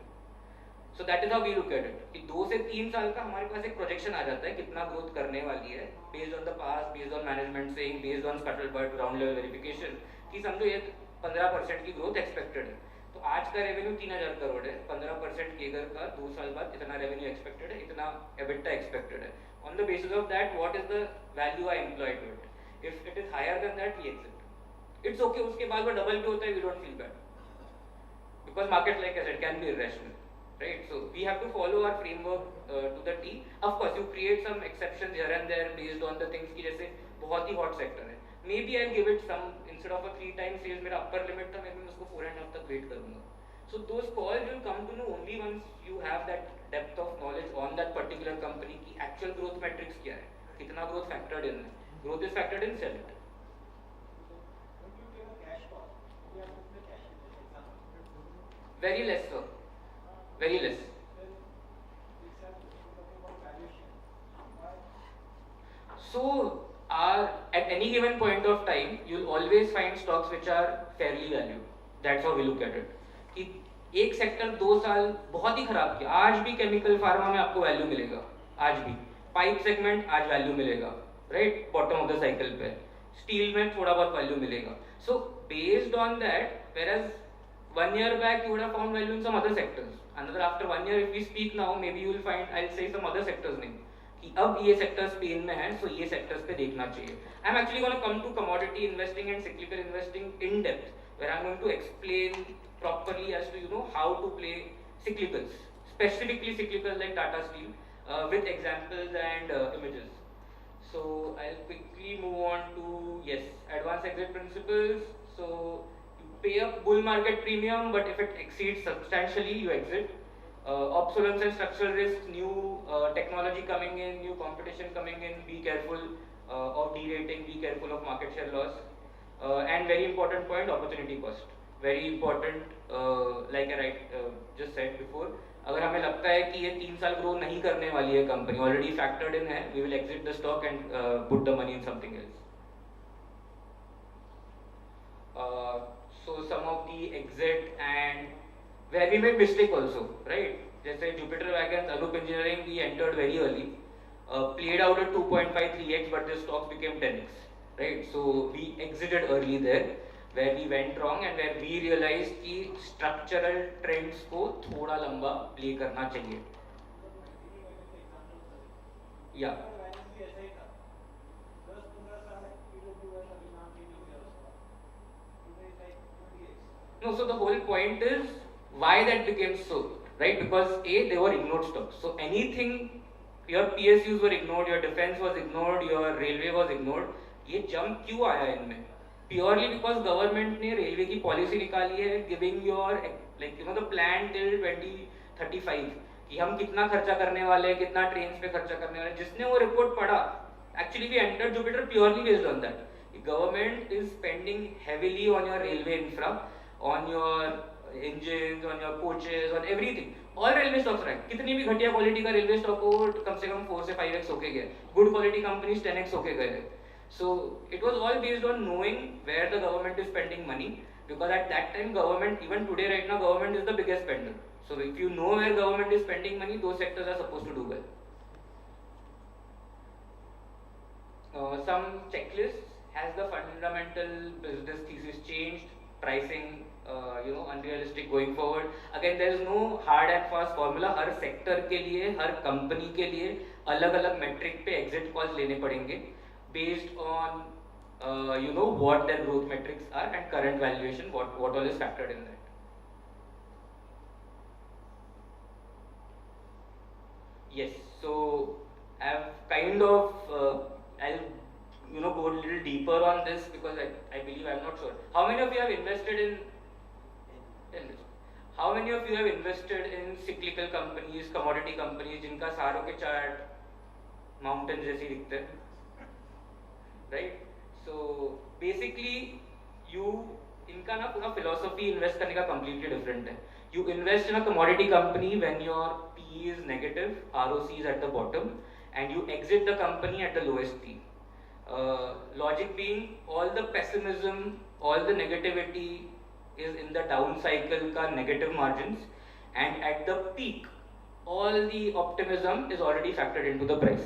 So that is how we look at it. कि 2 से 3 साल का हमारे पास एक projection आ जाता है कितना growth करने वाली है based on the past, based on management saying, based on scuttlebutt, ground level verification कि समझो ये 15% की growth expected है. तो आज का रेवेन्यू 3000 करोड़ है, 15% केगर का 2 साल बाद इतना रेवेन्यू एक्सपेक्टेड है, इतना एबिटा एक्सपेक्टेड है. On the basis of that what is the value I employ to it. If it is higher then that we exit. It's okay, उसके बाद वो डबल भी होता है, we don't feel bad because market like I said can be irrational, right? So we have to follow our framework to the T. Of course, you create some exceptions here and there based on the things कि जैसे बहुत ही hot sector है. Maybe I'll give it some instead of a 3 times sales मेरा upper limit था, maybe मैं उसको 4.5 तक wait करूँगा. So those calls will come to know only once you have that depth of knowledge on that particular company की actual growth metrics क्या है, कितना growth factored in है. Growth is factored in, sell it. Very less, sir. Very less. always find stocks which are fairly valued. That's how we look at it. कि एक sector 2 साल बहुत ही खराब किया, आज भी केमिकल फार्मा में आपको वैल्यू मिलेगा, आज भी पाइप सेगमेंट आज वैल्यू मिलेगा, right, bottom of the cycle पे, स्टील में थोड़ा बहुत वैल्यू मिलेगा. So based on that, whereas 1 year back you would have found value in some other sectors. Another after 1 year, if we speak now, maybe you will find I'll say some other sectors name. कि अब ये sectors pen में है, so ये sectors पे देखना चाहिए. I'm actually going to come to commodity investing and cyclical investing in depth, where I'm going to explain properly as to how to play cyclicals, specifically cyclicals like Tata Steel, with examples and images. So I'll quickly move on to advanced exit principles. So pay a bull market premium, but if it exceeds substantially, you exit. Obsolescence and structural risks, new technology coming in, new competition coming in, be careful of derating, be careful of market share loss. And very important point, opportunity cost. Very important, like I just said before, अगर हमें लगता है कि ये 3 साल grow नहीं करने वाली है कंपनी, ऑलरेडी फैक्टर्ड इन है, we will exit the stock and put the money in something else. So some of the exit and where we made mistake also, right? जैसे Jupiter Wagons, Anup Engineering, we entered very early, played out at 2.53x, but the stocks became 10x, right? So we exited early there, where we went wrong and where we realized कि structural trends को थोड़ा लंबा play करना चाहिए. Yeah. No, so the whole point is why that became so, right? Because they were ignored stocks. So anything, your PSUs were ignored, your defense was ignored, your railway was ignored. ये jump क्यों आया इनमें? Purely because government ने railway की policy निकाली है, giving your the plan till 2035 कि हम कितना खर्चा करने वाले हैं, कितना trains पे खर्चा करने वाले हैं. जिसने वो report पढ़ा, actually we entered Jupiter purely based on that. The government is spending heavily on your railway infra, on your engines, on your coaches, on everything. All railway stocks rank. कितनी भी घटिया क्वालिटी का railway stock हो, कम से कम 4 से 5x होके गए. Good quality companies 10x होके गए. So it was all based on knowing where the government is spending money, because at that time government, even today right now, government is the biggest spender. So if you know where government is spending money, those sectors are supposed to do well. Some checklists. Has the fundamental business thesis changed? Pricing, unrealistic going forward. Again, there is no hard and fast formula. Her sector के लिए, हर company के लिए अलग-अलग metric पे exit calls लेने पड़ेंगे, based on what their growth metrics are and current valuation, what all is factored in that. Yes, so I've kind of I'll go a little deeper on this because I believe, I'm not sure. How many of you have invested in this? How many of you have invested in cyclical companies, commodity companies, जिनका सारों के chart mountain जैसे दिखते हैं, right? So basically, इनका ना पूरा philosophy invest करने का completely different है. You invest in a commodity company when your PE is negative, ROC is at the bottom, and you exit the company at the lowest P. Logic being, all the pessimism, all the negativity is in the down cycle ka negative margins, and at the peak all the optimism is already factored into the price.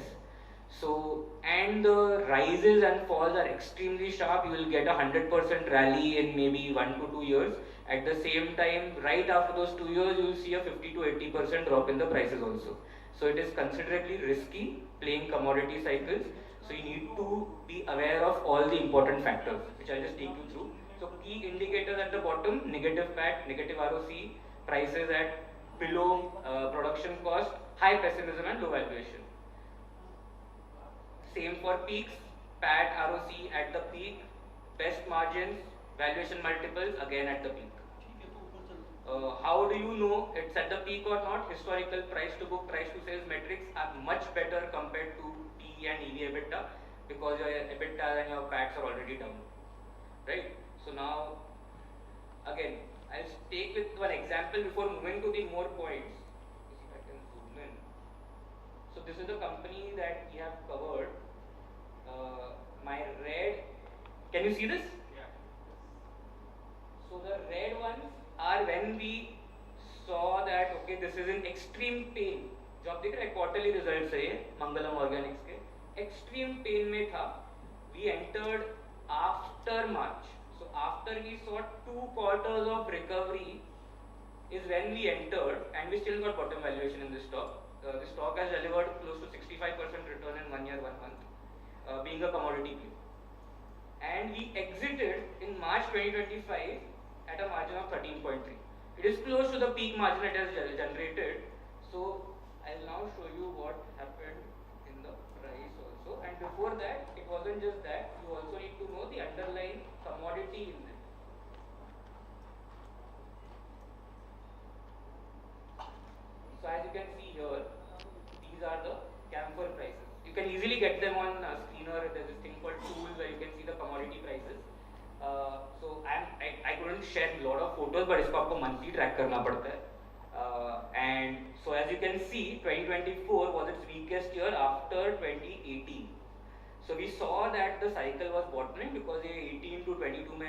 So, and the rises and falls are extremely sharp. You will get 100% rally in maybe 1 to 2 years. At the same time, right after those 2 years, you will see a 50 to 80% drop in the prices also. So it is considerably risky playing commodity cycles. So you need to be aware of all the important factors, which I'll just take you through. So key indicators at the bottom: negative PAT, negative ROC, prices at below production cost, high pessimism and low valuation. Same for peaks: PAT, ROC at the peak, best margins, valuation multiples again at the peak. How do you know it's at the peak or not? Historical price to book, price to sales metrics are much better compared to PE and EV EBITDA, because your EBITDA and your PATs are already down, right? So now, again, I'll take with one example before moving to the more points. If I can zoom in. So this is the company that we have covered. My red, can you see this? Yeah. are when we saw that okay, this is in extreme pain. जो आप देख रहे हैं quarterly results है ये मंगलम Organics के extreme pain में था. We entered after March. So after we saw 2 quarters of recovery is when we entered, and we still got bottom valuation in this stock. The stock has delivered close to 65% return in 1 year, 1 month, being a commodity play. And we exited in March 2025 at a margin of 13.3. It is close to the peak margin it has generated. So I'll now show you what happened in the price also. And before that, it wasn't just that, you also need to know the underlying commodity in it. So as you can see here, these are the camphor prices. You can easily get them on Screener. There's this thing called tools where you can see the commodity prices. So I couldn't share a lot of photos, but इसको आपको monthly track करना पड़ता है. And so as you can see, 2024 was its weakest year after 2018. So we saw that the cycle was bottoming because ये 18 to 22 में